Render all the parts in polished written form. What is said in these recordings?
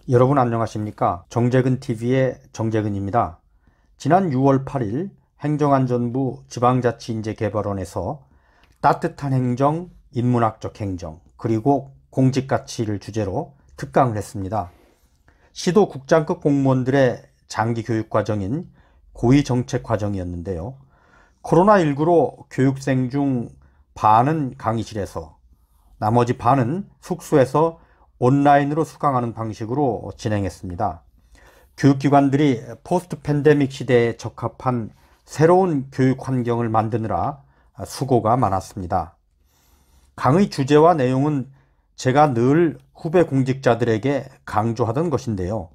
여러분 안녕하십니까? 정재근TV의 정재근입니다. 지난 6월 8일 행정안전부 지방자치인재개발원에서 따뜻한 행정, 인문학적 행정, 그리고 공직가치를 주제로 특강을 했습니다. 시도 국장급 공무원들의 장기 교육 과정인 고위정책 과정이었는데요. 코로나19로 교육생 중 반은 강의실에서, 나머지 반은 숙소에서 온라인으로 수강하는 방식으로 진행했습니다. 교육기관들이 포스트 팬데믹 시대에 적합한 새로운 교육 환경을 만드느라 수고가 많았습니다. 강의 주제와 내용은 제가 늘 후배 공직자들에게 강조하던 것인데요.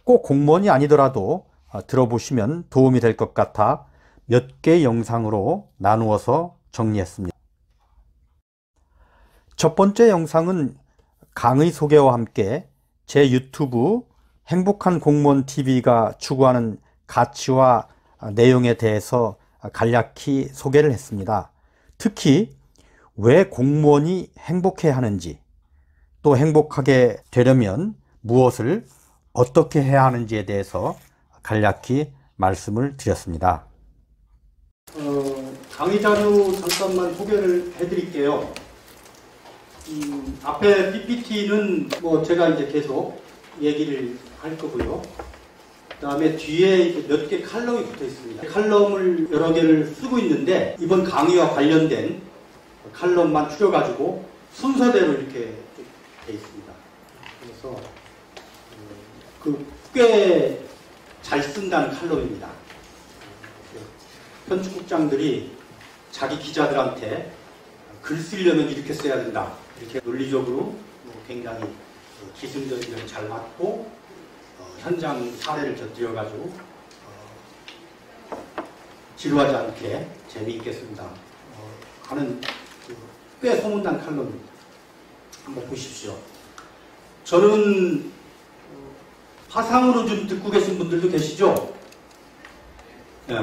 꼭 공무원이 아니더라도 들어보시면 도움이 될 것 같아 몇 개의 영상으로 나누어서 정리했습니다. 첫 번째 영상은 강의 소개와 함께 제 유튜브 행복한 공무원 TV가 추구하는 가치와 내용에 대해서 간략히 소개를 했습니다. 특히 왜 공무원이 행복해야 하는지, 또 행복하게 되려면 무엇을 어떻게 해야 하는지에 대해서 간략히 말씀을 드렸습니다. 강의 자료 잠깐만 소개를 해드릴게요. 앞에 PPT는 뭐 제가 이제 계속 얘기를 할 거고요. 그 다음에 뒤에 몇 개 칼럼이 붙어 있습니다. 칼럼을 여러 개를 쓰고 있는데 이번 강의와 관련된 칼럼만 추려가지고 순서대로 이렇게 돼 있습니다. 그래서 꽤 잘 쓴다는 칼럼입니다. 편집국장들이 자기 기자들한테 글 쓰려면 이렇게 써야 된다. 이렇게 논리적으로 굉장히 기승전결 잘 맞고 현장 사례를 곁들여가지고 지루하지 않게 재미있게 쓴다 하는 꽤 소문난 칼럼입니다. 한번 보십시오. 저는 화상으로 좀 듣고 계신 분들도 계시죠? 네,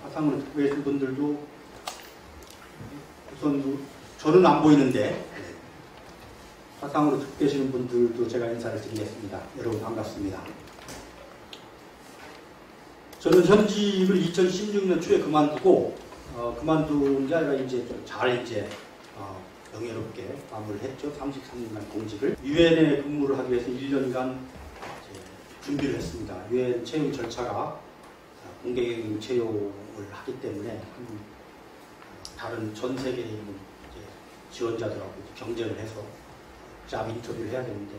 화상으로 듣고 계신 분들도 우선 저는 안 보이는데 화상으로 듣고 계시는 분들도 제가 인사를 드리겠습니다. 여러분 반갑습니다. 저는 현직을 2016년 초에 그만두고 그만둔 게 아니라 이제 좀 잘 명예롭게 마무리를 했죠. 33년간 공직을. 유엔에 근무를 하기 위해서 1년간 준비를 했습니다. 유엔 채용 절차가 공개 채용을 하기 때문에 다른 전 세계에 있는 지원자들하고 경쟁을 해서 잡 인터뷰를 해야 되는데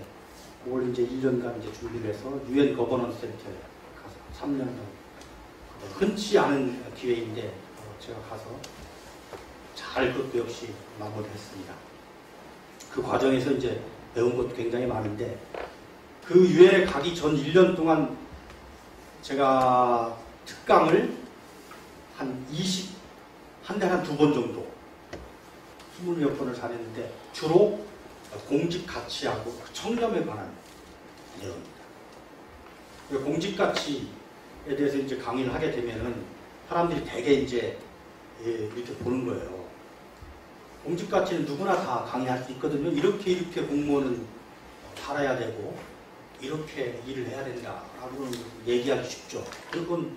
그걸 이제 1년간 이제 준비를 해서 유엔 거버넌스 센터에 가서 3년간 흔치 않은 기회인데 제가 가서 잘 그것도 역시 마무리했습니다. 그 과정에서 이제 배운 것도 굉장히 많은데 그 유엔에 가기 전 1년 동안 제가 특강을 한 달에 한 2번 정도 20여 번을 다녔는데 주로 공직 가치하고 청렴에 관한 내용입니다. 공직 가치에 대해서 이제 강의를 하게 되면은 사람들이 되게 이제 이렇게 보는 거예요. 공직 가치는 누구나 다 강의할 수 있거든요. 이렇게 공무원은 살아야 되고 이렇게 일을 해야 된다라고 얘기하기 쉽죠. 그건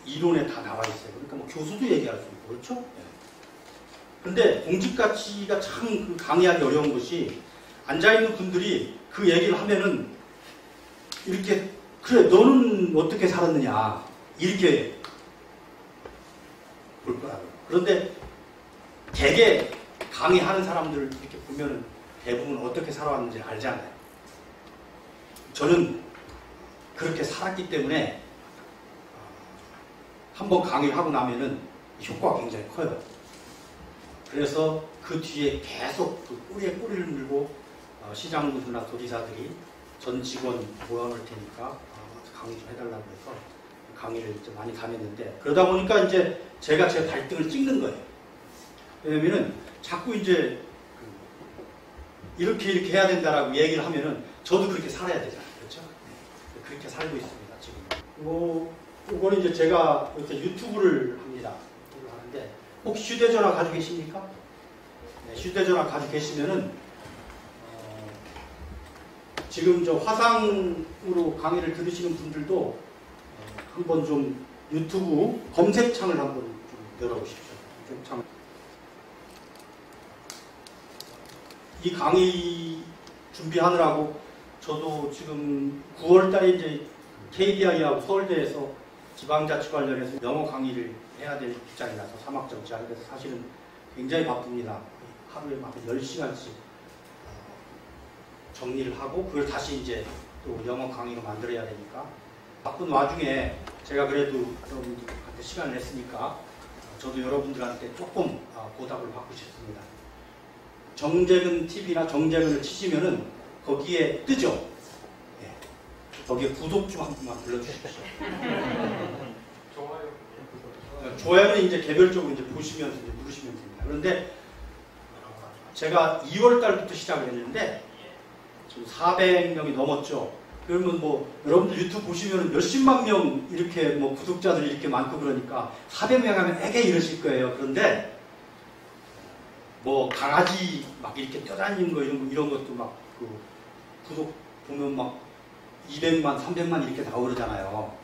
이론에 다 나와 있어요. 그러니까 뭐 교수도 얘기할 수 있고 그렇죠? 근데 공직 가치가 참 강의하기 어려운 것이 앉아있는 분들이 그 얘기를 하면은 이렇게 그래 너는 어떻게 살았느냐 이렇게 볼 거라고요. 그런데 되게 강의하는 사람들을 이렇게 보면 대부분 어떻게 살아왔는지 알잖아요. 저는 그렇게 살았기 때문에 한번 강의하고 나면은 효과가 굉장히 커요. 그래서 그 뒤에 계속 그 꼬리에 꼬리를 물고 시장군수나 도지사들이 전 직원 모아놓을 테니까 강의 좀 해달라고 해서 강의를 이제 많이 다녔는데 그러다 보니까 이제 제가 제 발등을 찍는 거예요. 왜냐면은 자꾸 이제 이렇게 해야 된다라고 얘기를 하면은 저도 그렇게 살아야 되잖아요. 그렇죠? 그렇게 살고 있습니다. 지금. 이거는 이제 제가 이렇게 유튜브를 합니다. 하는데 혹시 휴대전화 가지고 계십니까? 네, 휴대전화 가지고 계시면은 지금 저 화상으로 강의를 들으시는 분들도 한번 좀 유튜브 검색창을 한번 좀 열어보십시오. 이 강의 준비하느라고 저도 지금 9월달에 이제 KDI하고 서울대에서 지방자치 관련해서 영어 강의를 해야 될 입장이라서 사막정치하게 돼서 사실은 굉장히 바쁩니다. 하루에 막 10시간씩 정리를 하고 그걸 다시 이제 또 영어 강의로 만들어야 되니까 바쁜 와중에 제가 그래도 여러분들한테 시간을 냈으니까 저도 여러분들한테 조금 보답을 받고 싶습니다. 정재근 TV나 정재근을 치시면은 거기에 뜨죠. 네. 거기에 구독 좀 한 번만 눌러주십시오. 좋아요는 이제 개별적으로 이제 보시면서 이제 누르시면 됩니다. 그런데 제가 2월 달부터 시작을 했는데 지금 400명이 넘었죠. 그러면 뭐 여러분들 유튜브 보시면 몇십만 명 이렇게 뭐 구독자들이 이렇게 많고 그러니까 400명 하면 에게 이러실 거예요. 그런데 뭐 강아지 막 이렇게 뛰어다니는 거 이런 것도 막 그 구독 보면 막 200만, 300만 이렇게 나오고 그러잖아요.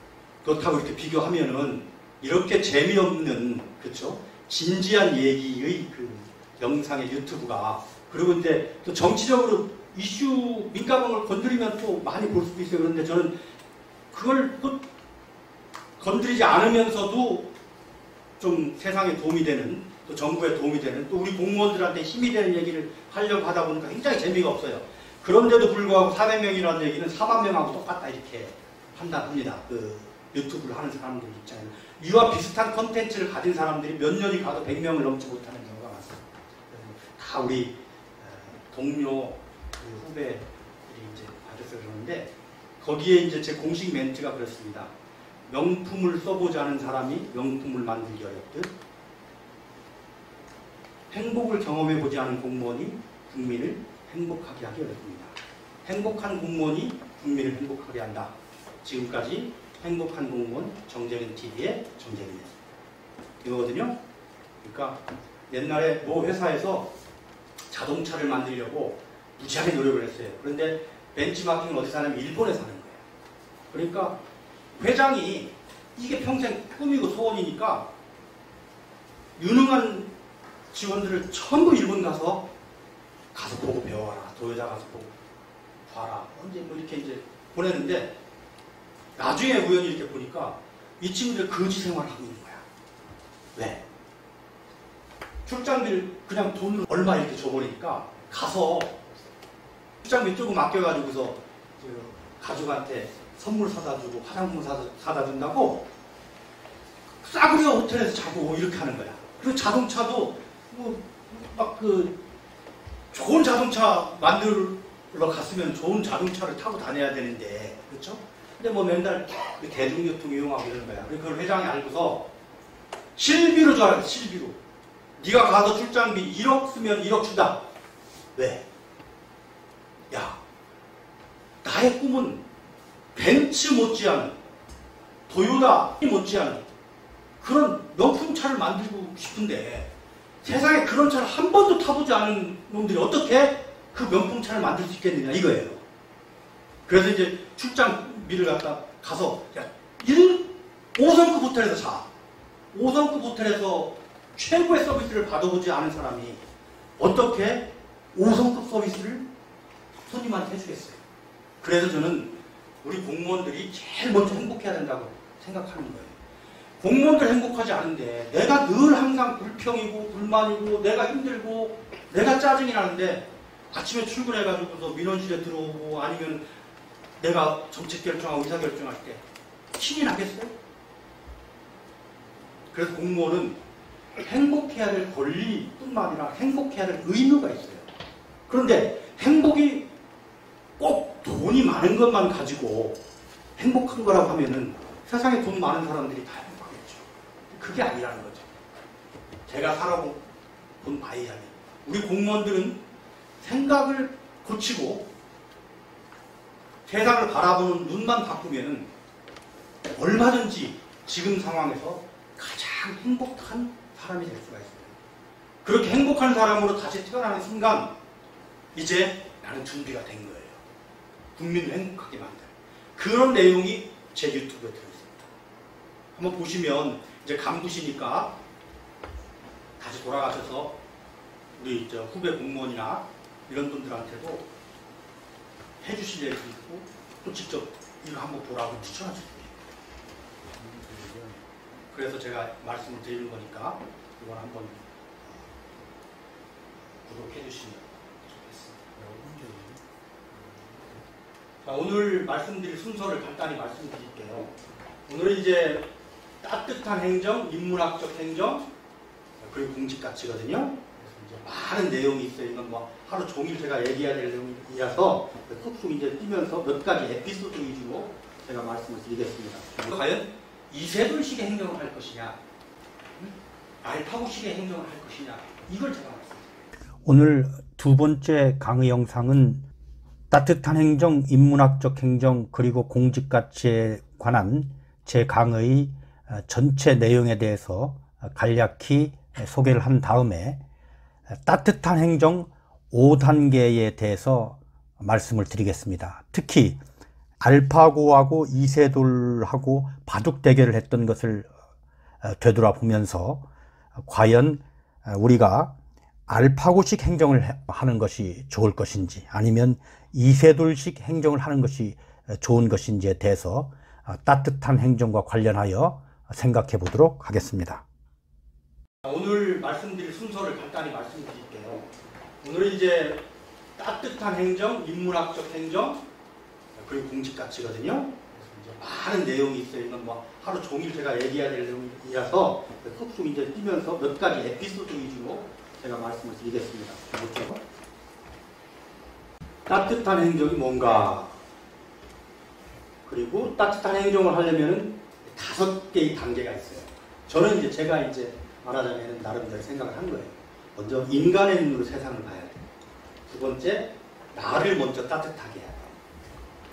그렇다고 이렇게 비교하면은 이렇게 재미없는 그렇죠? 진지한 얘기의 그 영상의 유튜브가 그리고 이제 또 정치적으로 이슈 민감한 건드리면 또 많이 볼 수도 있어요. 그런데 저는 그걸 또 건드리지 않으면서도 좀 세상에 도움이 되는 또 정부에 도움이 되는 또 우리 공무원들한테 힘이 되는 얘기를 하려고 하다 보니까 굉장히 재미가 없어요. 그런데도 불구하고 400명이라는 얘기는 4만 명하고 똑같다 이렇게 판단합니다. 그 유튜브를 하는 사람들 입장에는 이와 비슷한 컨텐츠를 가진 사람들이 몇 년이 가도 100명을 넘지 못하는 경우가 많습니다. 다 우리 동료 후배들이 이제 받아서 그러는데 거기에 이제 제 공식 멘트가 그렇습니다. 명품을 써보지 않은 사람이 명품을 만들기 어렵듯 행복을 경험해보지 않은 공무원이 국민을 행복하게 하기 어렵습니다. 행복한 공무원이 국민을 행복하게 한다. 지금까지 행복한 공무원 정재근 TV의 정재근이었습니다. 이거거든요. 그러니까 옛날에 모 회사에서 자동차를 만들려고 무지하게 노력을 했어요. 그런데 벤치마킹은 어디서 하냐면 일본에서 하는 거예요. 그러니까 회장이 이게 평생 꿈이고 소원이니까 유능한 직원들을 전부 일본 가서 보고 배워라. 도요타 가서 보고 봐라. 언제 뭐 이렇게 이제 보내는데 나중에 우연히 이렇게 보니까 이 친구들 거지 생활을 하고 있는 거야. 왜? 출장비를 그냥 돈으로 얼마 이렇게 줘버리니까 가서 출장비 조금 아껴가지고서 가족한테 선물 사다 주고 화장품 사다 준다고 싸구려 호텔에서 자고 이렇게 하는 거야. 그리고 자동차도 뭐 막 좋은 자동차 만들러 갔으면 좋은 자동차를 타고 다녀야 되는데 그렇죠? 근데 뭐 맨날 대중교통 이용하고 이러는 거야. 그걸 회장이 알고서 실비로 줘. 실비로. 네가 가서 출장비 1억 쓰면 1억 주다. 왜? 야, 나의 꿈은 벤츠 못지않은 도요타 못지않은 그런 명품차를 만들고 싶은데 세상에 그런 차를 한 번도 타보지 않은 놈들이 어떻게 그 명품차를 만들 수 있겠느냐 이거예요. 그래서 이제 출장비를 가서 야, 5성급 호텔에서 자. 5성급 호텔에서 최고의 서비스를 받아보지 않은 사람이 어떻게 5성급 서비스를 손님한테 해주겠어요. 그래서 저는 우리 공무원들이 제일 먼저 행복해야 된다고 생각하는 거예요. 공무원들 행복하지 않은데 내가 늘 항상 불평이고 불만이고 내가 힘들고 내가 짜증이 나는데 아침에 출근해가지고서 민원실에 들어오고 아니면 내가 정책 결정하고 의사 결정할 때 신이 나겠어요? 그래서 공무원은 행복해야 될 권리뿐만 아니라 행복해야 될 의무가 있어요. 그런데 행복이 꼭 돈이 많은 것만 가지고 행복한 거라고 하면은 세상에 돈 많은 사람들이 다 행복하겠죠. 그게 아니라는 거죠. 제가 살아본 바이야기. 우리 공무원들은 생각을 고치고 세상을 바라보는 눈만 바꾸면은 얼마든지 지금 상황에서 가장 행복한 사람이 될 수가 있어요. 그렇게 행복한 사람으로 다시 태어나는 순간 이제 나는 준비가 된 거예요. 국민을 행복하게 만드는 그런 내용이 제 유튜브에 들어있습니다. 한번 보시면 이제 간부시니까 다시 돌아가셔서 우리 후배 공무원이나 이런 분들한테도 해주실 얘기 있고 또 직접 이거 한번 보라고 추천하실 거예요. 그래서 제가 말씀을 드리는 거니까 이건 한번 구독해 주시면 좋겠습니다. 자, 오늘 말씀드릴 순서를 간단히 말씀드릴게요. 오늘은 이제 따뜻한 행정, 인문학적 행정, 그리고 공직가치거든요. 그래서 이제 많은 내용이 있어요. 이건 뭐 하루 종일 제가 얘기해야 될 내용이라서 쏙쏙 이제 뛰면서 몇 가지 에피소드 위주로 제가 말씀을 드리겠습니다. 과연 이세돌식의 행정을 할 것이냐, 알파고식의 행정을 할 것이냐, 이걸 제가 말씀드립니다. 오늘 두 번째 강의 영상은 따뜻한 행정, 인문학적 행정, 그리고 공직가치에 관한 제 강의 전체 내용에 대해서 간략히 소개를 한 다음에 따뜻한 행정 5단계에 대해서 말씀을 드리겠습니다. 특히 알파고하고 이세돌하고 바둑 대결을 했던 것을 되돌아보면서 과연 우리가 알파고식 행정을 하는 것이 좋을 것인지 아니면 이세돌식 행정을 하는 것이 좋은 것인지에 대해서 따뜻한 행정과 관련하여 생각해 보도록 하겠습니다. 오늘 말씀드릴 순서를 간단히 말씀드릴게요. 오늘은 이제 따뜻한 행정, 인문학적 행정, 그리고 공직가치거든요. 그래서 이제 많은 내용이 있어요. 이건 뭐 하루 종일 제가 얘기해야 될 내용이라서 쏙쏙 이제 뛰면서 몇 가지 에피소드 위주로 제가 말씀을 드리겠습니다. 먼저 따뜻한 행정이 뭔가, 그리고 따뜻한 행정을 하려면 5개의 단계가 있어요. 저는 이제 제가 이제 말하자면 나름대로 생각을 한 거예요. 먼저 인간의 눈으로 세상을 봐야 돼요. 두 번째, 나를 먼저 따뜻하게 해야 돼요.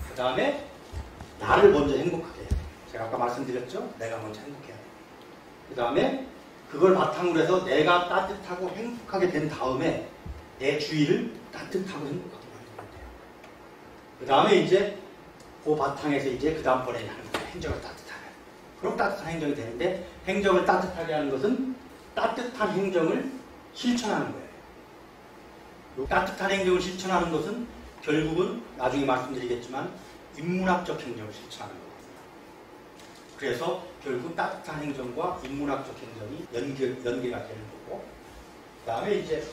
그 다음에 나를 먼저 행복하게 해야 돼요. 제가 아까 말씀드렸죠? 내가 먼저 행복해야 돼요. 그 다음에 그걸 바탕으로 해서 내가 따뜻하고 행복하게 된 다음에 내 주위를 따뜻하고 행복하게 만들면 돼요. 그 다음에 이제 그 바탕에서 이제 그 다음번에 하는 거예요. 행정을 따뜻하게. 그럼 따뜻한 행정이 되는데, 행정을 따뜻하게 하는 것은 따뜻한 행정을 실천하는 거예요. 따뜻한 행정을 실천하는 것은 결국은 나중에 말씀드리겠지만 인문학적 행정을 실천하는 거거든요. 그래서 결국 따뜻한 행정과 인문학적 행정이 연계가 되는 거고, 그 다음에 이제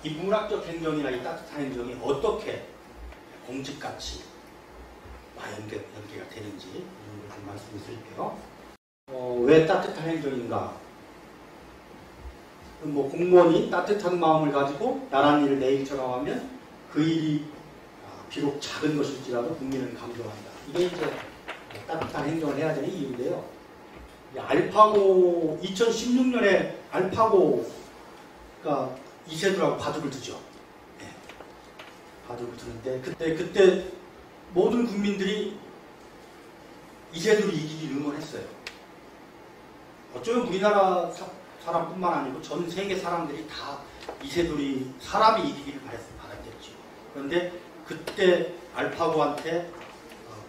인문학적 행정이나 이 따뜻한 행정이 어떻게 공직가치와 연계가 되는지 이런 걸 좀 말씀을 드릴게요. 왜 따뜻한 행정인가? 뭐 공무원이 따뜻한 마음을 가지고 나란 일을 내 일처럼 하면 그 일이 비록 작은 것일지라도 국민은 감동한다. 이게 이제 따뜻한 행정을 해야 되는 이유인데요. 알파고 2016년에 알파고가 이세돌하고 바둑을 두죠. 네. 바둑을 두는데 그때 모든 국민들이 이세돌이 이기길 응원했어요. 어쩌면 우리나라 사람뿐만 아니고 전 세계 사람들이 다 이세돌이 사람이 이기기를 바랐겠죠. 그런데 그때 알파고한테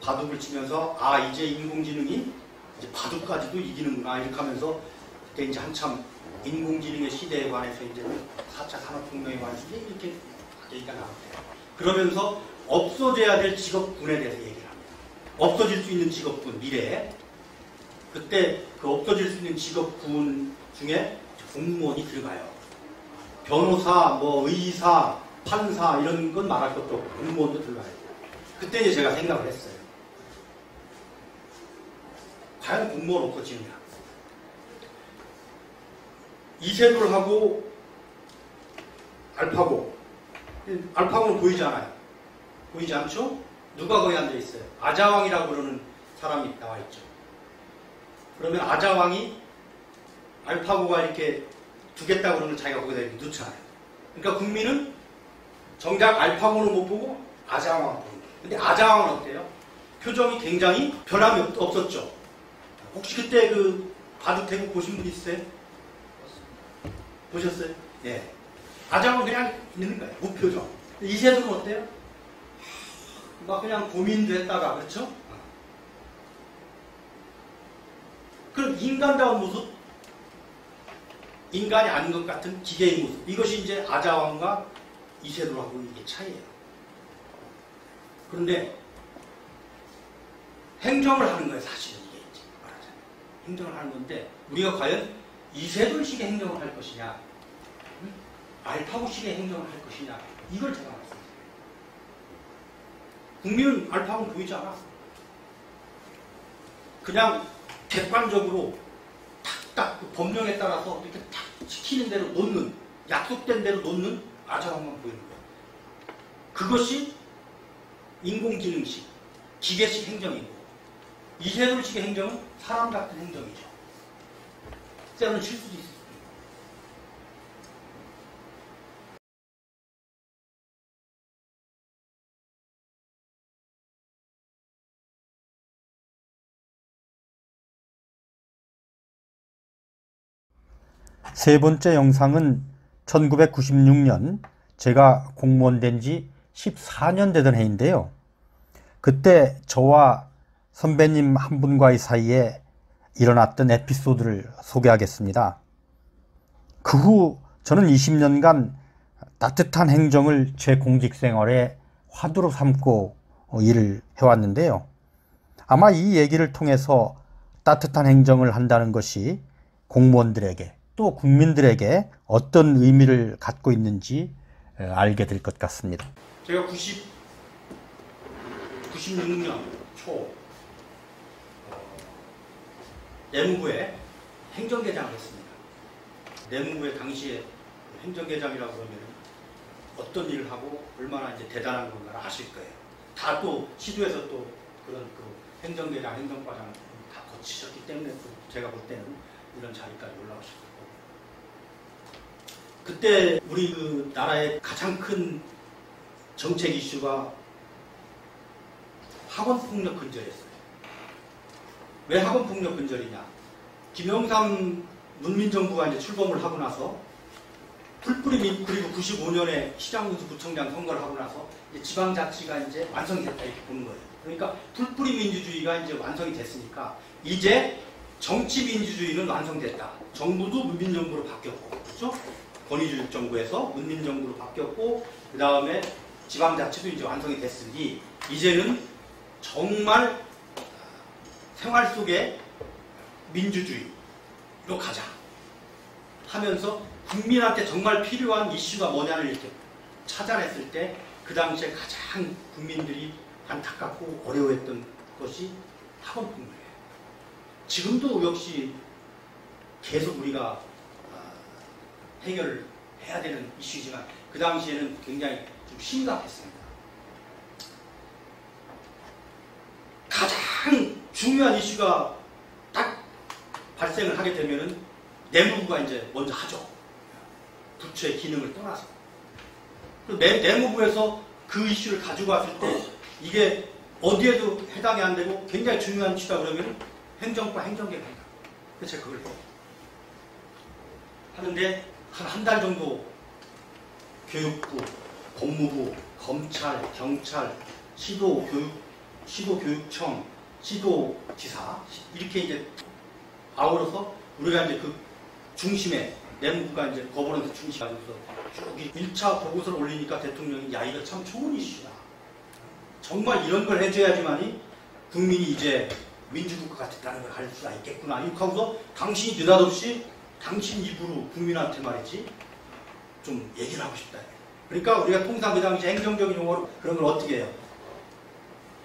바둑을 치면서 이제 인공지능이 이제 바둑까지도 이기는구나 이렇게 하면서 그때 이제 한참 인공지능의 시대에 관해서 이제 4차 산업혁명에 관해서 이렇게 얘기가 나왔대요. 그러면서 없어져야 될 직업군에 대해서 얘기를 합니다. 없어질 수 있는 직업군, 미래에. 그때 그 없어질 수 있는 직업군 중에 공무원이 들어가요. 변호사, 뭐 의사, 판사 이런 건 말할 것도 없고 공무원도 들어가요. 그때 이제 제가 생각을 했어요. 과연 공무원 없어지느냐. 이세돌하고 알파고는 보이지 않아요. 보이지 않죠? 누가 거기 앉아 있어요? 아자왕이라고 그러는 사람이 나와 있죠. 그러면 아자왕이 알파고가 이렇게 두겠다고 그러면 자기가 거기다 이렇게 넣잖아요. 그러니까 국민은 정작 알파고는 못 보고 아자왕을 보는 거예요. 근데 아자왕은 어때요? 표정이 굉장히 변함이 없었죠. 혹시 그때 그 바둑 대국 보신 분 있어요? 보셨어요? 예. 아자왕은 그냥 있는 거예요. 무표정. 이세돌은 어때요? 막 그냥 고민도 했다가, 그렇죠? 그럼 인간다운 모습, 인간이 아닌 것 같은 기계의 모습, 이것이 이제 아자왕과 이세돌하고 이게 차이예요. 그런데 행정을 하는 거예요, 사실은 이게 이제 말하자면. 행정을 하는 건데 우리가 과연 이세돌식의 행정을 할 것이냐, 알파고식의 행정을 할 것이냐, 이걸 제가 말씀드려요. 국민은 알파고는 보이지 않아. 그냥 객관적으로 탁탁 그 법령에 따라서 이렇게 탁 시키는 대로 놓는, 약속된 대로 놓는 아자왕만 보이는 거예요. 그것이 인공지능식, 기계식 행정이고, 이세돌식의 행정은 사람 같은 행정이죠. 때로는 실수도 있어요. 세 번째 영상은 1996년 제가 공무원 된 지 14년 되던 해인데요. 그때 저와 선배님 한 분과의 사이에 일어났던 에피소드를 소개하겠습니다. 그 후 저는 20년간 따뜻한 행정을 제 공직생활의 화두로 삼고 일을 해왔는데요. 아마 이 얘기를 통해서 따뜻한 행정을 한다는 것이 공무원들에게 또 국민들에게 어떤 의미를 갖고 있는지 알게 될 것 같습니다. 제가 96년 초 내무부에 행정계장을 했습니다. 내무부의 당시에 행정계장이라고 그러면 어떤 일을 하고 얼마나 이제 대단한 건가를 아실 거예요. 다 또 시도에서 또 그런 그 행정계장, 행정과장을 다 거치셨기 때문에 제가 볼 때는 이런 자리까지 올라오셨고, 그때 우리 그 나라의 가장 큰 정책 이슈가 학원폭력 근절이었어요. 왜 학원폭력 근절이냐? 김영삼 문민정부가 이제 출범을 하고 나서 풀뿌리, 그리고 95년에 시장군수 구청장 선거를 하고 나서 이제 지방자치가 이제 완성됐다 이렇게 보는 거예요. 그러니까 풀뿌리 민주주의가 이제 완성이 됐으니까 이제 정치민주주의는 완성됐다. 정부도 문민정부로 바뀌었고, 그렇죠? 권위주의 정부에서 문민정부로 바뀌었고, 그 다음에 지방자치도 이제 완성이 됐으니 이제는 정말 생활 속에 민주주의로 가자 하면서 국민한테 정말 필요한 이슈가 뭐냐를 이렇게 찾아냈을 때 그 당시에 가장 국민들이 안타깝고 어려워했던 것이 학원폭력이에요. 지금도 역시 계속 우리가 해결을 해야 되는 이슈지만 그 당시에는 굉장히 좀 심각했습니다. 가장 중요한 이슈가 딱 발생을 하게 되면은 내무부가 이제 먼저 하죠. 부처의 기능을 떠나서. 내무부에서 그 이슈를 가지고 왔을 때 이게 어디에도 해당이 안 되고 굉장히 중요한 이슈다 그러면 행정과 행정계가 한다. 그래서 제가 그걸 해요. 하는데 한 달 정도 교육부, 법무부, 검찰, 경찰, 시도교육청, 시도지사 이렇게 이제 아우러서 우리가 이제 그 중심에 내무부가 이제 거버넌스 중심에 가서 쭉 1차 보고서를 올리니까 대통령이 야 이거 참 좋은 이슈다. 정말 이런 걸 해줘야지만이 국민이 이제 민주국가가 됐다는 걸 알 수가 있겠구나. 이렇게 하고서 당신이 느닷없이 당신 입으로 국민한테 말이지 좀 얘기를 하고 싶다. 그러니까 우리가 통상 그 당시 행정적인 용어로 그런 걸 어떻게 해요?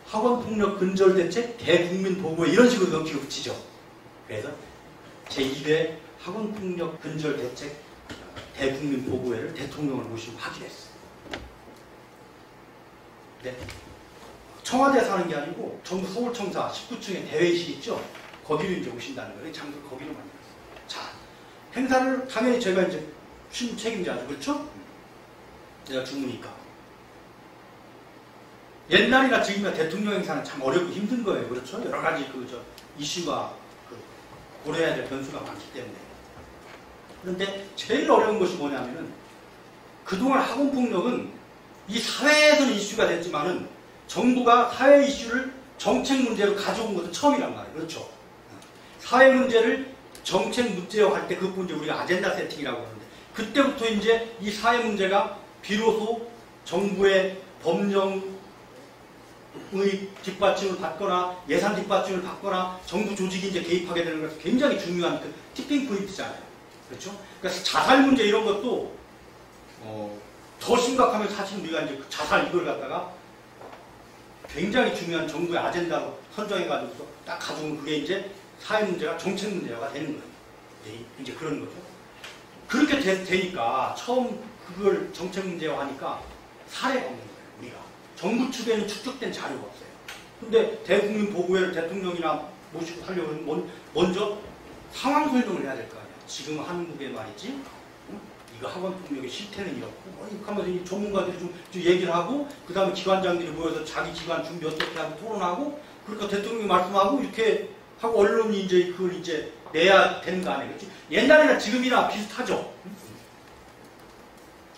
학원폭력 근절대책 대국민 보고회 이런 식으로 넘기고 붙이죠. 그래서 제2대 학원폭력 근절대책 대국민 보고회를 대통령을 모시고 하기로 했어요. 네. 청와대에서 하는 게 아니고 정부 서울청사 19층에 대회의실 있죠? 거기로 이제 오신다는 거예요. 장소를 거기로 만들었어요. 자, 행사를 당연히 제가 이제 책임자죠. 그렇죠? 내가 주무니까. 옛날이나 지금이나 대통령 행사는 참 어렵고 힘든 거예요. 그렇죠? 여러 가지 이슈가 고려해야 될 변수가 많기 때문에. 그런데 제일 어려운 것이 뭐냐면은 그동안 학원폭력은 이 사회에서는 이슈가 됐지만은 정부가 사회 이슈를 정책 문제로 가져온 것은 처음이란 말이에요. 그렇죠? 사회 문제를 정책 문제로 할 때 그것도 이제 우리가 아젠다 세팅이라고 하는데 그때부터 이제 이 사회 문제가 비로소 정부의 법령의 뒷받침을 받거나 예산 뒷받침을 받거나 정부 조직이 이제 개입하게 되는 것은 굉장히 중요한 그 티핑 포인트잖아요. 그렇죠? 그래서 자살 문제 이런 것도 더 심각하면 사실 우리가 이제 자살 이걸 갖다가 굉장히 중요한 정부의 아젠다로 선정해가지고서 딱 가져오면 그게 이제 사회 문제가 정책 문제가 되는 거예요. 이제 그런 거죠. 그렇게 되니까 처음 그걸 정책 문제화하니까 사례가 없는 거예요. 우리가 정부 측에는 축적된 자료가 없어요. 근데 대국민 보고회를 대통령이나 모시고 하려면 먼저 상황 설명을 해야 될 거 아니야. 지금 한국에 말이지. 이거 학원폭력의 실태는 이렇고 이렇게 하면서 이 전문가들이 좀 얘기를 하고 그 다음에 기관장들이 모여서 자기 기관 준비 어떻게 하고 토론하고 그러니까 대통령이 말씀하고 이렇게 하고 언론이 이제 그걸 이제 내야 되는 거 아니에요. 그렇지? 옛날이나 지금이나 비슷하죠.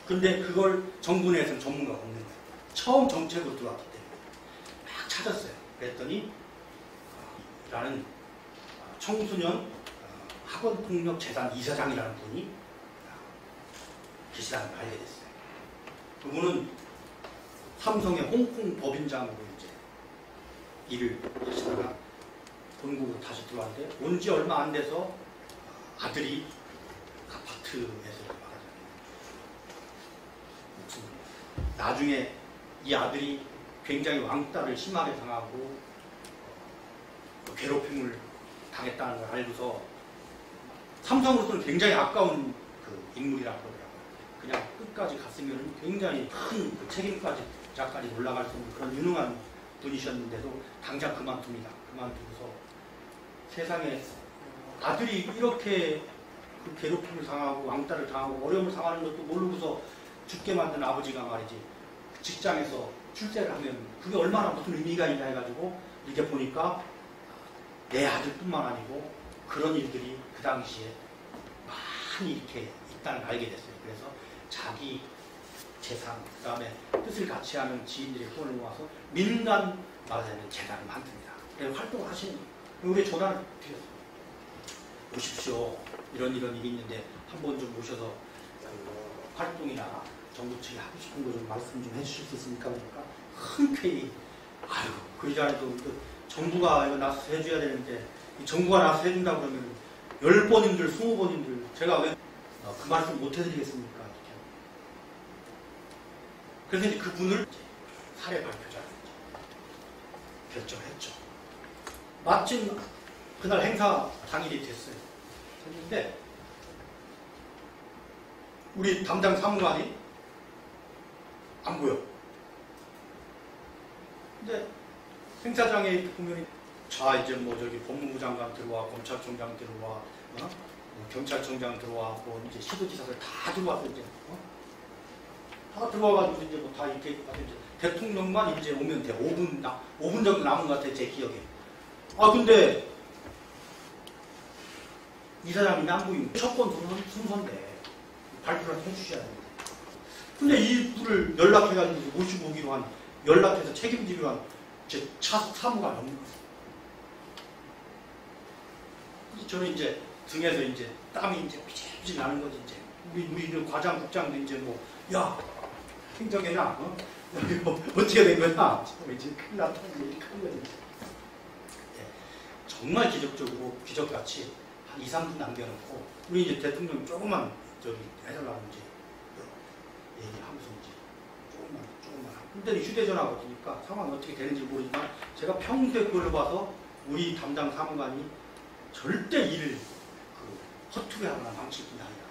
근데 그걸 정부 내에서는 전문가가 없는 거예요. 처음 정책으로 들어왔기 때문에 막 찾았어요. 그랬더니 라는 청소년 학원폭력 재단 이사장이라는 분이 계시다는 걸 알게 됐어요. 그분은 삼성의 홍콩 법인장으로 이제 일을 하시다가 본국으로 다시 들어왔는데 온 지 얼마 안 돼서 아들이 아파트에서 말하자면 나중에 이 아들이 굉장히 왕따를 심하게 당하고 괴롭힘을 당했다는 걸 알고서 삼성으로서는 굉장히 아까운 그 인물이라고 그러더라고요. 그냥 끝까지 갔으면 굉장히 큰 그 책임까지 올라갈 수 있는 그런 유능한 분이셨는데도 당장 그만둡니다. 그만두고서 세상에 아들이 이렇게 그 괴롭힘을 당하고 왕따를 당하고 어려움을 당하는 것도 모르고서 죽게 만든 아버지가 말이지 직장에서 출세를 하면 그게 얼마나 무슨 의미가 있냐 해가지고 이렇게 보니까 내 아들뿐만 아니고 그런 일들이 그 당시에 많이 이렇게 있다는 걸 알게 됐어요. 그래서 자기 재산, 그 다음에 뜻을 같이 하는 지인들의 후원을 모아서 민간 말하자면 재단을 만듭니다. 그래서 활동을 하시는 거예요. 우리 전화를 드렸어요. 오십시오. 이런 일이 있는데 한번 좀 오셔서 활동이나 정부 측이 하고 싶은 거 좀 말씀 좀 해주실 수 있습니까? 그러니까 흔쾌히 아유 그 자리도 정부가 이거 나서서 해줘야 되는데 정부가 나서서 해준다고 그러면 10번인들 20번인들 제가 왜 그 말씀 못 해드리겠습니까? 이렇게. 그래서 이제 그분을 사례 발표자로 결정을 했죠. 마침 그날 행사 당일이 됐어요. 했는데 우리 담당 사무관이 안 보여. 근데 행사장에 보면 자 이제 뭐 저기 법무부 장관 들어와, 검찰총장 들어와, 경찰청장 들어와, 뭐 이제 시도지사들 다 들어와서 이제 다 들어와가지고 이제 뭐 다 이렇게 이제 대통령만 이제 오면 돼. 5분 정도 남은 것 같아요, 제 기억에. 아 근데 이 사람이 안 보이면 첫 번 순서인데 발표를 해주셔야 됩니다. 근데 이분을 연락해가지고 모시고 오기로 한 연락해서 책임지기로 한 제 사무관이 없는 거예요. 저는 이제 등에서 이제 땀이 이제 피질피질 나는 거지 이제 우리 과장 국장도 이제 뭐 야 행정해라 여기 뭐 어떻게 된 거야? 이제 큰일 났다 이렇게 큰 거지. 네. 정말 기적적으로 기적같이 한 2, 3분 남겨놓고 우리 이제 대통령 조금만 저기 해달라고 이제 얘기하면서 이제 조금만 하고 근데 휴대전화가 없으니까 상황이 어떻게 되는지 모르지만 제가 평소에 그걸 봐서 우리 담당 사무관이 절대 일을 허투루 하거나 망칠 뿐이 아니라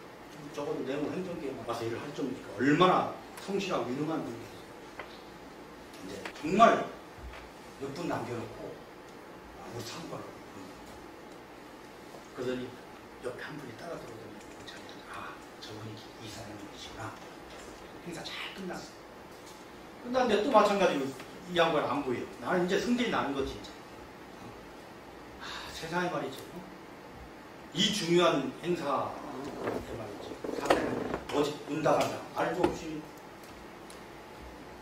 적어도 내무 행정계에 와서 일을 할 정도니까 얼마나 성실하고 유능한 분이겠어요. 근데 정말 몇 분 남겨놓고 우리 사무관을 그러더니 옆에 한 분이 따라 들어오더니 아 저분이 이 사장님이시구나. 행사 잘 끝났어. 끝났는데 또 마찬가지로 이 양반이 안 보여. 나는 이제 승질이 나는 거지 이제. 세상에 말이죠. 이 중요한 행사 때 말이죠. 사태는 어제 문 닫았다. 알도 없이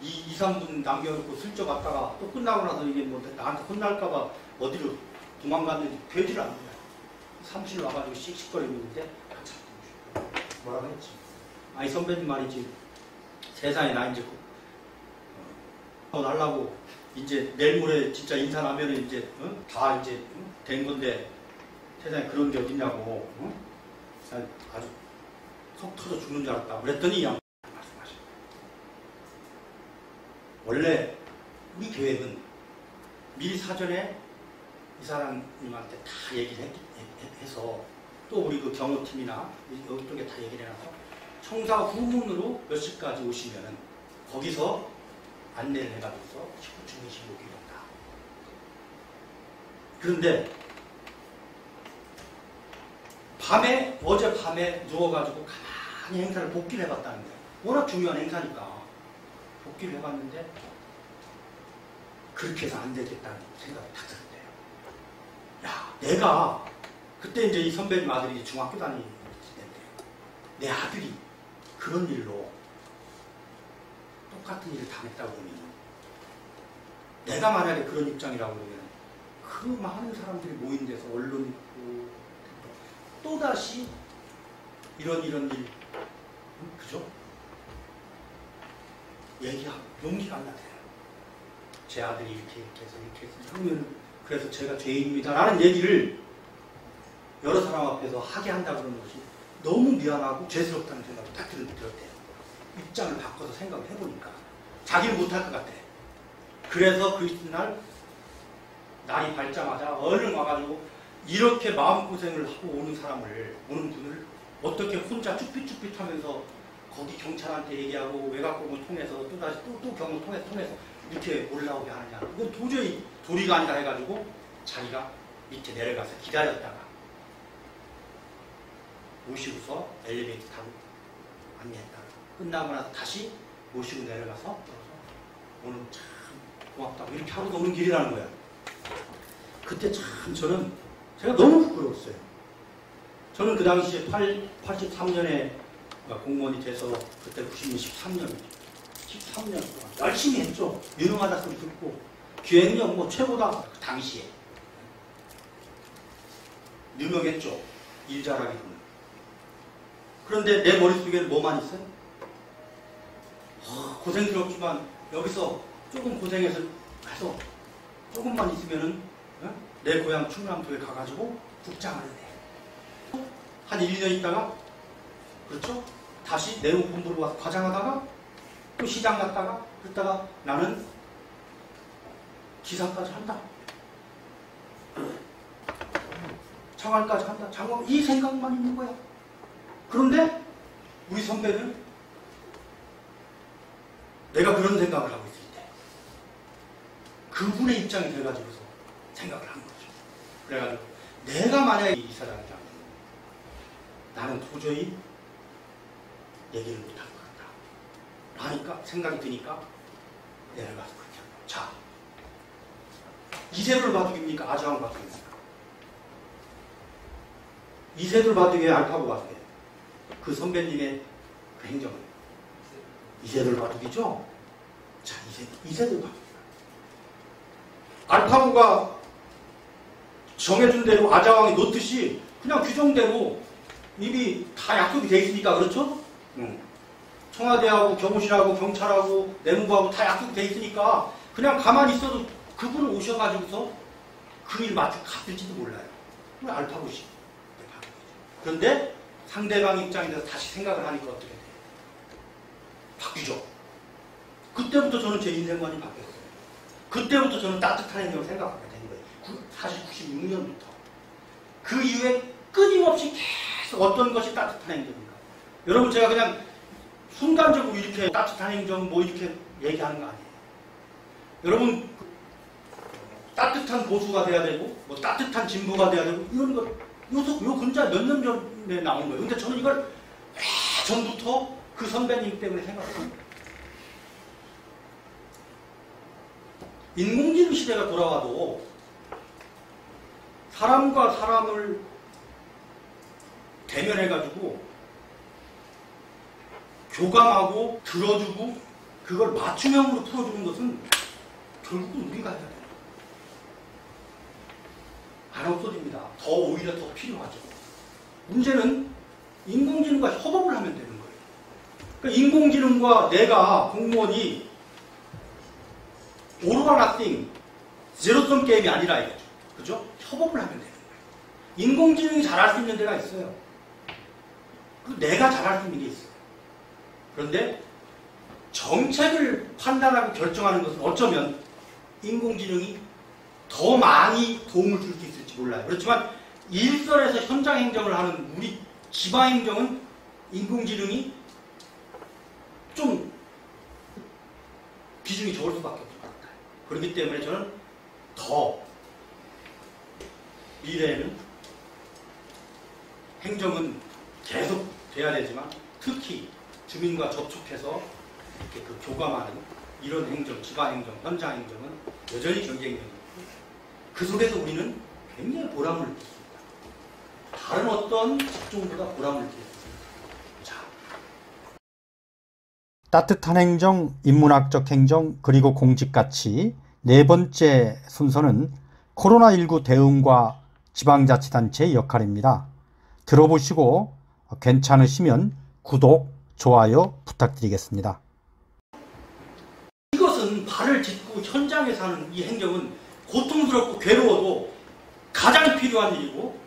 2, 3분 남겨놓고 슬쩍 왔다가 또 끝나고 나서 이게 뭐 나한테 혼날까봐 어디로 도망갔는지 되질 않는 거야. 사무실 와가지고 씩씩거리고 있는데 뭐라고 했지? 아니 선배님 말이지 세상에 나 이제 하려고 이제 내일 모레 진짜 인사 나면은 이제 다 이제 된 건데 세상에 그런 게 어딨냐고 아주 속 터져 죽는 줄 알았다. 그랬더니 양 말씀하셔. 원래 우리 계획은 미리 사전에 이 사람님한테 다 얘기를 해서 또 우리 그 경호팀이나 이쪽에 다 얘기를 해놔서 청사 후문으로 몇 시까지 오시면은 거기서 안내를 해가지고서 19층 25기 온다. 그런데 어젯밤에 누워가지고 가만히 행사를 복귀를 해봤다는 거예요. 워낙 중요한 행사니까 복귀를 해봤는데 그렇게 해서 안 되겠다는 생각이 딱 들었대요. 야, 내가 그때 이제 이 선배님 아들이 중학교 다니는 때인데 내 아들이 그런 일로 똑같은 일을 당했다고 그러면 내가 만약에 그런 입장이라고 그러면 그 많은 사람들이 모인 데서 언론 있고 또다시 이런 일 그죠? 얘기하고 용기가 안 나대요. 제 아들이 이렇게 해서 그러면 그래서 제가 죄인입니다 라는 얘기를 여러 사람 앞에서 하게 한다고 그러는 것이 너무 미안하고 죄스럽다는 생각이 딱 들었대요. 입장을 바꿔서 생각을 해보니까 자기는 못할 것 같아. 그래서 그 이튿날 날이 밝자마자 얼른 와가지고 이렇게 마음고생을 하고 오는 분을 어떻게 혼자 쭈삣쭈삣 하면서 거기 경찰한테 얘기하고 외곽공을 통해서 또다시 또 경을 통해서 이렇게 올라오게 하느냐. 이건 도저히 도리가 아니다 해가지고 자기가 밑에 내려가서 기다렸다가 모시고서 엘리베이터 타고 안내했다가 끝나고 나서 다시 모시고 내려가서 오늘 참 고맙다고 이렇게 하고 오는 길이라는 거야. 그때 참 제가 너무 부끄러웠어요. 저는 그 당시에 83년에 공무원이 돼서 그때 13년 동안 열심히 했죠. 유능하다 소리 듣고 기획력 뭐 최고다. 그 당시에 유명했죠. 일 잘하기로는. 그런데 내 머릿속에는 뭐만 있어요? 고생스럽지만 여기서 조금 고생해서 가서 조금만 있으면은 내 고향 충남도에 가가지고 국장을 해. 한 1년 있다가 그렇죠? 다시 내부 본부로 와서 과장하다가 또 시장 갔다가 그러다가 나는 기사까지 한다. 장관까지 한다. 장관 이 생각만 있는 거야. 그런데 우리 선배는 내가 그런 생각을 하고 있을 때 그분의 입장이 돼가지고서 생각을 한 거죠. 그래가지고 내가 만약에 이사장이라면 나는 도저히 얘기를 못할 것 같다. 하니까 생각이 드니까 내려가서 그렇게 한 거야. 자, 이세돌 바둑입니까? 아주왕 바둑입니까? 이세돌 바둑이에요? 알파고 바둑이에요? 그 선배님의 그 행정은 이세돌 바둑이죠? 자, 이세돌 바둑. 알파고가 정해준 대로 아자왕이 놓듯이 그냥 규정대로 이미 다 약속이 돼 있으니까 그렇죠? 청와대하고 경호실하고 경찰하고 내무부하고 다 약속이 돼 있으니까 그냥 가만히 있어도 그분을 오셔가지고서 그 일 마치 갚을지도 몰라요. 그건 알파고식. 그런데 상대방 입장에서 다시 생각을 하니까 어떻게 돼요? 바뀌죠. 그때부터 저는 제 인생관이 바뀌었어요. 그때부터 저는 따뜻한 행동을 생각하게 된 거예요. 사실 96년부터. 그 이후에 끊임없이 계속 어떤 것이 따뜻한 행동인가. 여러분 제가 그냥 순간적으로 이렇게 따뜻한 행정 뭐 이렇게 얘기하는 거 아니에요. 여러분 따뜻한 보수가 돼야 되고 뭐 따뜻한 진보가 돼야 되고 이런 거 요 근자 몇 년 전에 나온 거예요. 근데 저는 이걸 전부터 그 선배님 때문에 생각합니다. 인공지능 시대가 돌아와도 사람과 사람을 대면해가지고 교감하고 들어주고 그걸 맞춤형으로 풀어주는 것은 결국은 우리가 해야 돼요. 안 없어집니다. 더 오히려 더 필요하죠. 문제는 인공지능과 협업을 하면 되는 거예요. 그러니까 인공지능과 내가 공무원이 all or nothing, 제로섬 게임이 아니라 이거죠. 그죠? 협업을 하면 되는 거예요. 인공지능이 잘할 수 있는 데가 있어요. 그리고 내가 잘할 수 있는 게 있어요. 그런데 정책을 판단하고 결정하는 것은 어쩌면 인공지능이 더 많이 도움을 줄 수 있을지 몰라요. 그렇지만 일선에서 현장 행정을 하는 우리 지방 행정은 인공지능이 좀 비중이 적을 수밖에 없을 것 같아요. 그렇기 때문에 저는 더 미래에는 행정은 계속 돼야 되지만 특히 주민과 접촉해서 이렇게 그 교감하는 이런 행정, 지방 행정, 현장 행정은 여전히 경쟁력이 그 속에서 우리는 굉장히 보람을 느끼습니다. 다른 어떤 직종보다 보람을 느끼습니다. 자. 따뜻한 행정, 인문학적 행정, 그리고 공직가치. 네 번째 순서는 코로나19 대응과 지방자치단체의 역할입니다. 들어보시고 괜찮으시면 구독, 좋아요 부탁드리겠습니다. 이것은 발을 딛고 현장에서 하는 이 행정은 고통스럽고 괴로워도 가장 필요한 일이고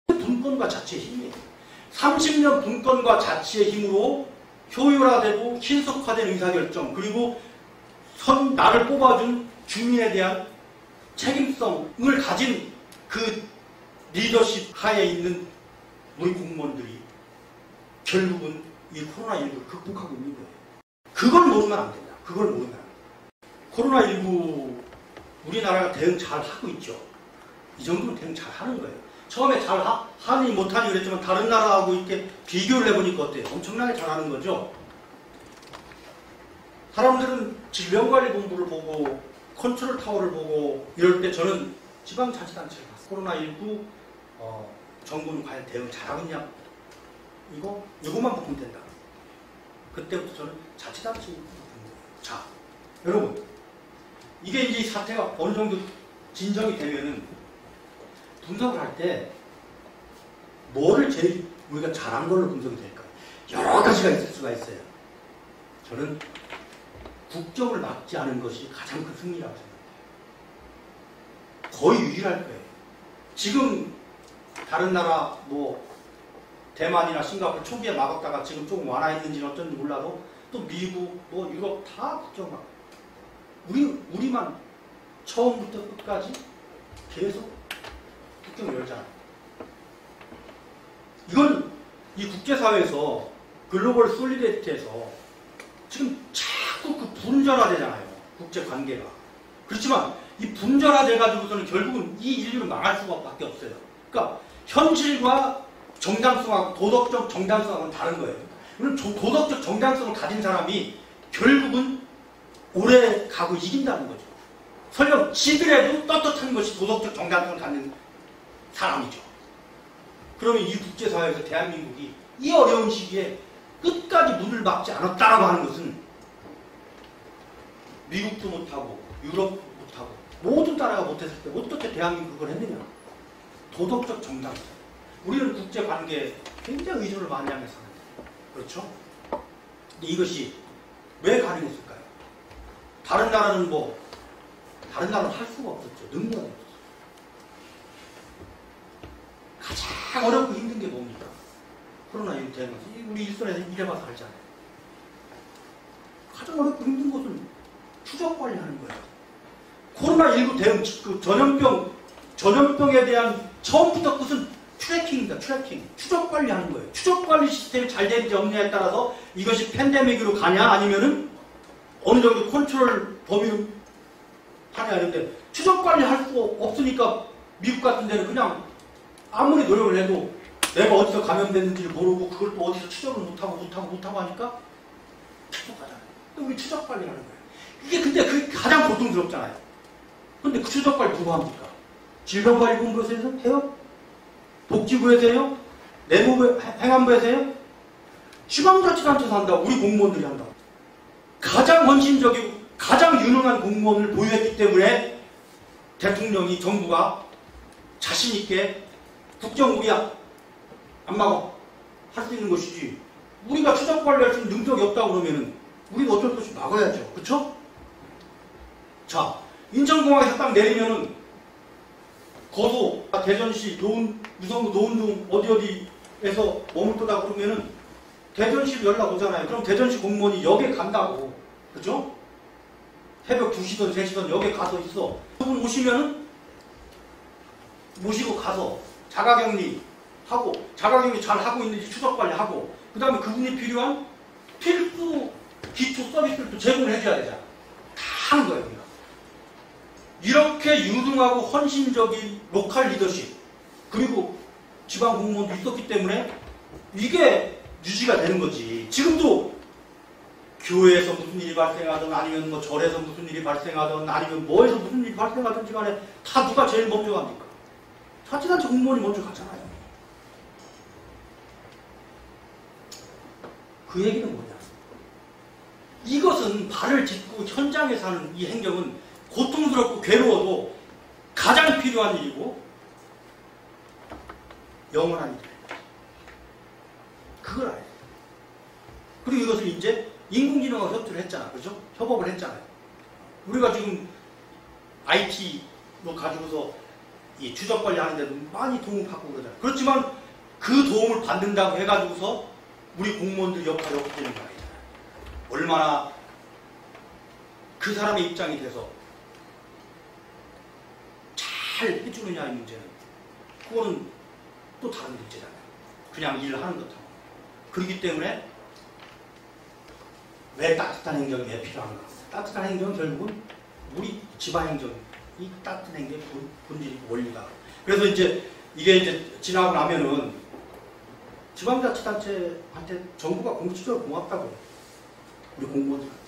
분권과 자치의 힘이에요. 30년 분권과 자치의 힘으로 효율화되고 신속화된 의사결정 그리고 나를 뽑아준 주민에 대한 책임성을 가진 그 리더십 하에 있는 우리 공무원들이 결국은 이 코로나19를 극복하고 있는 거예요. 그걸 모르면 안 된다. 그걸 모르면 안 된다. 코로나19 우리나라가 대응 잘 하고 있죠. 이 정도는 대응 잘 하는 거예요. 처음에 잘 하니 못하니 그랬지만 다른 나라하고 이렇게 비교를 해보니까 어때요? 엄청나게 잘하는 거죠. 사람들은 질병관리본부를 보고 컨트롤 타워를 보고 이럴 때 저는 지방자치단체를 봤어요. 코로나19 정부는 과연 대응 잘하고 있냐? 이거만 보면 된다. 그때부터 저는 자치단체 자, 여러분 이게 이제 사태가 어느 정도 진정이 되면은 분석을 할 때 뭐를 제일 우리가 잘한 걸로 분석이 될까요? 여러 가지가 있을 수가 있어요. 저는 국정을 막지 않은 것이 가장 큰 승리라고 생각해요. 거의 유일할 거예요. 지금 다른 나라 뭐 대만이나 싱가포르 초기에 막았다가 지금 조금 완화했는지는 어쩐지 몰라도 또 미국, 뭐 유럽 다 국정 막 우리만 처음부터 끝까지 계속 국정을 열잖아요. 이건 이 국제사회에서 글로벌 솔리데리티에서 지금 자꾸 그 분절화되잖아요. 국제관계가. 그렇지만 이 분절화돼가지고서는 결국은 이 인류를 망할 수밖에 없어요. 그러니까 현실과 정당성하고 도덕적 정당성하고는 다른 거예요. 그럼 도덕적 정당성을 가진 사람이 결국은 오래 가고 이긴다는 거죠. 설령 지더라도 떳떳한 것이 도덕적 정당성을 갖는 사람이죠. 그러면 이 국제사회에서 대한민국이 이 어려운 시기에 끝까지 문을 막지 않았다라고 하는 것은 미국도 못하고 유럽도 못하고 모든 나라가 못했을 때 어떻게 대한민국이 그걸 했느냐. 도덕적 정당성. 우리는 국제관계에 굉장히 의존을 많이 하면서 사는데 그렇죠? 근데 이것이 왜 가능했을까요? 다른 나라는 할 수가 없었죠. 능력이 없었어요. 가장 어렵고 힘든 게 뭡니까? 코로나19 대응에서 우리 일선에서 일해봐서 알잖아요. 가장 어렵고 힘든 것은 추적 관리하는 거예요. 코로나19 대응, 그 전염병에 대한 처음부터 끝은 트래킹입니다. 트래킹. 추적 관리하는 거예요. 추적 관리 시스템이 잘 되는지 없느냐에 따라서 이것이 팬데믹으로 가냐 아니면은 어느 정도 컨트롤 범위로 하냐 하는데 추적 관리할 수 없으니까 미국 같은 데는 그냥 아무리 노력을 해도 내가 어디서 감염됐는지를 모르고 그걸 또 어디서 추적을 못하고 하니까 계속 가잖아요. 근데 우리 추적 관리하는 거예요. 이게 근데 그게 가장 고통스럽잖아요. 근데 그 추적 관리 누가 합니까? 질병관리본부에서 해요? 복지부에서 해요? 내무부, 행안부에서 해요? 지방자치단체에서 한다. 우리 공무원들이 한다. 가장 헌신적이고 가장 유능한 공무원을 보유했기 때문에 대통령이 정부가 자신있게 국정 우리 안 막어 할 수 있는 것이지. 우리가 추적 관리할 수 있는 능력이 없다고 그러면은 우리가 어쩔 수 없이 막아야죠. 그쵸? 자, 인천공항에서 딱 내리면은 거소, 대전시, 유성구, 노은동 어디에서 머물더라고 그러면은 대전시로 연락 오잖아요. 그럼 대전시 공무원이 역에 간다고. 그죠? 새벽 2시든 3시든 역에 가서 있어. 그분 오시면은 모시고 가서 자가격리 하고, 자가격리 잘 하고 있는지 추적 관리하고, 그 다음에 그분이 필요한 필수 기초 서비스를 제공을 해줘야 되잖아. 다 하는 거예요, 우리가. 이렇게 유능하고 헌신적인 로컬 리더십, 그리고 지방 공무원도 있었기 때문에 이게 유지가 되는 거지. 지금도 교회에서 무슨 일이 발생하든 아니면 뭐 절에서 무슨 일이 발생하든 아니면 뭐에서 무슨 일이 발생하든지 간에 다 누가 제일 먼저 갑니까? 자치단체 공무원이 먼저 가잖아요. 그 얘기는 뭐냐? 이것은 발을 딛고 현장에서 하는 이 행정은 고통스럽고 괴로워도 가장 필요한 일이고 영원한 일이에요. 그걸 알아야 돼요. 그리고 이것을 이제 인공지능하고 협조를 했잖아. 그죠? 협업을 했잖아요. 우리가 지금 IT로 가지고서 이 추적 관리하는 데도 많이 도움을 받고 그러잖아요. 그렇지만 그 도움을 받는다고 해가지고서 우리 공무원들 역할이 없게 되는 거 아니잖아요. 얼마나 그 사람의 입장이 돼서 잘 해주느냐의 문제는 그거는 또 다른 문제잖아요. 그냥 일을 하는 것하고. 그렇기 때문에 왜 따뜻한 행정이 왜 필요한가? 따뜻한 행정은 결국은 우리 지방행정, 이 따뜻한 행정의 본질이고 원리다. 그래서 이제 이게 이제 지나고 나면은 지방자치단체한테 정부가 공식적으로 고맙다고. 우리 공무원들한테.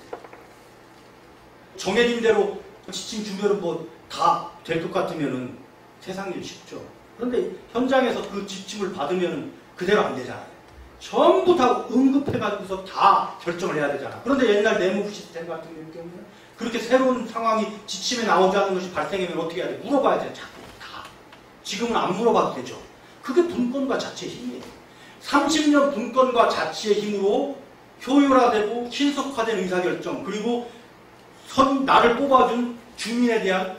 정해진 대로 지침 주면은 뭐 다 될 것 같으면은 세상 일 쉽죠. 그런데 현장에서 그 지침을 받으면은 그대로 안 되잖아요. 전부 다 응급해가지고서 다 결정을 해야 되잖아. 그런데 옛날 내무부 시스템 같은 경우는 그렇게 새로운 상황이 지침에 나오지 않는 것이 발생하면 어떻게 해야 돼? 물어봐야 돼. 자꾸 다. 지금은 안 물어봐도 되죠. 그게 분권과 자치의 힘이에요. 30년 분권과 자치의 힘으로 효율화되고 신속화된 의사결정, 그리고 나를 뽑아준 주민에 대한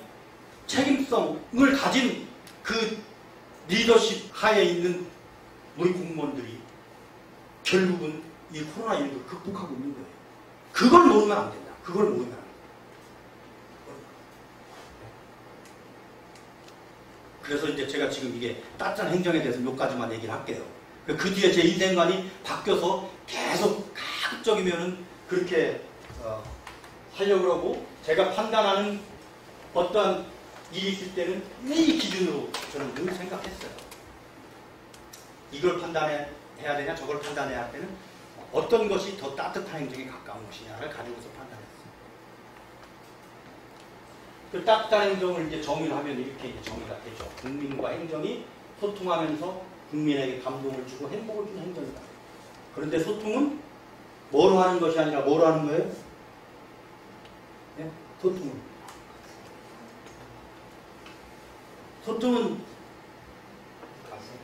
책임성을 가진 그 리더십 하에 있는 우리 공무원들이 결국은 이 코로나19를 극복하고 있는 거예요. 그걸 모르면 안 된다. 그걸 모르면 안 된다. 그래서 이제 제가 지금 이게 따뜻한 행정에 대해서 몇 가지만 얘기를 할게요. 그 뒤에 제 인생관이 바뀌어서 계속 가급적이면은 그렇게 하려고 하고, 제가 판단하는 어떠한 일이 있을 때는 이 기준으로 저는 늘 생각했어요. 이걸 판단해야 되냐, 저걸 판단해야 할 때는 어떤 것이 더 따뜻한 행정에 가까운 것이냐를 가지고서 판단했어요. 그 따뜻한 행정을 이제 정의를 하면 이렇게 이제 정의가 되죠. 국민과 행정이 소통하면서 국민에게 감동을 주고 행복을 주는 행정이다. 그런데 소통은 뭐로 하는 것이 아니라 뭐로 하는 거예요? 네? 소통은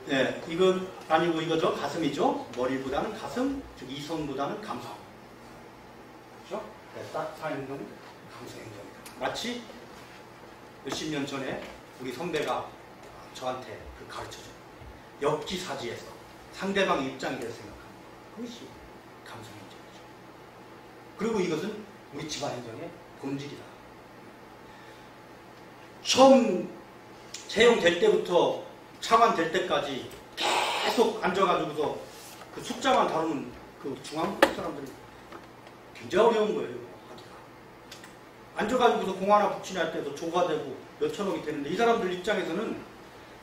네, 이거 아니고 이거죠. 가슴이죠. 머리보다는 가슴, 즉 이성보다는 감성. 그렇죠? 네, 따뜻한 행동은 감성 행동이다. 마치 몇십 년 전에 우리 선배가 저한테 가르쳐줘요. 역지사지에서 상대방의 입장에 대해서 생각하는 그것이 감성 행정이죠. 그리고 이것은 우리 지방행정의 본질이다. 처음 채용될 때부터 차관될 때까지 계속 앉아가지고서 그 숫자만 다루는 그 중앙부 사람들이 굉장히 어려운 거예요. 하기가. 앉아가지고서 공 하나 붙이냐 때도 조가 되고 몇천억이 되는데 이 사람들 입장에서는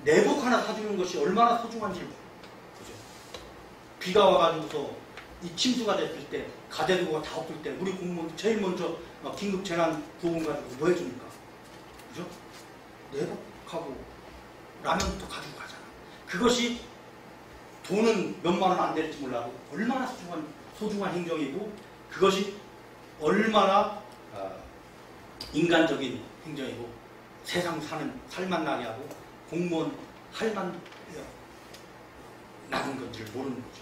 내복 하나 사주는 것이 얼마나 소중한지. 그죠? 비가 와가지고서 이 침수가 됐을 때, 가대도가 다 없을 때 우리 공무원 제일 먼저 긴급 재난 구호금 가지고 뭐 해줍니까? 그죠? 내복하고 라면부터 가지고 가잖아. 그것이 돈은 몇만 원 안 될지 몰라도 얼마나 소중한 행정이고 그것이 얼마나 인간적인 행정이고 세상 살만나게 하고 공무원 할만 나는 건지를 모르는 거죠.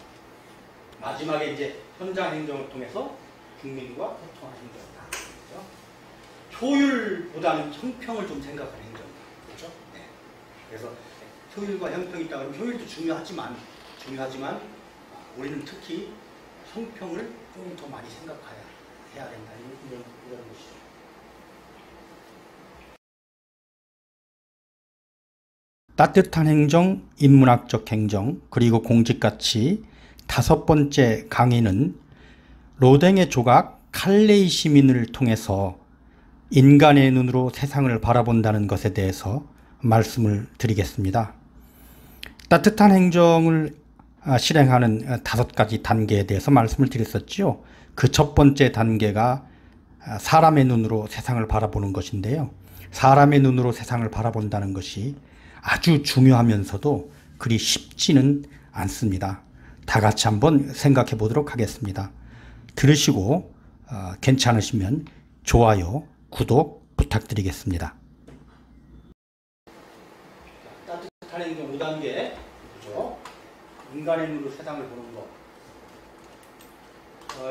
마지막에 이제 현장 행정을 통해서 국민과 소통하는 행정이다. 그렇죠? 효율보다는 형평을 좀 생각하는 행정이다. 그렇죠? 네. 그래서 효율과 형평이 있다 그러면 효율도 중요하지만 우리는 특히 형평을 좀 더 많이 생각해야 된다. 이런 것이죠. 따뜻한 행정, 인문학적 행정, 그리고 공직가치 5번째 강의는 로댕의 조각 칼레이 시민을 통해서 인간의 눈으로 세상을 바라본다는 것에 대해서 말씀을 드리겠습니다. 따뜻한 행정을 실행하는 5가지 단계에 대해서 말씀을 드렸었지요. 그 첫 번째 단계가 사람의 눈으로 세상을 바라보는 것인데요. 사람의 눈으로 세상을 바라본다는 것이 아주 중요하면서도 그리 쉽지는 않습니다. 다 같이 한번 생각해 보도록 하겠습니다. 들으시고 괜찮으시면 좋아요, 구독 부탁드리겠습니다. 따뜻한 행정 5단계, 그죠? 인간의 눈으로 세상을 보는 것.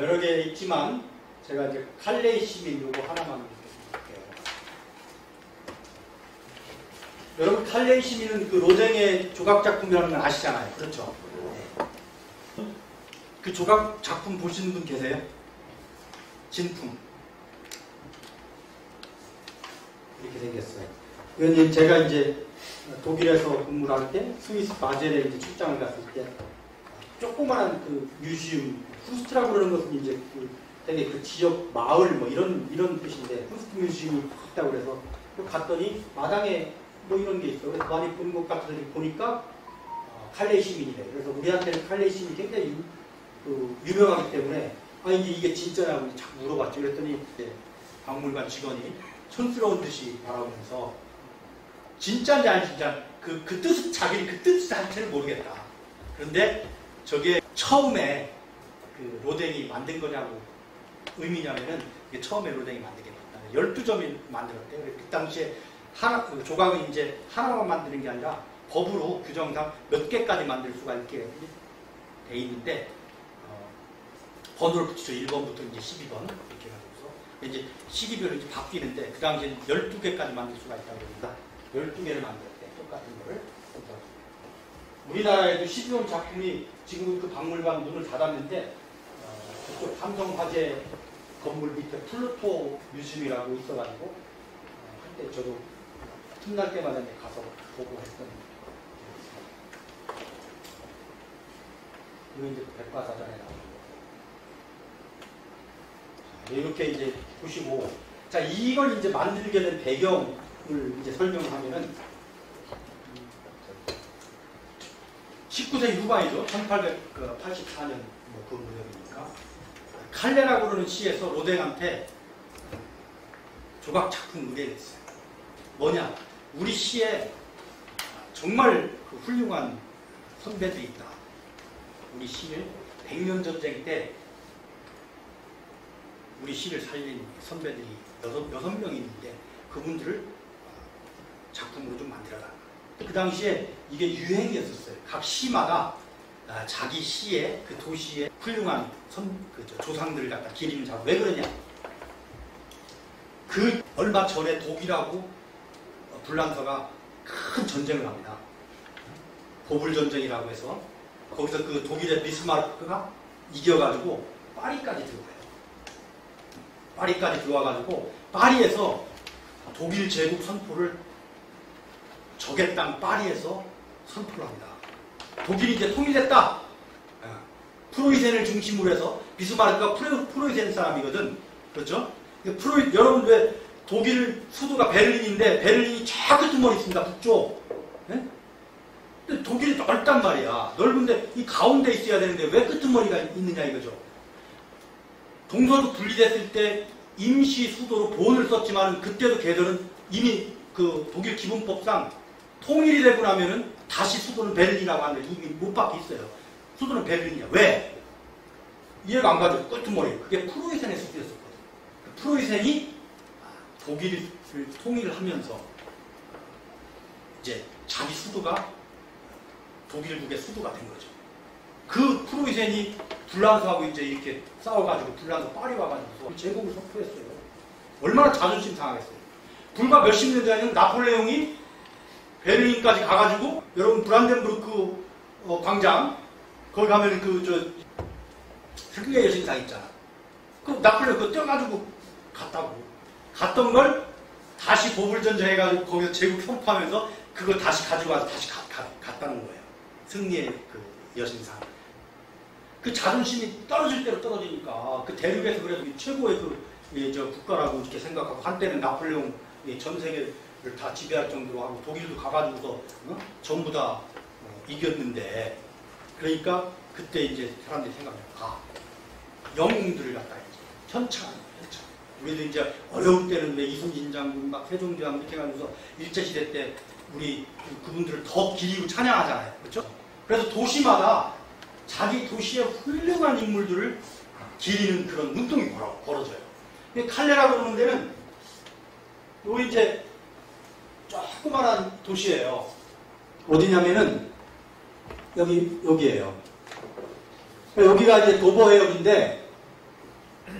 여러 개 있지만 제가 이제 칼레이 시민 요거 하나만 볼게요. 여러분 칼레이 시민은 그 로댕의 조각 작품이라는 건 아시잖아요. 그렇죠? 네. 그 조각 작품 보시는 분 계세요? 진품. 이렇게 생겼어요. 이건 제가 이제 독일에서 근무를 할 때 스위스 바젤에 이제 출장을 갔을 때 조그마한 그 뮤지엄, 후스트라고 그러는 것은 이제 되게 그 지역 마을 뭐 이런 뜻인데 후스트 뮤지엄이 있다고 그래서 갔더니 마당에 뭐 이런 게 있어. 그래서 많이 본 것 같아서 보니까 칼레이 시민이래. 그래서 우리한테는 칼레이 시민이 굉장히 유명하기 때문에 이게 진짜냐고 자꾸 물어봤죠. 그랬더니 이제 박물관 직원이 촌스러운 듯이 바라보면서 진짜인지 아니 진짜 그 뜻 자기는 그 뜻 자체를 모르겠다. 그런데 저게 처음에 그 로댕이 만든 거냐고 의미냐면은 이게 처음에 로댕이 만들게 됐다. 12점이 만들었대요. 그 당시에 그 조각은 이제 하나만 만드는 게 아니라 법으로 규정상 몇 개까지 만들 수가 있게 돼 있는데 번호를 붙이죠. 1번부터 이제 12번 이렇게 해가지고서 이제 시기별로 이제 바뀌는데 그 당시에는 12개까지 만들 수가 있다고 합니다. 12개를 만들었대. 똑같은 거를. 우리나라에도 12번 작품이 지금 그 박물관 문을 닫았는데 그쪽 삼성화재 건물 밑에 플루토 뮤지엄이라고 있어가지고 그때 저도 틈날 때마다 이제 가서 보고 했던 이거 이제 백과사전에 나오는 거. 이렇게 이제 보시고 자 이걸 이제 만들게 된 배경을 이제 설명하면은 19세기 후반이죠. 1884년 그 무렵이니까 칼레라고 그러는 시에서 로댕한테 조각 작품 의뢰를 했어요. 뭐냐? 우리 시에 정말 그 훌륭한 선배들이 있다. 우리 시를 100년 전쟁 때 우리 시를 살린 선배들이 6명이 있는데 그분들을 작품으로 좀 만들어라. 그 당시에 이게 유행이었었어요. 각 시마다 자기 시에 그 도시의 훌륭한 조상들을 갖다 기리는 작업. 왜 그러냐? 그 얼마 전에 독일하고 불란서가 큰 전쟁을 합니다. 보불전쟁이라고 해서 거기서 그 독일의 비스마르크가 이겨가지고 파리까지 들어가요. 파리까지 들어와가지고 파리에서 독일 제국 선포를 적의 땅 파리에서 선포를 합니다. 독일이 이제 통일됐다. 프로이센을 중심으로 해서 비스마르크가 프로이센 사람이거든. 그렇죠? 여러분 왜 독일 수도가 베를린인데 베를린이 저 끝머리 있습니다. 북쪽. 네? 근데 독일이 넓단 말이야. 넓은데 이 가운데 있어야 되는데 왜 끝머리가 있느냐 이거죠. 동서로 분리됐을 때 임시 수도로 본을 썼지만 그때도 걔들은 이미 그 독일 기본법상 통일이 되고 나면은 다시 수도는 베를린이라고 하는데 이미 못 바뀌어 있어요. 수도는 베를린이야. 왜? 이해가 안 가죠. 끄트머리. 그게 프로이센의 수도였었거든. 프로이센이 독일을 통일을 하면서 이제 자기 수도가 독일국의 수도가 된 거죠. 그 프로이센이 불란서하고 이제 이렇게 싸워가지고 불란서 파리 와가지고 제국을 선포했어요. 얼마나 자존심 상하겠어요. 불과 몇십 년 전에는 나폴레옹이 베를린까지 가가지고 여러분 브란덴부르크 광장 거기 가면 흑의 여신상 있잖아. 그 나폴레옹 그거 떼어가지고 갔던 걸 다시 보불전쟁 해가지고 거기서 제국 선포하면서 그거 다시 가지고 와서 다시 갔다는 거예요. 승리의 그 여신상. 그 자존심이 떨어질 대로 떨어지니까 그 대륙에서 그래도 최고의 국가라고 이렇게 생각하고 한때는 나폴레옹 전 세계를 다 지배할 정도로 하고 독일도 가가지고서 전부 다 이겼는데 그러니까 그때 이제 사람들이 생각해요. 영웅들을 갖다 이제 현창. 우리도 이제 어려울 때는 왜 이순신 장군, 막 세종대왕 이렇게 해가지고서 일제시대 때 우리 그분들을 더 기리고 찬양하잖아요. 그렇죠? 그래서 도시마다 자기 도시의 훌륭한 인물들을 기리는 그런 운동이 벌어져요. 칼레라고 그러는 데는 우리 이제 조그만한 도시예요. 어디냐면은 여기예요. 여기가 이제 도버해역인데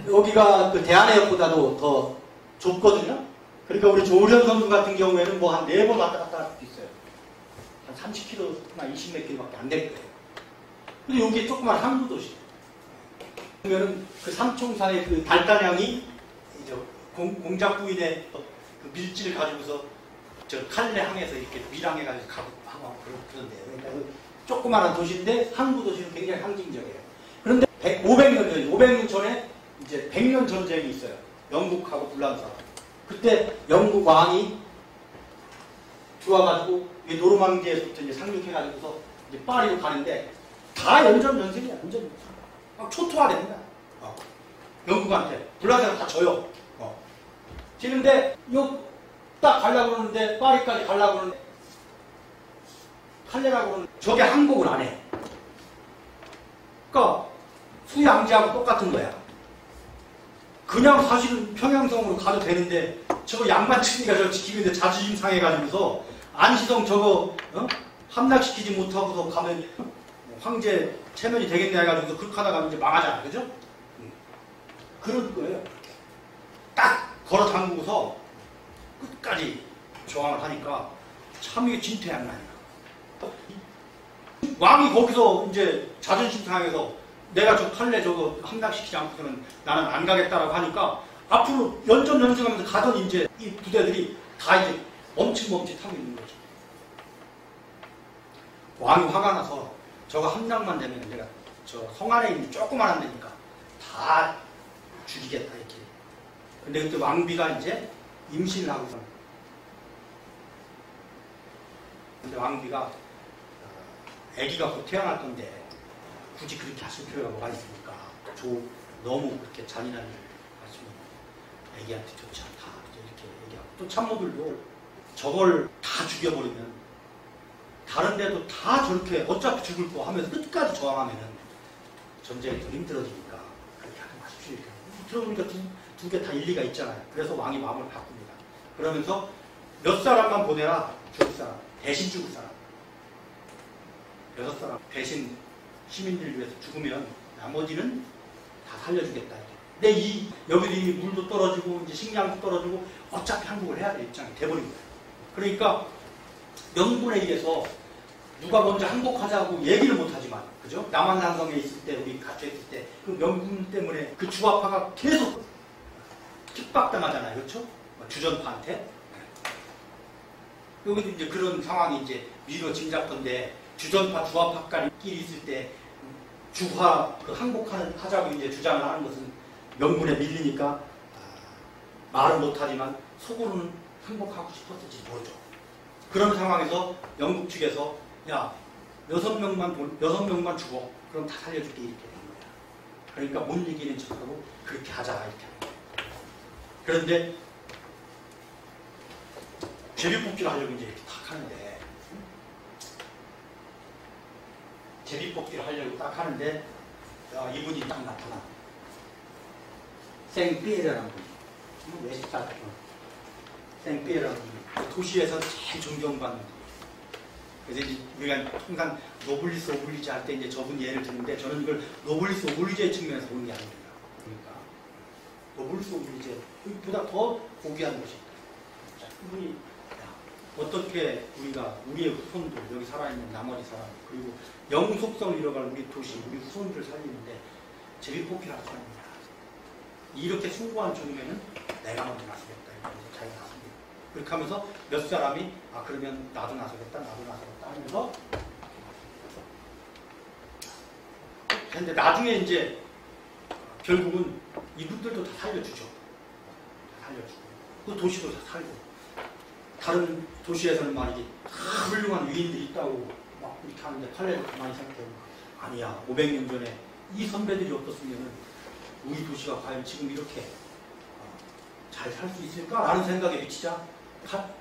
여기가 그 대한해역보다도 더 좁거든요. 그러니까 우리 조련 선수 같은 경우에는 뭐 한 4번 왔다 갔다 할 수도 있어요. 한 30km나 20몇 km밖에 안 될 거예요. 근데 여기 조그만 항구 도시. 그러면은 그 삼총사의 그 달단양이 이제 공작 부인의 그 밀지를 가지고서 저 칼레 항에서 이렇게 밀항해가지고 가고 그런데요. 그러니까 그 조그마한 도시인데 항구 도시는 굉장히 상징적이에요. 그런데 500년 전에 이제 100년 전쟁이 있어요. 영국하고 불란서. 그때 영국 왕이 들어와가지고 노르망디에서부터 이제 상륙해가지고서 이제 파리로 가는데 다 연전연승이야. 막 초토화됩니다. 영국한테. 불란서가 다 져요. 지는데 딱 가려고 그러는데 파리까지 가려고 그러는데 칼레라고 그러는데 저게 항복을 안 해. 그러니까 수양지하고 똑같은 거야. 그냥 사실은 평양성으로 가도 되는데 저거 양반층이가 저거 지키고 있는데 자존심 상해가지고서 안시성 저거 함락시키지 못하고서 가면 황제 체면이 되겠네 해가지고 그렇게 하다가 이제 망하잖아. 그죠? 그럴 거예요. 딱 걸어 잠그고서 끝까지 저항을 하니까 참 이게 진퇴양난이야. 왕이 거기서 이제 자존심 상해서 내가 저 칼레 저거 함락시키지 않고서는 나는 안 가겠다라고 하니까 앞으로 연전연승하면서 가던 이제 이 부대들이 다 이제 멈칫멈칫하고 있는 거죠. 왕이 화가 나서 저거 함락만 되면 내가 저 성 안에 있는 조그만한 데니까 다 죽이겠다 이렇게. 근데 그때 왕비가 이제 임신을 하고서 근데 왕비가 아기가 곧 태어날 건데 굳이 그렇게 하실 필요가 뭐가 있습니까? 너무 그렇게 잔인한 일을 하시면 아기한테 좋지 않다 이렇게 얘기하고 또 참모들도 저걸 다 죽여버리면 다른 데도 다 저렇게 어차피 죽을 거 하면서 끝까지 저항하면은 전쟁이 더 힘들어지니까 그렇게 하지 마십시오. 이렇게. 들어보니까 두 개 다 일리가 있잖아요. 그래서 왕이 마음을 바꿉니다. 그러면서 몇 사람만 보내라. 죽을 사람. 대신 죽을 사람. 6사람 대신 시민들을 위해서 죽으면 나머지는 다 살려주겠다. 근데 여기도 이미 물도 떨어지고 이제 식량도 떨어지고 어차피 항복을 해야 될 입장이 돼버린 거예요. 그러니까 명분에 의해서 누가 먼저 항복하자고 얘기를 못하지만 그죠? 남한산성에 있을 때 우리 갇혀 있을 때 그 명분 때문에 그 주화파가 계속 핍박당하잖아요. 그렇죠? 주전파한테. 여기도 이제 그런 상황이 이제 미뤄 짐작건데 주전파, 주화파끼리 있을 때 주화 그 항복하자고 이제 주장을 하는 것은 명분에 밀리니까 말은 못하지만 속으로는 항복하고 싶었을지 모르죠. 그런 상황에서 영국 측에서 야 6명만 죽어 그럼 다 살려줄게 이렇게 된 거야. 그러니까 못 이기는 척하고 그렇게 하자 이렇게 하는 거야. 그런데 제비 뽑기를 하려고 이제 이렇게 탁 하는데 제비뽑기를 하려고 딱 하는데 이분이 딱 나타나. 생피에라는 분이. 웨스타 생피에라는 분이. 도시에서 제일 존경받는 분이. 그래서 이제 우리가 항상 노블리스 오블리제 할 때 이제 저분 예를 드는데 저는 이걸 노블리스 오블리제의 측면에서 보는 게 아닙니다. 그러니까 노블리스 오블리제보다 더 고귀한 것이 있다. 자, 이분이 어떻게 우리가 우리의 후손들 여기 살아있는 나머지 사람 그리고 영웅 속성을 잃어갈 우리 도시 우리 후손들을 살리는데 제비뽑기라고 합니다. 이렇게 숭고한 종면은 내가 먼저 나서겠다. 이렇게 자기가 나섭니다. 그렇게 하면서 몇 사람이 그러면 나도 나서겠다 하면서 근데 나중에 이제 결국은 이분들도 다 살려주죠. 다 살려주고 그 도시도 다 살고 다른 도시에서는 말이지 다 훌륭한 위인들이 있다고 막 이렇게 하는데 칼레를 가만히 생각해보면 아니야 500년 전에 이 선배들이 없었으면 우리 도시가 과연 지금 이렇게 잘 살 수 있을까? 라는 생각에 미치자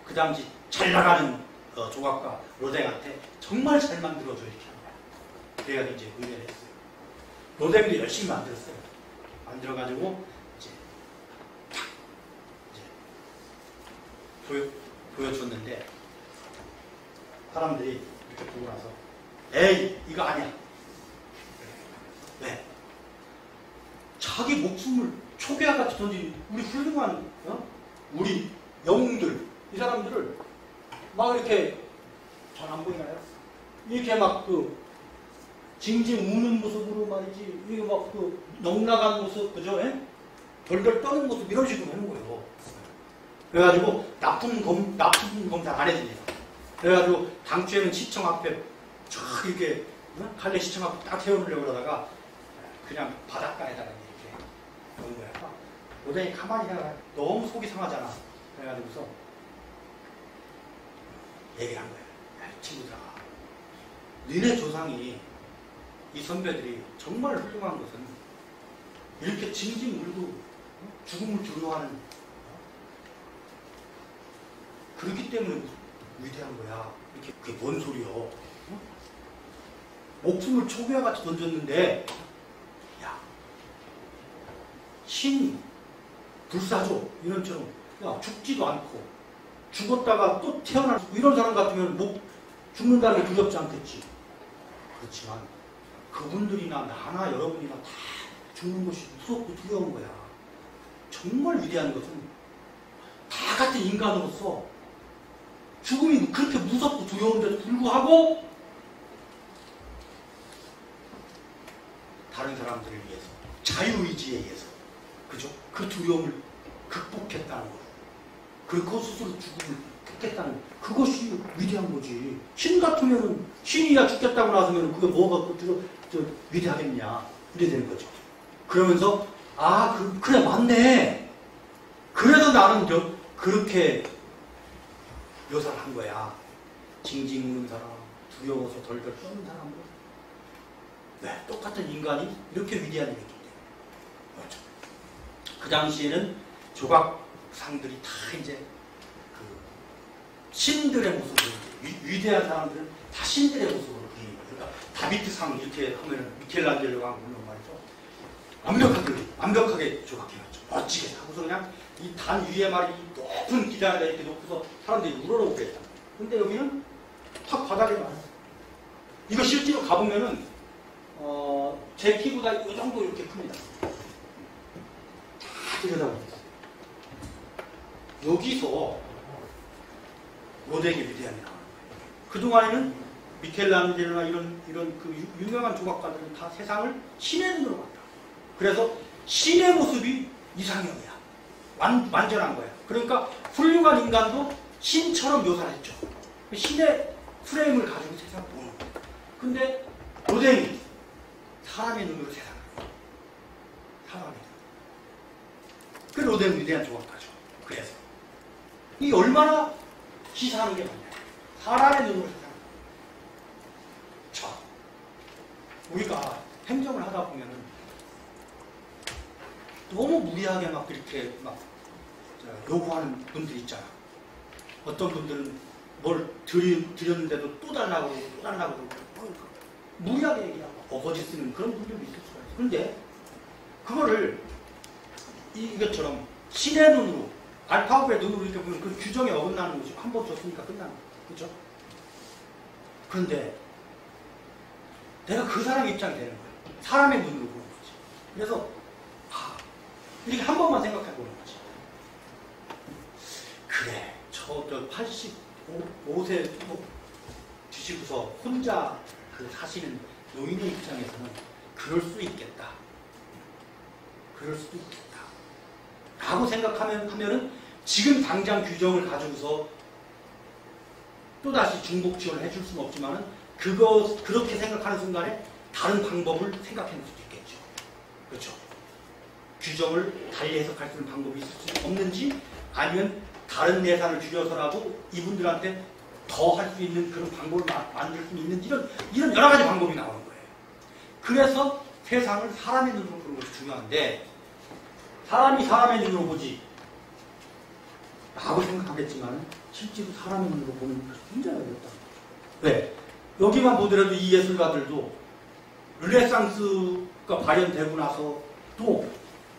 그 당시 잘 나가는 조각가 로댕한테 정말 잘 만들어줘 이렇게 한 거야. 그래가지고 이제 의뢰를 했어요. 로댕도 열심히 만들었어요. 만들어가지고 이제 탁 이제 보여줬는데 사람들이 이렇게 보고 나서 에이 이거 아니야. 왜? 자기 목숨을 초계와같이 던진 우리 훌륭한 우리 영웅들 이 사람들을 막 이렇게 잘 안 보이나요? 이렇게 막 그 징징 우는 모습으로 말이지 이게 막 그 넉나간 모습 그죠? 예? 덜덜 떠는 모습 이런 식으로 하는 거예요. 그래가지고 나쁜 검사 안 해줍니다. 그래가지고 당초에는 시청 앞에 쫙 이렇게 칼레 시청 앞에 딱 세워놓으려고 그러다가 그냥 바닷가에다가 이렇게 놓은 거야. 로댕이 가만히 생각해. 너무 속이 상하잖아. 그래가지고서 얘기를 한 거야. 야, 이 친구들아. 너네 조상이 이 선배들이 정말 훌륭한 것은 이렇게 징징 울고 죽음을 두려워하는 그렇기 때문에 위대한 거야. 이렇게 그게 뭔 소리여? 목숨을 초계와 같이 던졌는데 야 신 불사조 이런처럼 야 죽지도 않고 죽었다가 또 태어날 수 이런 사람 같으면 죽는다는 게 두렵지 않겠지. 그렇지만 그분들이나 나나 여러분이나 다 죽는 것이 무섭고 두려운 거야. 정말 위대한 것은 다 같은 인간으로서 죽음이 그렇게 무섭고 두려운데도 불구하고 다른 사람들을 위해서 자유의지에 의해서 그죠? 그 두려움을 극복했다는 거. 그리고 스스로 죽음을 택했다는 그것이 위대한 거지. 신 같으면은 신이야 죽겠다고 나서면 그게 뭐가 위대하겠냐 이래 되는 거죠. 그러면서 그래 맞네. 그래서 나는 그렇게 묘사를 한 거야. 징징 우는 사람, 두려워서 덜덜 떠는 사람으로. 네, 똑같은 인간이 이렇게 위대한 일이기 때문에. 맞죠. 그 당시에는 조각상들이 다 이제 신들의 모습으로 위대한 사람들은 다 신들의 모습으로 그러니까 다비드상 이렇게 하면은 미켈란젤로가 물론 말이죠. 완벽하게 조각해놨죠. 멋지게 하고서 그냥 이 단 위에 말이 높은 기단에다 이렇게 놓고서 사람들이 우러러오게 했다. 근데 여기는 탁 바닥에만 이거 실제로 가보면은 제 키보다 이 정도 이렇게 큽니다. 다 들여다보세요. 여기서 로댕의 위대함이 나오는 거예요. 그동안에는 미켈란젤로나 이런 그 유명한 조각가들은 다 세상을 신의 눈으로 봤다. 그래서 신의 모습이 이상형이야. 완전한 거야. 그러니까 훌륭한 인간도 신처럼 묘사를 했죠. 신의 프레임을 가지고 세상을 보는 거야. 근데 로댕이 사람의 눈으로 세상을 봐요. 사람의 눈. 그 로댕은 위대한 조각가죠. 그래서 이게 얼마나 시사하는 게 맞냐. 사람의 눈으로 세상을 봐요. 자, 우리가 행정을 하다 보면은 너무 무리하게 막 그렇게 막 요구하는 분들이 있잖아. 어떤 분들은 뭘 드렸는데도 또 달라고 그러고 또 달라고 그러고 무리하게 얘기하고 어거지 쓰는 그런 분들도 있을 수가 있어요. 그런데 그거를 이것처럼 신의 눈으로 알파고의 눈으로 이렇게 보면 그 규정에 어긋나는 거죠. 한 번 줬으니까 끝나는 거죠. 그렇죠? 그런데 내가 그 사람 입장이 되는 거예요. 사람의 눈으로 보는 거지. 그래서 이렇게 한 번만 생각해 보는 거지. 그래, 저 85세 드시고서 혼자 사시는 노인의 입장에서는 그럴 수 있겠다. 그럴 수도 있겠다. 라고 생각하면은 지금 당장 규정을 가지고서 또다시 중복 지원을 해줄 수는 없지만은 그렇게 생각하는 순간에 다른 방법을 생각해낼 수도 있겠죠. 그렇죠? 규정을 달리 해석할 수 있는 방법이 있을 수 없는지 아니면 다른 예산을 줄여서라도 이분들한테 더 할 수 있는 그런 방법을 만들 수 있는지 이런 여러 가지 방법이 나오는 거예요. 그래서 세상을 사람의 눈으로 보는 것이 중요한데 사람이 사람의 눈으로 보지 라고 생각하겠지만 실제로 사람의 눈으로 보는 것이 굉장히 어렵다는 거죠. 왜? 여기만 보더라도 이 예술가들도 르네상스가 발현되고 나서 또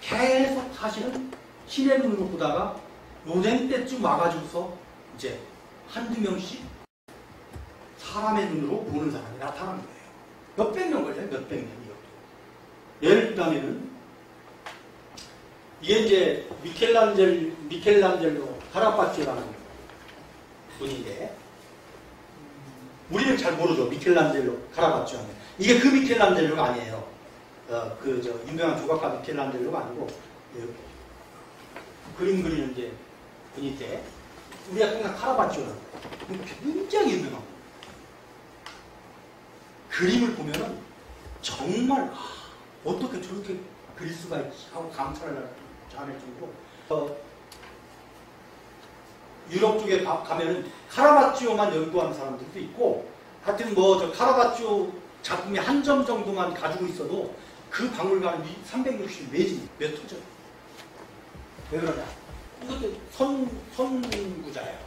계속 사실은 신의 눈으로 보다가 로댕 때쯤 와가지고서 이제 한두 명씩 사람의 눈으로 보는 사람이 나타나는 거예요. 몇백 년 걸려요. 몇백 년 이것도. 예를 들자면은 이게 이제 미켈란젤로 카라파치오라는 분인데 우리는 잘 모르죠. 미켈란젤로 카라파치오 하면 이게 그 미켈란젤로가 아니에요. 유명한 조각가 미켈란젤로가 아니고 그림 그리는 이제 분인데 우리가 그냥 카라파치오라는 거예요. 굉장히 유명한 거예요. 그림을 보면은 정말 어떻게 저렇게 그릴 수가 있지 하고 감탄을 하는 정도로 유럽 쪽에 가면은 카라바치오만 연구하는 사람들도 있고 하여튼 저 카라바치오 작품이 한 점 정도만 가지고 있어도 그 박물관은 360 매진 몇 호죠. 왜 그러냐? 이것도 선구자예요.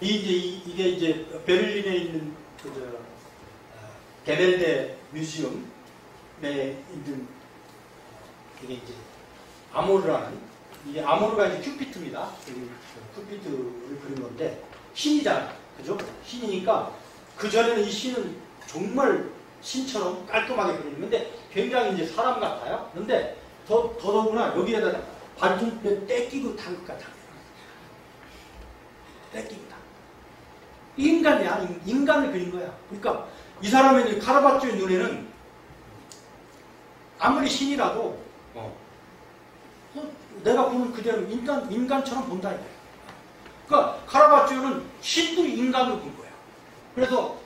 이게 이제 베를린에 있는 게멜데 뮤지엄에 있는 이게 이제 아모르라는 이게 아모르가 이제 큐피트입니다. 큐피트를 그린 건데 신이잖아요. 그죠? 신이니까 그 전에는 이 신은 정말 신처럼 깔끔하게 그리는데 굉장히 이제 사람 같아요. 그런데 더더구나 여기에다 반쯤 떼끼고 탄 것 같아요. 떼끼고 탄. 인간이야. 인간을 그린 거야. 그러니까 이 사람의 카라바치오의 눈에는 아무리 신이라도 내가 보는 그대로 인간처럼 본다 이거야. 그러니까 카라바치오는 신도 인간으로 본 거야. 그래서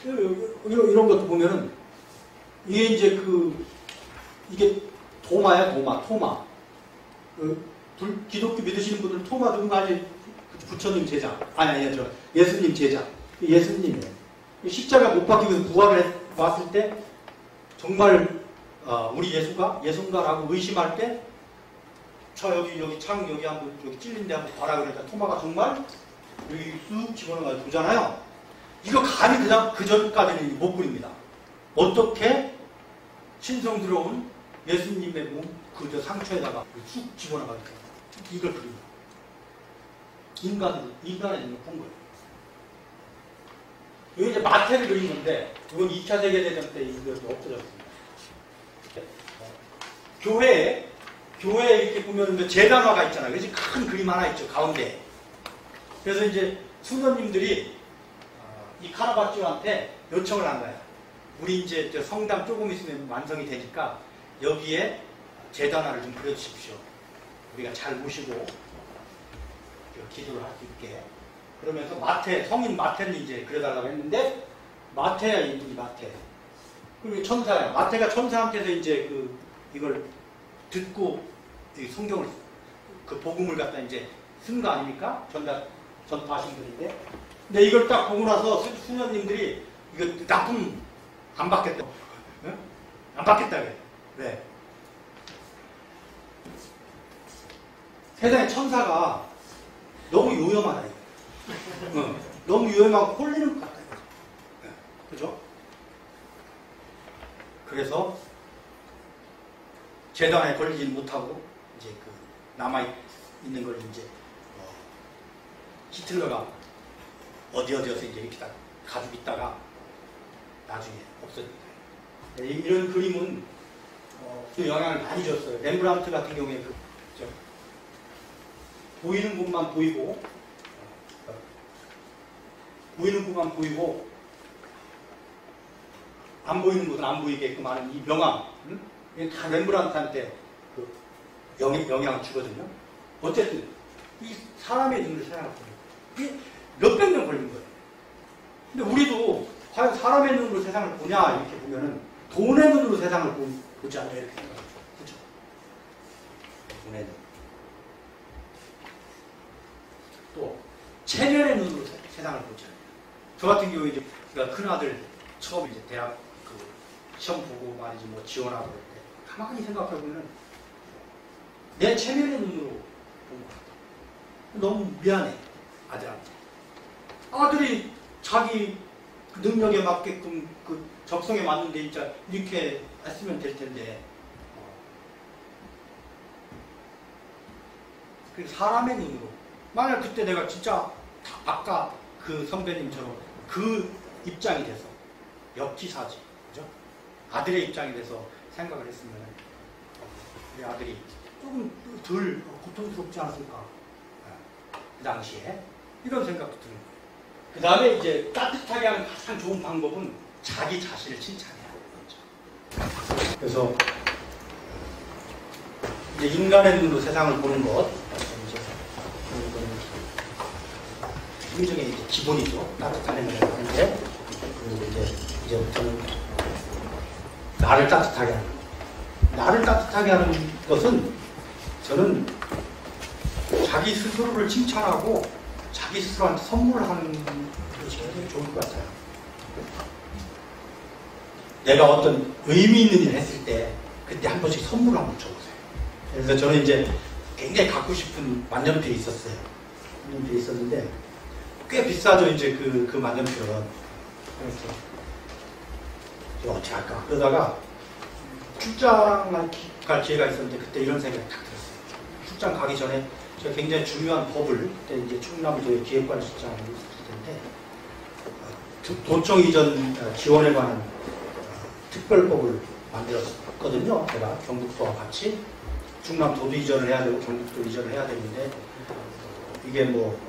이런 것도 보면은 이게 이제 이게 도마야 토마. 기독교 믿으시는 분들은 토마 누군가 이제 부처님 제자, 아니 예수님 제자, 예수님이에요. 십자가 못 박히고 부활을 왔을 때 정말 우리 예수인가라고 의심할 때 저 여기 창 여기 한번 여기 찔린데 한번 봐라 그러니까 토마가 정말 여기 쑥 집어넣어가지고 보잖아요. 이거 감히 그 전까지는 못 그립니다. 어떻게 신성스러운 예수님의 몸 그 상처에다가 쑥 집어넣어가지고 이걸 그립니다. 인간의 눈을 본 거예요. 여기 이제 마태를 그린 건데 이건 2차 세계대전 때 이것도 없어졌습니다. 교회에 이렇게 보면 제단화가 있잖아요. 그래서 큰 그림 하나 있죠. 가운데. 그래서 이제 수녀님들이 이 카라바치오한테 요청을 한 거야. 우리 이제 성당 조금 있으면 완성이 되니까 여기에 제단화를 좀 그려주십시오. 우리가 잘 모시고 기도를 할 수 있게. 그러면서 성인 마태를 이제 그려달라고 했는데 마태야 이분이 마태. 그리고 천사야. 마태가 천사한테서 이제 이걸 듣고 성경을 복음을 갖다 이제 쓴 거 아닙니까? 전파하신 분인데. 근데 이걸 딱 보고 나서 수녀님들이 이거 납품 안 받겠다. 응? 안 받겠다 그래. 왜? 세상에 천사가 너무 요염하다. 너무 위험하고 홀리는 것 같아요. 네. 그죠? 그래서 재단에 걸리지 못하고 이제 그 남아 있는 걸 이제 히틀러가 어디서 이제 이렇게 다 가지고 있다가 나중에 없어집니다. 이런 그림은 그 영향을 많이 줬어요. 렘브란트 같은 경우에 보이는 곳만 보이고 안 보이는 곳은 안 보이게끔 하는 이 명암, 이게 다 렘브란트한테 그 영향을 주거든요. 어쨌든 이 사람의 눈을 생각하고 이게 몇백 년 걸린 거예요. 근데 우리도 과연 사람의 눈으로 세상을 보냐 이렇게 보면은 돈의 눈으로 세상을 보지 않아요 이렇게 생각하죠. 그렇죠? 돈의 눈. 또 체면의 눈으로 세상을 보지 않아요. 저 같은 경우에 이제 큰 아들 처음 이제 대학 그 시험 보고 말이지 뭐 지원하고 그럴 때 가만히 생각해 보면은 내 체면의 눈으로 본 것 같아. 너무 미안해 아들한테. 아들이 자기 능력에 맞게끔 그 적성에 맞는데 진짜 이렇게 했으면 될 텐데. 그 사람의 눈으로. 만약 그때 내가 진짜 아까 그 선배님처럼 그 입장이 돼서 역지사지, 그죠? 아들의 입장이 돼서 생각을 했으면 우리 아들이 조금 덜 고통스럽지 않았을까? 그 당시에 이런 생각도 드는 거예요. 그 다음에 이제 따뜻하게 하는 가장 좋은 방법은 자기 자신을 칭찬해야 돼요. 그래서 이제 인간의 눈으로 세상을 보는 것, 굉장히 이제 기본이죠. 따뜻한 행동을 하는데, 그리고 이제부터는 나를 따뜻하게 하는 것. 나를 따뜻하게 하는 것은 저는 자기 스스로를 칭찬하고 자기 스스로한테 선물을 하는 것이 굉장히 좋을 것 같아요. 내가 어떤 의미 있는 일을 했을 때 그때 한 번씩 선물을 한번 줘보세요. 그래서 저는 이제 굉장히 갖고 싶은 만년필이 있었어요. 만년필이 있었는데 꽤 비싸죠. 이제 그 만년필은. 그래서 어떻게 할까 그러다가 출장을 갈 기회가 있었는데 그때 이런 생각이 딱 들었어요. 출장 가기 전에 제가 굉장히 중요한 법을 그때 이제 충남도의 기획관실장으로 있었을 텐데 도청 이전 지원에 관한 특별법을 만들었거든요. 제가 경북도와 같이 충남도도 이전을 해야 되고 경북도 이전을 해야 되는데 이게 뭐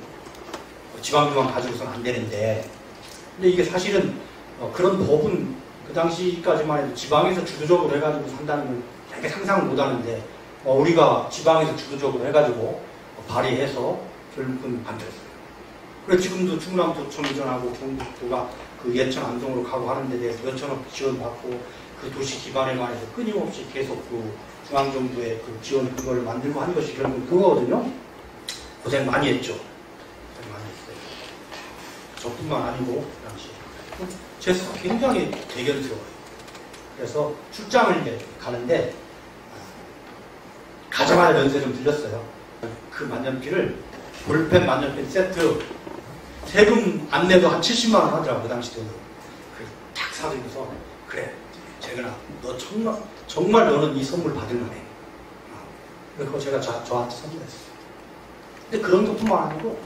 지방도만 가지고서는 안 되는데 근데 이게 사실은 그런 법은 그 당시까지만 해도 지방에서 주도적으로 해가지고 산다는 걸 되게 상상을 못 하는데 우리가 지방에서 주도적으로 해가지고 발의해서 결국은 만들었어요. 그래서 지금도 충남도청 이전하고 경북도가 그 예천 안동으로 가고 하는 데 대해서 몇천억 지원받고 그 도시 기반에 관해서 끊임없이 계속 그 중앙정부의 그 지원 그걸 만들고 하는 것이 결국은 그거거든요. 고생 많이 했죠. 고생 많이 했어요. 저뿐만 아니고 그 당시에. 제 스스로 굉장히 대견스러워요. 그래서 출장을 이제 가는데 가자마자 면세 좀 들렸어요. 그 만년필을 볼펜 만년필 세트 세금 안내도 한 70만 원 하더라고 그 당시 돈으로. 딱 사들고서 그래 재근아 너 정말 너는 이 선물 받을 만해. 그리고 제가 저한테 선물했어요. 근데 그런 것뿐만 아니고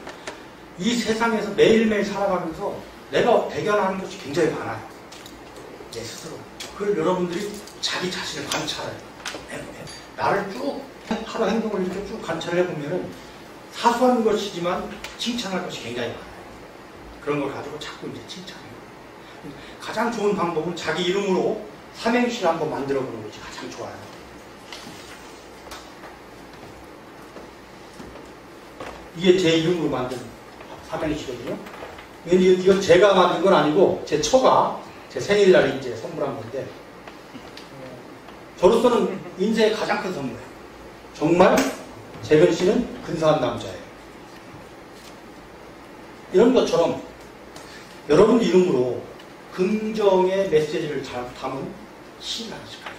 이 세상에서 매일매일 살아가면서 내가 대견하는 것이 굉장히 많아요. 내 스스로. 그걸 여러분들이 자기 자신을 관찰해요. 나를 쭉 하루 행동을 이렇게 쭉 관찰해 보면은 사소한 것이지만 칭찬할 것이 굉장히 많아요. 그런 걸 가지고 자꾸 이제 칭찬해요. 가장 좋은 방법은 자기 이름으로 삼행시를 한번 만들어 보는 것이 가장 좋아요. 이게 제 이름으로 만든 삼행시거든요. 이건 제가 만든 건 아니고 제 처가 제 생일날에 이제 선물한 건데 저로서는 인생의 가장 큰 선물이에요. 정말 재근 씨는 근사한 남자예요. 이런 것처럼 여러분 이름으로 긍정의 메시지를 잘 담은 시를 하나씩 가요.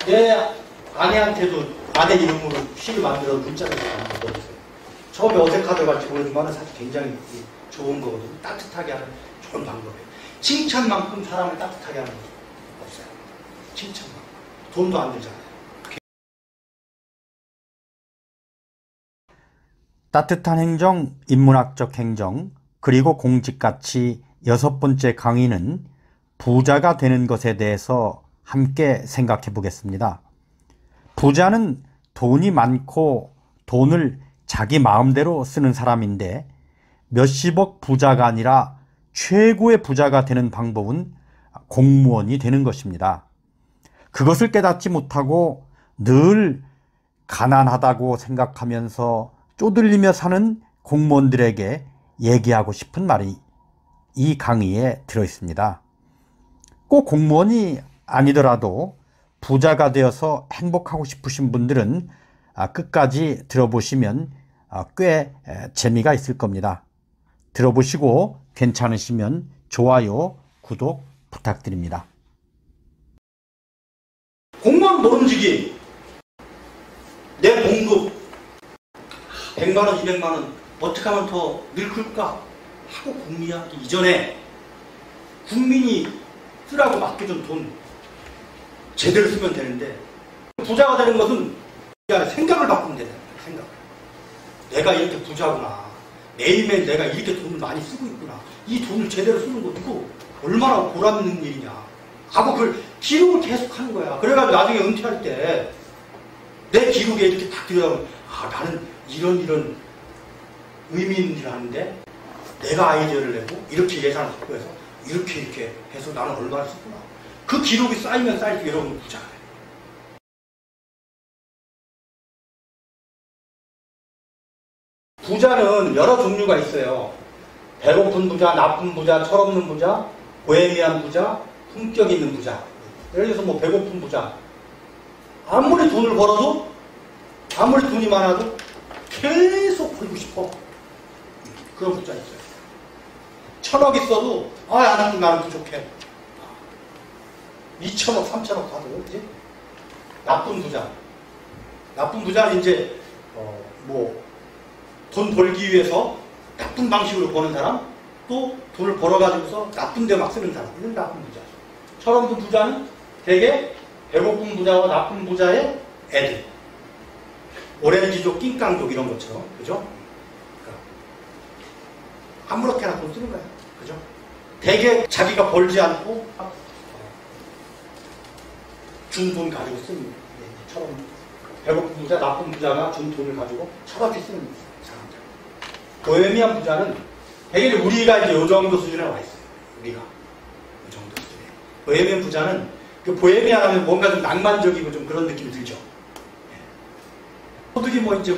내 아내한테도 아내 이름으로 시를 만들어 문자를 넣어주세요. 처음에 어색하다고 할지 모르지만 사실 굉장히 좋은 거거든요. 따뜻하게 하는 좋은 방법이에요. 칭찬만큼 사람을 따뜻하게 하는 거 없어요. 칭찬만큼. 돈도 안 들잖아요. 따뜻한 행정, 인문학적 행정, 그리고 공직가치 6번째 강의는 부자가 되는 것에 대해서 함께 생각해 보겠습니다. 부자는 돈이 많고 돈을 자기 마음대로 쓰는 사람인데 몇십억 부자가 아니라 최고의 부자가 되는 방법은 공무원이 되는 것입니다. 그것을 깨닫지 못하고 늘 가난하다고 생각하면서 쪼들리며 사는 공무원들에게 얘기하고 싶은 말이 이 강의에 들어있습니다. 꼭 공무원이 아니더라도 부자가 되어서 행복하고 싶으신 분들은 끝까지 들어보시면 꽤 재미가 있을 겁니다. 들어보시고 괜찮으시면 좋아요, 구독 부탁드립니다. 공무원 모름지기 내 봉급 100만원, 200만원 어떻게 하면 더 늘클까 하고 궁리하기 이전에 국민이 쓰라고 맡겨준 돈 제대로 쓰면 되는데, 부자가 되는 것은 생각을 바꾸면 된다. 생각. 내가 이렇게 부자구나. 매일매일 내가 이렇게 돈을 많이 쓰고 있구나. 이 돈을 제대로 쓰는 거 이거 얼마나 보람 있는 일이냐 하고 그걸 기록을 계속 하는 거야. 그래가지고 나중에 은퇴할 때 내 기록에 이렇게 딱 들여다보면 나는 이런 의미 있는 일을 하는데 내가 아이디어를 내고 이렇게 예산을 확보해서 이렇게 해서 나는 얼마나 썼구나. 그 기록이 쌓이면 쌓일수록 여러분 부자가 돼요. 부자는 여러 종류가 있어요. 배고픈 부자, 나쁜 부자, 철없는 부자, 보헤미안 부자, 품격 있는 부자. 예를 들어서 뭐 배고픈 부자. 아무리 돈을 벌어도, 아무리 돈이 많아도 계속 벌고 싶어. 그런 부자 있어요. 1000억 있어도 나는 부족해. 2000억, 3000억 가도 이제 나쁜 부자. 나쁜 부자는 이제 돈 벌기 위해서 나쁜 방식으로 버는 사람, 또 돈을 벌어가지고서 나쁜 데 막 쓰는 사람. 이건 나쁜 부자죠. 철없는 부자는 되게 배고픈 부자와 나쁜 부자의 애들. 오렌지족, 낑깡족 이런 것처럼. 그죠? 그러니까 아무렇게나 돈 쓰는 거야. 그죠? 되게 자기가 벌지 않고 준 돈 가지고 쓰는 철없는 배고픈 부자, 나쁜 부자가 준 돈을 가지고 철없이 쓰는 사람들. 보헤미안 부자는 되게 우리가 이제 요 정도 수준에 와 있어요. 우리가 요 정도 수준에. 보헤미안 부자는 그 보헤미안 하면 뭔가 좀 낭만적이고 좀 그런 느낌이 들죠. 소득이 이제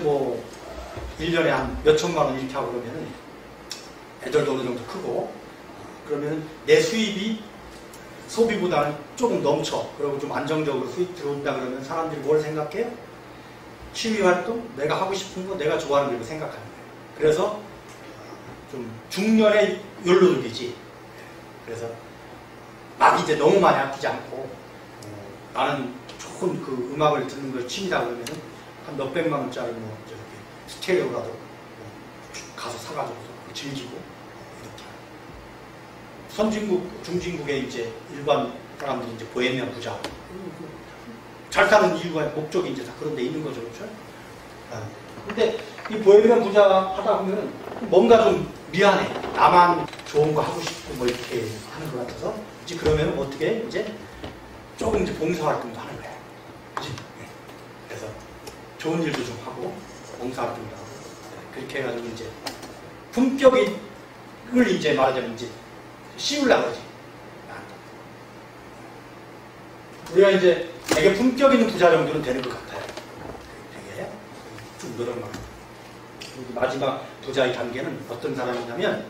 1년에 한 몇천만 원 이렇게 하고 그러면은 애들도 어느 정도 크고 그러면은 내 수입이 소비보다는 조금 넘쳐. 그리고 좀 안정적으로 수입 들어온다 그러면 사람들이 뭘 생각해요? 취미활동, 내가 하고 싶은 거, 내가 좋아하는 걸 생각하는 거예요. 그래서 좀 중년에 연로들이지. 그래서 막 이제 너무 많이 아끼지 않고 나는 조금 그 음악을 듣는 걸 취미다 그러면은 한 몇백만 원짜리 스테레오라도 가서 사가지고 즐기고 이렇게. 선진국, 중진국의 이제 일반 사람들이 이제 보헤미안 부자. 잘 사는 이유가 목적이 이제 다 그런 데 있는 거죠. 그렇죠? 근데 이 보헤미안 부자 하다 보면은 뭔가 좀 미안해. 나만 좋은 거 하고 싶고 이렇게 하는 것 같아서 이제 그러면 어떻게 이제 조금 이제 봉사활동도 하는 거야. 그치? 그래서 좋은 일도 좀 하고 봉사활동도 하고 그렇게 해가지고 이제 품격을 이제 말하자면 이제 씌우려고 그러지. 우리가 이제 되게 품격 있는 부자 정도는 되는 것 같아요. 되게 좀 노력만. 그리고 마지막 부자의 단계는 어떤 사람이냐면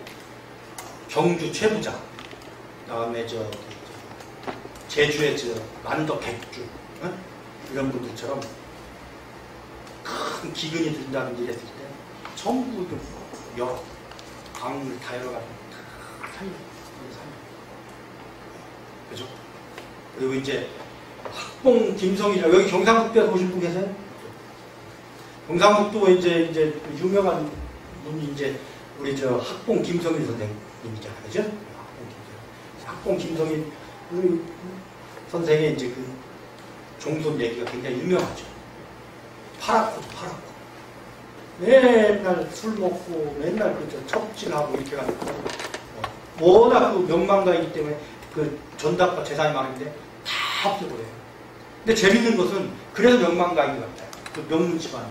경주 최부자, 그다음에 제주의 만덕 백주 이런 분들처럼 큰 기근이 든다든지 이랬을 때 전부 여러 강을 다 열어가지고 다 살려. 그죠? 그리고 이제 학봉 김성이라고 여기 경상북도에서 오신 분 계세요? 경상북도 이제 유명한 분이 이제 우리 저 학봉 김성일 선생님이잖아요, 그죠? 학봉 김성일 그 선생의 이제 그 종손 얘기가 굉장히 유명하죠. 파랗고도 파랗고 맨날 술 먹고 맨날 그 첩질하고 이렇게 가지고 워낙 그 명망가이기 때문에 그 전답과 재산이 많은데 다 없애버려요. 근데 재밌는 것은 그래서 명망가인 것 같아요. 그 명문 집안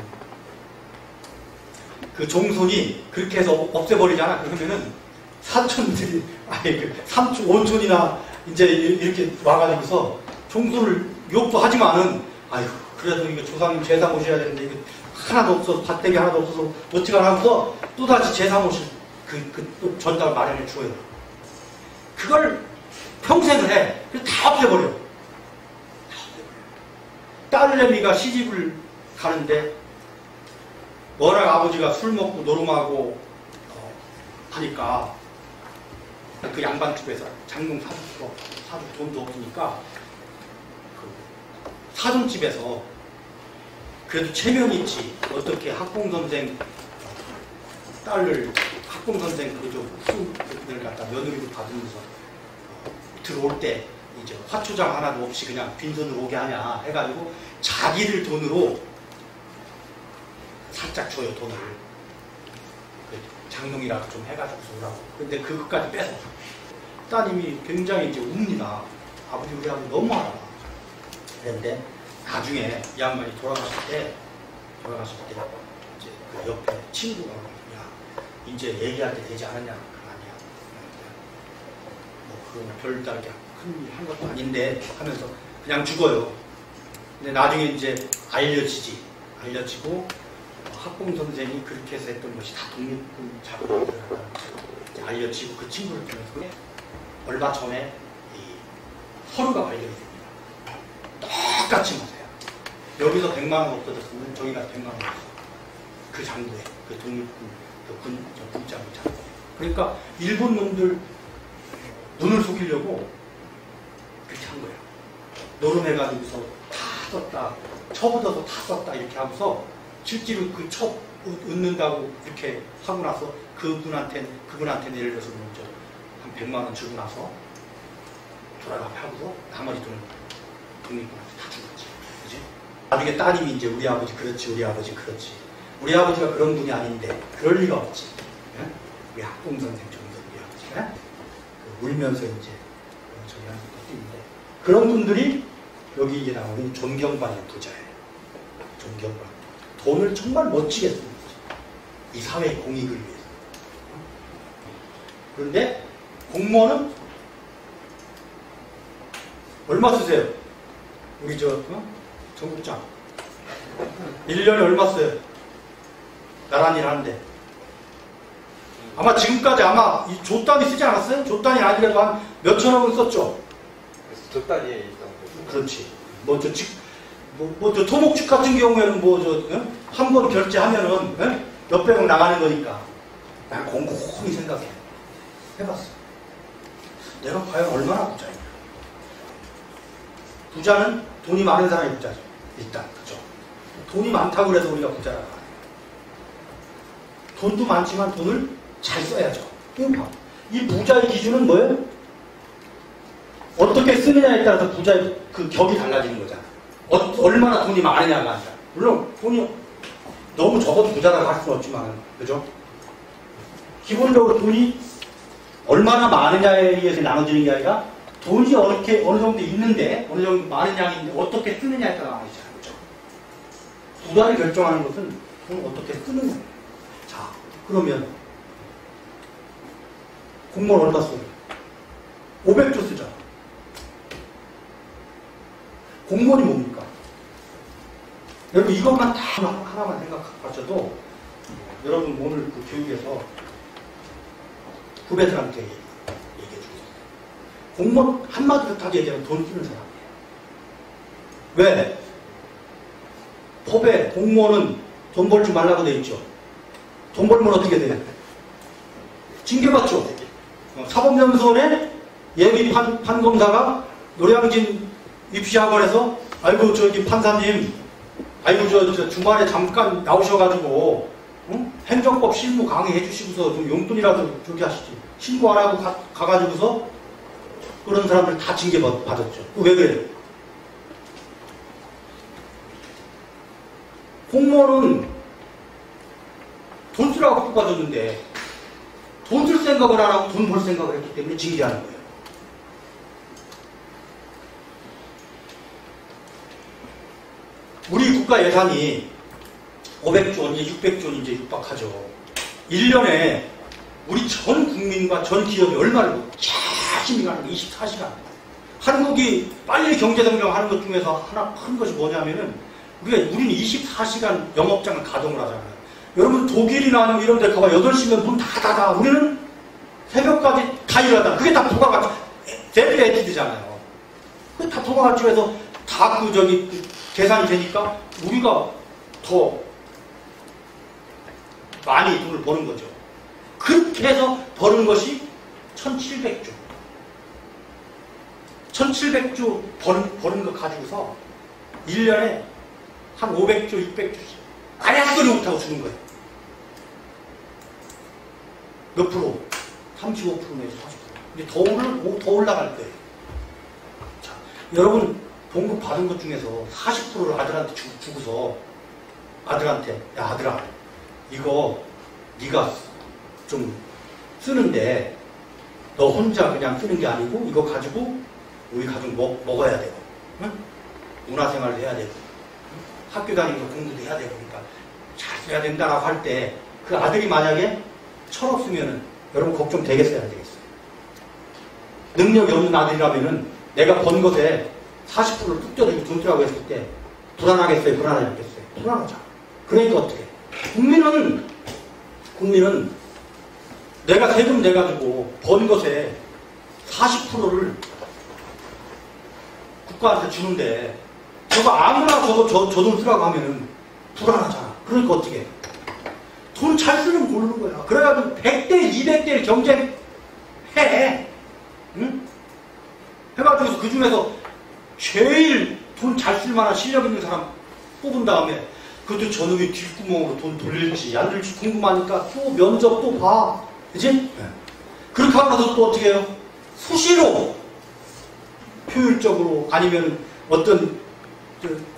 그 종손이 그렇게 해서 없애버리잖아. 그러면은 사촌들이 아예 그 삼촌 온촌이나 이제 이렇게 와가지고서 종손을 욕도 하지만은 아이고 그래도 이거 조상님 제사 모셔야 되는데 이거 하나도 없어서 밭대기 하나도 없어서 어찌가하면서 또다시 제사 모실 또 전답을 마련해 주어요. 그걸 평생을 해. 그래서 다 없애버려. 딸내미가 시집을 가는데 워낙 아버지가 술 먹고 노름하고 하니까 그 양반집에서 장롱 사주고 돈도 없으니까 그 사돈집에서 그래도 체면이 있지 어떻게 학봉선생 딸을 학봉선생 그저 수를 갖다 며느리로 받으면서 들어올 때 이제 화초장 하나도 없이 그냥 빈손으로 오게 하냐 해가지고 자기들 돈으로 살짝 줘요 돈을 그 장롱이라도 좀 해가지고 오라고. 근데 그것까지 뺏어. 따님이 굉장히 이제 웁니다. 아버지 우리 아버지 너무하다. 그런데 나중에 이 양반이 돌아가실 때 이제 그 옆에 친구가 야 이제 얘기할 때 되지 않았냐? 그건 아니야. 뭐 그건 별다르게 큰 일 한 것도 아닌데 하면서 그냥 죽어요. 근데 나중에 이제 알려지고 학봉 선생이 그렇게 해서 했던 것이 다 독립군 작업을 알려지고 그 친구를 통해서 얼마 전에 이 서류가 발견이 됩니다. 똑같이 맞아요. 여기서 100만 원 없어졌으면 저기가 100만 원 없어. 그 장부에 그 독립군 군장부 장부. 그러니까 일본 놈들 눈을 속이려고 그렇게 한 거예요. 노름해가지고서 다 썼다, 첩 얻어서 다 썼다 이렇게 하고서 실제로 그 첩 얻는다고 이렇게 하고 나서 그분한테는 예를 들어서 먼저 한 100만 원 주고 나서 돌아가게 하고서 나머지 돈을 독립군한테 다 준 거지. 그지? 나중에 따님이 이제 우리 아버지 그렇지. 우리 아버지가 그런 분이 아닌데 그럴 리가 없지. 예? 우리 학봉 선생 정도 우리 아버지가 울면서 이제 저기 하는 것도 있는데 그런 분들이 여기 이제 나오는 존경받는 부자예요. 존경받는 돈을 정말 멋지게 쓰는 거죠. 이 사회의 공익을 위해서. 그런데 공무원은 얼마 쓰세요? 우리 정국장 1년에 얼마 써요? 나란 일 하는데 아마 지금까지 아마 이 조단위 쓰지 않았어요? 조단위 아니라도 한 몇천억은 썼죠? 조단위에 있던 거죠. 그렇지. 저 토목축 같은 경우에는 한 번 결제하면은 몇백억 나가는 거니까 난 곰곰이 생각해. 해봤어. 내가 과연 얼마나 부자인가? 부자는 돈이 많은 사람이 부자죠. 일단 그죠. 돈이 많다고 그래서 우리가 부자라고 하네. 돈도 많지만 돈을 잘 써야죠. 이 부자의 기준은 뭐예요? 어떻게 쓰느냐에 따라서 부자의 그 격이 달라지는 거잖아. 얼마나 돈이 많으냐가 아니라. 물론 돈이 너무 적어도 부자라고 할 수는 없지만, 그죠? 기본적으로 돈이 얼마나 많으냐에 의해서 나눠지는 게 아니라 돈이 어느 정도 있는데, 어느 정도 많은 양인데 어떻게 쓰느냐에 따라 나눠지잖아요. 그죠? 부자를 결정하는 것은 돈을 어떻게 쓰느냐. 자, 그러면 공무원 얼마 써요? 500조 쓰잖아. 공무원이 뭡니까? 여러분 이것만 다 하나만 생각하셔도 여러분 오늘 그 교육에서 후배들한테 얘기해 주겠어요. 공무원 한마디로 딱 얘기하면 돈 쓰는 사람이에요. 왜? 법에 공무원은 돈 벌지 말라고 돼 있죠. 돈 벌면 어떻게 돼요? 징계받죠. 사법연수원에 예비 판검사가 노량진 입시학원에서 아이고 저기 판사님 아이고 저 주말에 잠깐 나오셔가지고 행정법 실무 강의해 주시고서 좀 용돈이라도 저기 하시지. 신고 안 하고 가가지고서 그런 사람들 다 징계 받았죠. 왜 그래요? 공무원은 돈 쓰라고 뽑아줬는데 돈 쓸 생각을 안 하고 돈 벌 생각을 했기 때문에 징계하는 거예요. 우리 국가 예산이 500조 원, 이제 600조 원 이제 육박하죠. 1년에 우리 전 국민과 전 기업이 얼마를 열심히 가는 거 24시간. 한국이 빨리 경제성장하는 것 중에서 하나 큰 것이 뭐냐면은 우리는 24시간 영업장을 가동을 하잖아요. 여러분 독일이나 아니면 이런 데 가봐 8시면 문 다 닫아. 우리는 새벽까지 다 일하다. 그게 다 부가가치 셀프 에티드잖아요. 그게 다 부가가치에서 다 계산이 되니까 우리가 더 많이 돈을 버는 거죠. 그렇게 해서 버는 것이 1700조. 1700조 버는 거 가지고서 1년에 한 500조, 600조씩 아무것도 못하고 주는 거예요. 몇 프로? 35% 내지 40%. 근데 더 올라갈 거예요. 자, 여러분 봉급 받은 것 중에서 40%를 아들한테 주고서 아들한테 야 아들아 이거 네가 좀 쓰는데 너 혼자 그냥 쓰는 게 아니고 이거 가지고 우리 가족 먹어야 되고 응? 문화생활을 해야 되고 학교 다니면서 공부도 해야 되고 그러니까 잘 써야 된다라고 할 때 그 아들이 만약에 철없으면은 여러분 걱정 되겠어요 안 되겠어요? 능력이 없는 아들이라면은 내가 번 것에 40%를 뚝 떼어주고 돈 쓰라고 했을 때 불안하겠어요? 불안하지 않겠어요? 불안하죠. 그러니까 어떻게? 국민은 내가 세금 내가지고 번 것에 40%를 국가한테 주는데 저거 아무나 저 돈 쓰라고 하면은 불안하잖아. 그러니까 어떻게? 돈 잘 쓰면 고르는 거야. 그래가지고 100대 200대 경쟁해. 응? 해가지고 그 중에서 제일 돈 잘 쓸 만한 실력 있는 사람 뽑은 다음에 그것도 저놈이 뒷구멍으로 돈 돌릴지 안 돌릴지 궁금하니까 또 면접 또 봐. 그치? 네. 그렇게 하고 나서 또 어떻게 해요? 수시로 효율적으로 아니면 어떤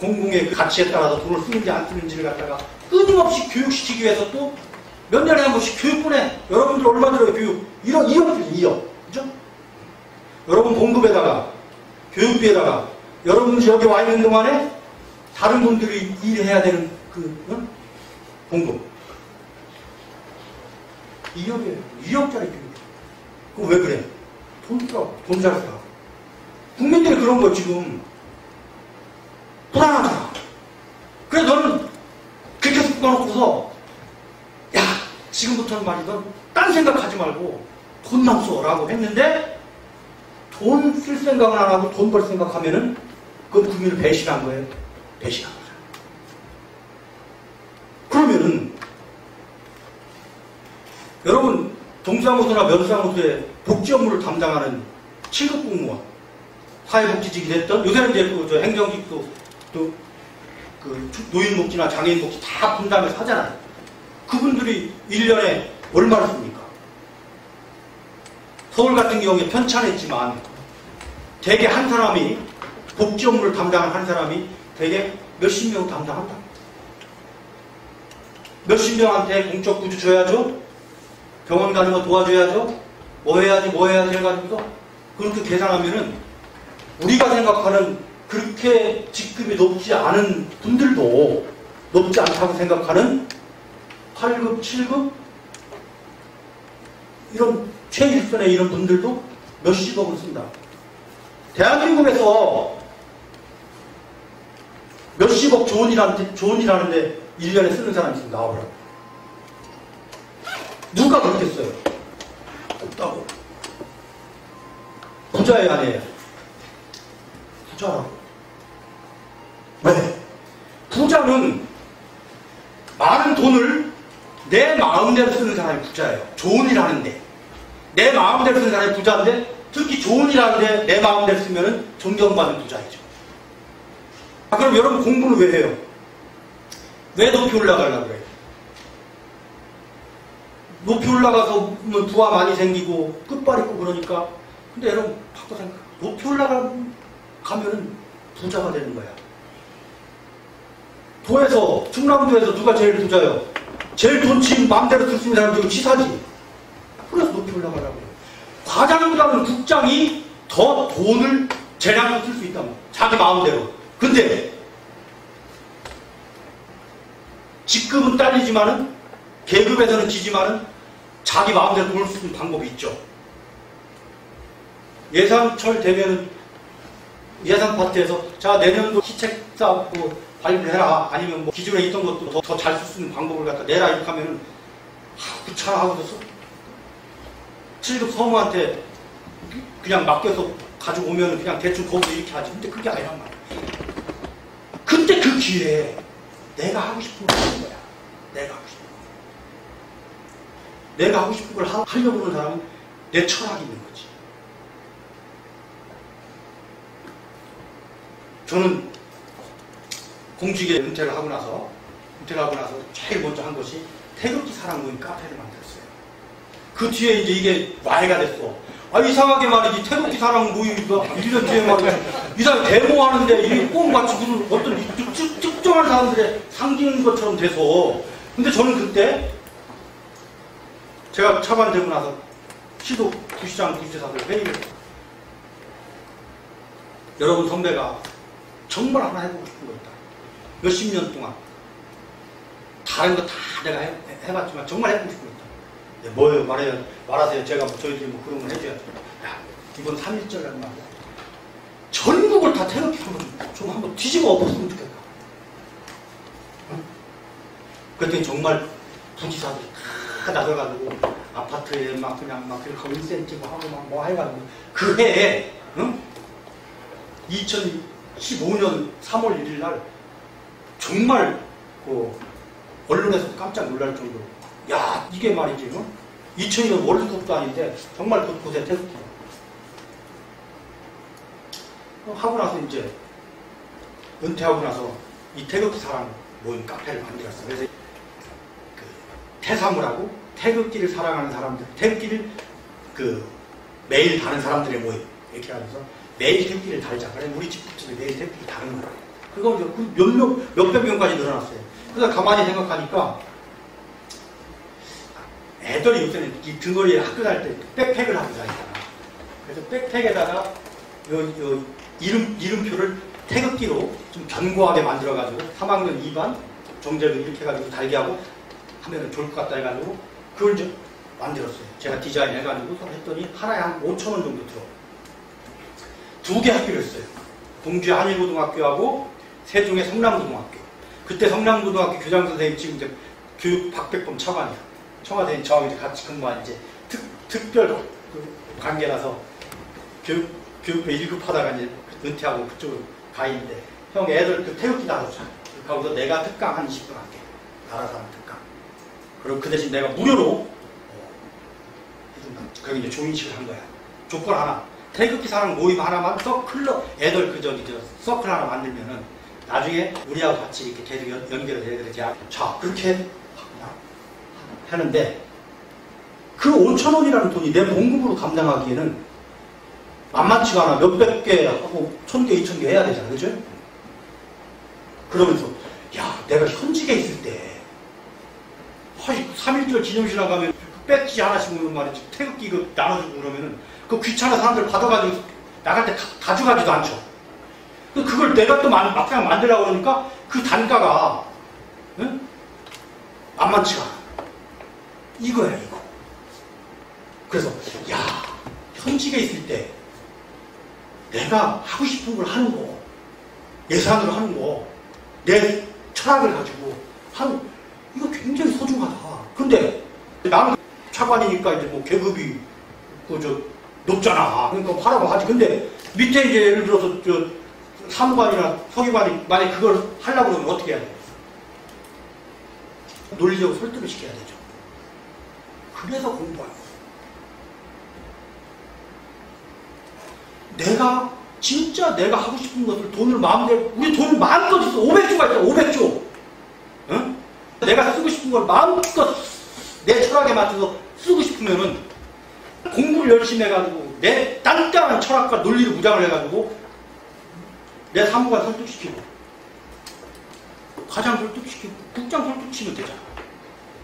공공의 가치에 따라서 돈을 쓰는지 안 쓰는지를 갖다가 끊임없이 교육시키기 위해서 또 몇 년에 한 번씩 교육 보내. 여러분들 얼마 들어요 교육? 1억 들어요 2억. 그죠? 여러분 봉급에다가 교육비에다가 여러분들이 여기 와 있는 동안에 다른 분들이 일해야 되는 봉급 2억이에요. 2억짜리 교육. 그거 왜 그래? 돈 잘 쓰라고. 국민들이 그런 거 지금 불안하잖아. 그래서 너는 그렇게 묶어놓고서 야 지금부터는 말이든 딴 생각하지 말고 돈만 써라고 했는데 돈 쓸 생각은 안 하고 돈 벌 생각하면은 그건 국민을 배신한 거예요. 배신한 거잖아요. 그러면은 여러분 동사무소나 면사무소에 복지 업무를 담당하는 7급 공무원 사회복지직이 됐던 요새는 이제 행정직도 또 노인복지나 장애인복지 다 분담해서 하잖아요. 그분들이 1년에 얼마를 씁니까? 서울 같은 경우에 편찬했지만 대개 한 사람이 복지 업무를 담당하는 한 사람이 대개 몇십 명 담당한다. 몇십 명한테 공적 구조 줘야죠. 병원 가는 거 도와줘야죠. 뭐 해야지 해가지고서 그렇게 계산하면은 우리가 생각하는 그렇게 직급이 높지 않은 분들도 높지 않다고 생각하는 8급, 7급 이런 최일선의 이런 분들도 몇십억을 쓴다. 대한민국에서 몇십억 좋은 일 하는데 1년에 쓰는 사람이 있으면 나와보라고. 누가 그렇게 써요? 없다고. 부자예요, 아니에요? 부자라고. 왜? 부자는 많은 돈을 내 마음대로 쓰는 사람이 부자예요. 좋은 일 하는데. 내 마음대로 쓰는 사람이 부자인데 특히 좋은 일 하는데 내 마음대로 쓰면 존경받는 부자이죠. 그럼 여러분 공부는 왜 해요? 왜 높이 올라가려고 그래? 높이 올라가서 부하 많이 생기고 끝발 있고 그러니까. 근데 여러분 바꿔 생각. 높이 올라가면은 부자가 되는 거야. 도에서 충남도에서 누가 제일 부자예요? 제일 돈 지금 마음대로 쓸 수 있는 사람 지금 치사지. 그래서 높이 올라가려고 그래. 과장보다는 국장이 더 돈을 재량으로 쓸 수 있다고. 자기 마음대로. 근데 직급은 딸리지만은 계급에서는 지지만은 자기 마음대로 돈을 쓸 수 있는 방법이 있죠. 예산철 되면은 예산 파트에서 자 내년도 시책 쌓고 발표를 해라. 아니면 뭐 기존에 있던 것도 더 잘 쓸 수 있는 방법을 갖다 내라. 이렇게 하면은 귀찮아 하고서 7급 성우한테 그냥 맡겨서 가지고 오면 그냥 대충 거기서 이렇게 하지. 근데 그게 아니란 말이야. 그때 그 기회에 내가 하고 싶은 걸 하는 거야. 내가 하고 싶은 거. 내가 하고 싶은 걸 하려고 하는 사람은 내 철학이 있는 거지. 저는 공직에 은퇴를 하고 나서 제일 먼저 한 것이 태극기 사랑 모임 카페를 만들었어요. 그 뒤에 이제 이게 와해가 됐어. 아, 이상하게 말이지. 태극기 사랑 모임이 1년 뒤에 말이지. 이상하게 데모하는데 이게 꽁같이 무슨 어떤 특정한 사람들의 상징인 것처럼 돼서. 근데 저는 그때 제가 차관되고 나서 시도 부시장, 부시사들 회의를 했어요. 여러분 선배가 정말 하나 해보고 싶은 거 있다. 몇십 년 동안 다른 거 다 내가 해봤지만 정말 해보고 싶은 거 있다. 네, 뭐예요? 말하세요. 제가 저희들이 뭐 그런 걸 해줘야죠. 야, 이번 3.1절이라는 말이야. 전국을 다 태극기 좀 한번 뒤집어 엎었으면 좋겠다. 응? 그랬더니 정말 부지사들이 다 나서가지고 아파트에 막 그냥 막 거기 1cm 하고 막 뭐 해가지고 그 해에 응? 2015년 3월 1일 날 정말 그 언론에서 깜짝 놀랄 정도로 야 이게 말이지 2002년 월드컵도 아닌데 정말 곳곳에 태극기가 하고 나서 이제 은퇴하고 나서 이 태극기 사랑 모임 카페를 만들었어. 그래서 그 태사물하고 태극기를 사랑하는 사람들, 태극기를 그 매일 다는 사람들의 모임 이렇게 하면서 매일 태극기를 달자. 그래 우리 집집에 매일 태극기를 다는 거야. 그거 이제 몇백 명까지 늘어났어요. 그래서 가만히 생각하니까 애들이 요새는 이 등거리에 학교 다닐 때 백팩을 하고 다니잖아. 그래서 백팩에다가 요 이름표를 태극기로 좀 견고하게 만들어가지고 3학년 2반 정제를 이렇게 해가지고 달게 하고 하면은 좋을 것 같다 해가지고 그걸 이제 만들었어요. 제가 디자인 해가지고 했더니 하나에 한 5,000원 정도 들어. 2개 학교를 했어요. 동주의 한일고등학교하고 세종의 성남고등학교. 그때 성남고등학교 교장선생님 지금 이제 교육 박백범 차관이야. 청와대에 저하고 이제 같이 근무한 이제 특별 관계라서 교육부 1급 하다가 이제 은퇴하고 그쪽으로 가 있는데 형 애들 그 태극기 나눠줘. 그러고서 내가 특강 한 20분 할게. 나라사 하는 특강. 그리고 그 대신 내가 무료로 해준다. 그게 이제 조인식을 한 거야. 조건 하나. 태극기 사랑 모임 하나만 서클로 애들 서클 하나 만들면은 나중에 우리하고 같이 이렇게 계속 연결을 해야 되지. 자 그렇게 하는데 그 5,000원이라는 돈이 내 봉급으로 감당하기에는 만만치가 않아. 몇백 개 하고 1,000개, 2,000개 해야 되잖아. 그죠? 그러면서 야 내가 현직에 있을 때 3.1절 기념식 나가면 배지 하나씩 오는 말이지 태극기 이거 나눠주고 그러면은 그 귀찮아 사람들 받아가지고 나갈 때 가져가지도 않죠. 그걸 내가 또 막상 만들려고 그러니까 그 단가가 응? 만만치가 않아. 이거야 이거. 그래서 야 현직에 있을 때 내가 하고 싶은 걸 하는 거 예산으로 하는 거 내 철학을 가지고 하는 이거 굉장히 소중하다. 근데 나는 차관이니까 이제 뭐 계급이 높잖아. 그러니까 하라고 하지. 근데 밑에 이제 예를 들어서 사무관이나 서기관이 만약 그걸 하려고 그러면 어떻게 해야 돼? 논리적으로 설득을 시켜야 되죠. 그래서 공부하는 거야. 내가 진짜 내가 하고 싶은 것을 돈을 마음대로 우리 돈 마음껏 있어. 500조가 있어. 500조. 응? 싶은 걸 마음껏 내 철학에 맞춰서 쓰고 싶으면은 공부를 열심히 해가지고 내 단단한 철학과 논리를 무장을 해가지고 내 사무관 설득시키고 과장 설득시키고 국장 설득시키면 되잖아.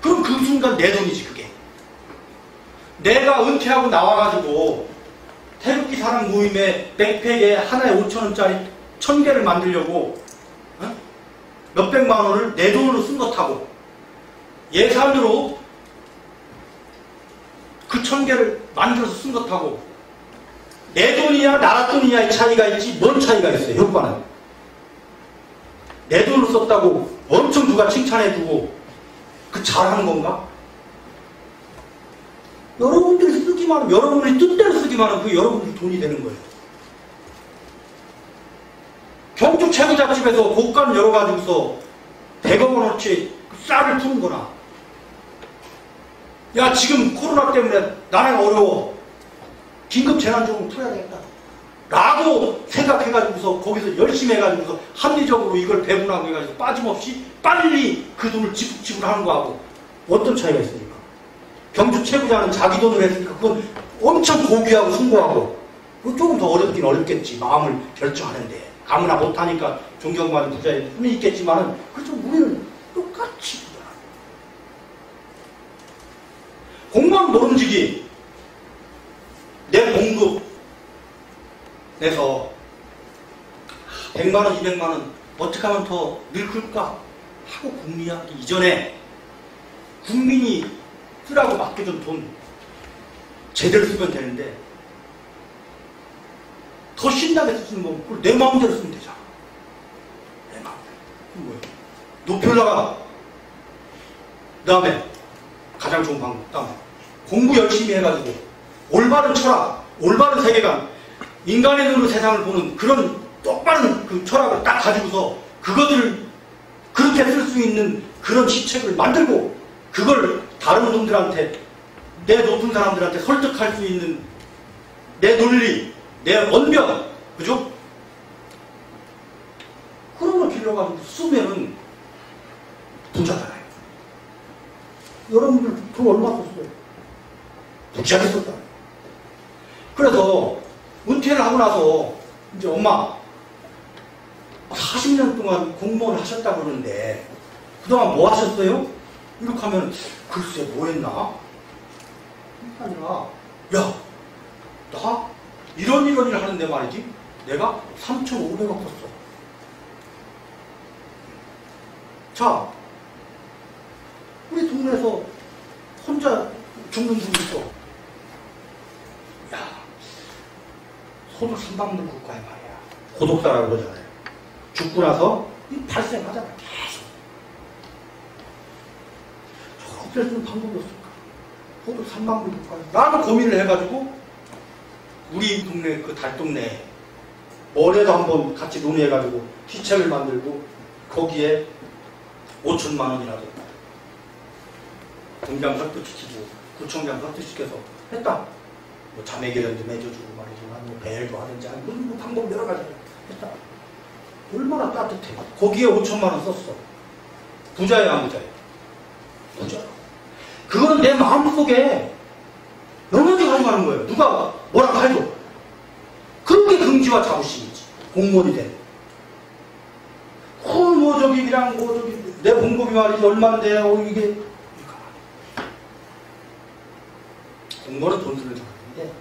그럼 그 순간 내 돈이지 그게. 내가 은퇴하고 나와가지고 태극기 사랑 모임에 백팩에 하나에 5,000원짜리 1,000개를 만들려고 몇백만 원을 내 돈으로 쓴 것하고 예산으로 그 1,000개를 만들어서 쓴 것하고 내 돈이냐 나라 돈이냐의 차이가 있지 뭔 차이가 있어요. 효과는 내 돈으로 썼다고 엄청 누가 칭찬해주고 그 잘하는 건가? 여러분들이 쓰기만 하면 여러분들이 뜻대로 쓰기만 하면 그 여러분들이 돈이 되는 거예요. 경주 최고잣집에서 곡간 열어가지고서 100억 원어치 쌀을 푸는 거나 야 지금 코로나 때문에 나라가 어려워 긴급 재난조금 풀어야 되겠다 라고 생각해가지고서 거기서 열심히 해가지고서 합리적으로 이걸 배분하고 해가지고 빠짐없이 빨리 그 돈을 지불하는 거하고 어떤 차이가 있습니까? 경주 최고자는 자기 돈으로 했으니까 그건 엄청 고귀하고 숭고하고 그거 조금 더 어렵긴 어렵겠지. 마음을 결정하는데 아무나 못하니까 존경받는 부자의 힘이 있겠지만은 그렇죠. 우리는 똑같이 공무원 노름직이 내 봉급 내서 100만원 200만원 어떻게 하면 더 늙을까 하고 궁리하기 이전에 국민이 쓰라고 맡겨준 돈 제대로 쓰면 되는데 더 신나게 쓰는 거 그걸 내 마음대로 쓰면 되잖아. 내 마음대로. 그럼 뭐예요? 높여다가 그 다음에 가장 좋은 방법 그 다음에 공부 열심히 해가지고 올바른 철학 올바른 세계관 인간의 눈으로 세상을 보는 그런 똑바른 그 철학을 딱 가지고서 그것들을 그렇게 쓸 수 있는 그런 시책을 만들고 그걸 다른 분들한테 내 높은 사람들한테 설득할 수 있는 내 논리, 내 언변, 그죠? 그런 걸 길러가지고 쓰면은 부자잖아요. 여러분들 돈 얼마 썼어요? 부자게 썼다. 그래서 은퇴를 하고 나서 이제 엄마 40년 동안 공무원을 하셨다고 그러는데 그동안 뭐 하셨어요? 이렇게 하면 글쎄 뭐 했나? 아니라 야 나 이런 일을 하는데 말이지 내가 3,500원 썼어. 자 우리 동네에서 혼자 죽는 분이 있어. 야 소득 3박 국가에 말이야 고독사라고 그러잖아요. 죽고 나서 발생하잖아. 계속 저렇게 쓰는 방법이 없을까? 소득 3박 국가에 라는 고민을 해가지고 우리 동네 그 달동네에 올해도 한번 같이 논의해가지고 시책을 만들고 거기에 5천만 원이라도 공장 설득시키고 구청장 설득시켜서 했다. 뭐 자매결연도 맺어주고 말이지만 뭐 배열도 하든지 무슨 뭐 방법 여러 가지 했다. 얼마나 따뜻해. 거기에 5천만 원 썼어. 부자야 안 부자야? 부자. 그거는 내 마음속에 영원히 가져가는 거예요. 누가 뭐라고 해도. 그게 긍지와 자부심이지. 공무원이 돼. 뭐 저기 그냥 뭐 저기 내 봉급이 말이지 얼마인데 이게 공무원은 돈 쓰는 사람인데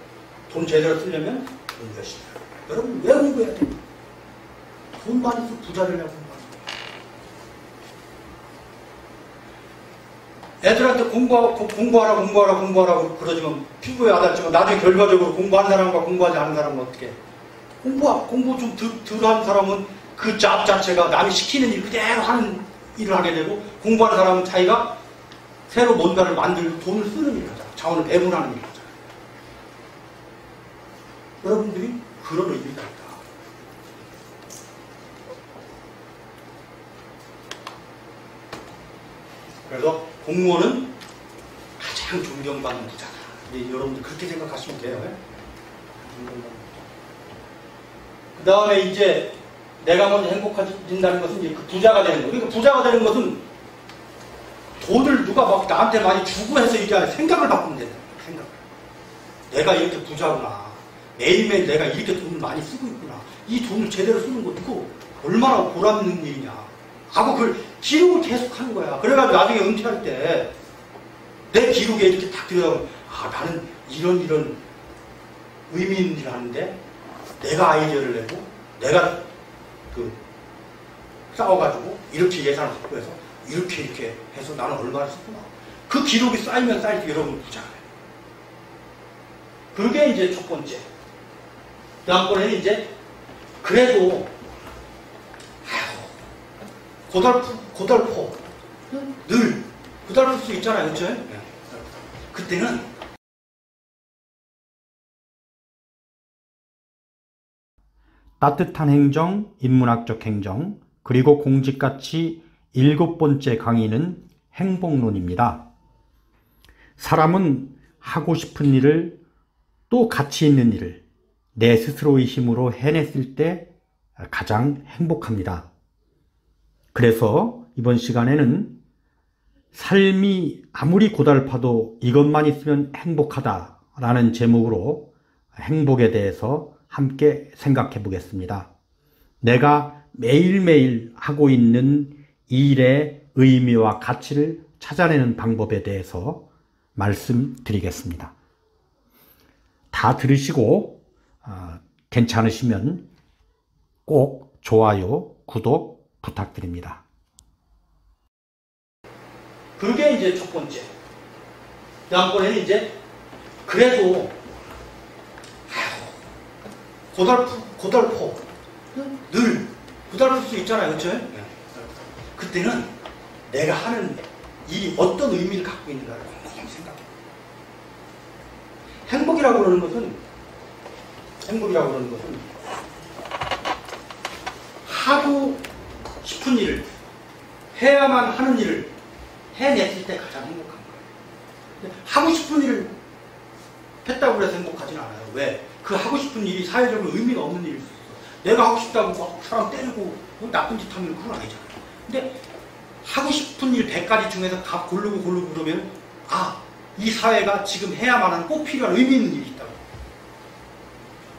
돈 제대로 쓰려면 돈 열심히 해요. 여러분 왜 공부해야 돼? 돈 많이 써 부자를 내고 애들한테 공부하라 그러지만 피부에 와닿지만 나중에 결과적으로 공부하는 사람과 공부하지 않은 사람은 어떻게 해? 공부 좀 덜 하는 사람은 그 잡 자체가 남이 시키는 일 그대로 하는 일을 하게 되고 공부하는 사람은 자기가 새로 뭔가를 만들고 돈을 쓰는 일을 하잖아. 자원을 배분하는 일을 하잖아. 여러분들이 그런 의미가 있다. 그래서 공무원은 가장 존경받는 부자다. 여러분들 그렇게 생각하시면 돼요. 그 다음에 이제 내가 먼저 행복해진다는 것은 이제 그 부자가 되는 거예요. 그러니까 부자가 되는 것은 돈을 누가 막 나한테 많이 주고 해서 이게 아니라 생각을 바꾸면 된다. 생각. 내가 이렇게 부자구나. 매일매일 내가 이렇게 돈을 많이 쓰고 있구나. 이 돈을 제대로 쓰는 거 이거 얼마나 보람 있는 일이냐. 하고 그걸 기록을 계속 하는 거야. 그래가지고 나중에 은퇴할 때 내 기록에 이렇게 딱 들여다보면 아 나는 이런 의미 있는 일을 하는데 내가 아이디어를 내고 내가 싸워가지고 이렇게 예산을 확보해서 이렇게 해서 나는 얼마나 썼구나. 그 기록이 쌓이면 쌓일수록 여러분 부자가 돼요. 그게 이제 첫 번째. 다음번에는 이제 그래도 고달퍼 늘 고달플 수 있잖아요. 그렇죠? 그때는 따뜻한 행정, 인문학적 행정, 그리고 공직가치 7번째 강의는 행복론입니다. 사람은 하고 싶은 일을 또 가치 있는 일을 내 스스로의 힘으로 해냈을 때 가장 행복합니다. 그래서 이번 시간에는 삶이 아무리 고달파도 이것만 있으면 행복하다라는 제목으로 행복에 대해서 함께 생각해 보겠습니다. 내가 매일매일 하고 있는 일의 의미와 가치를 찾아내는 방법에 대해서 말씀드리겠습니다. 다 들으시고 괜찮으시면 꼭 좋아요, 구독 부탁드립니다. 그게 이제 첫 번째. 다음번에는 이제 그래도 고달퍼 늘 고달플 수 있잖아요. 그렇죠? 그때는 내가 하는 일이 어떤 의미를 갖고 있는가를 곰곰이 생각해. 행복이라고 그러는 것은 하고 싶은 일을 해야만 하는 일을 해냈을 때 가장 행복한 거예요. 하고 싶은 일을 했다고 해서 행복하진 않아요. 왜? 그 하고 싶은 일이 사회적으로 의미가 없는 일일 수 있어. 내가 하고 싶다고 막 사람 때리고 나쁜 짓 하면 그건 아니잖아요. 근데 하고 싶은 일 100가지 중에서 다 고르고 그러면 이 사회가 지금 해야만 하는 꼭 필요한 의미 있는 일이 있다고.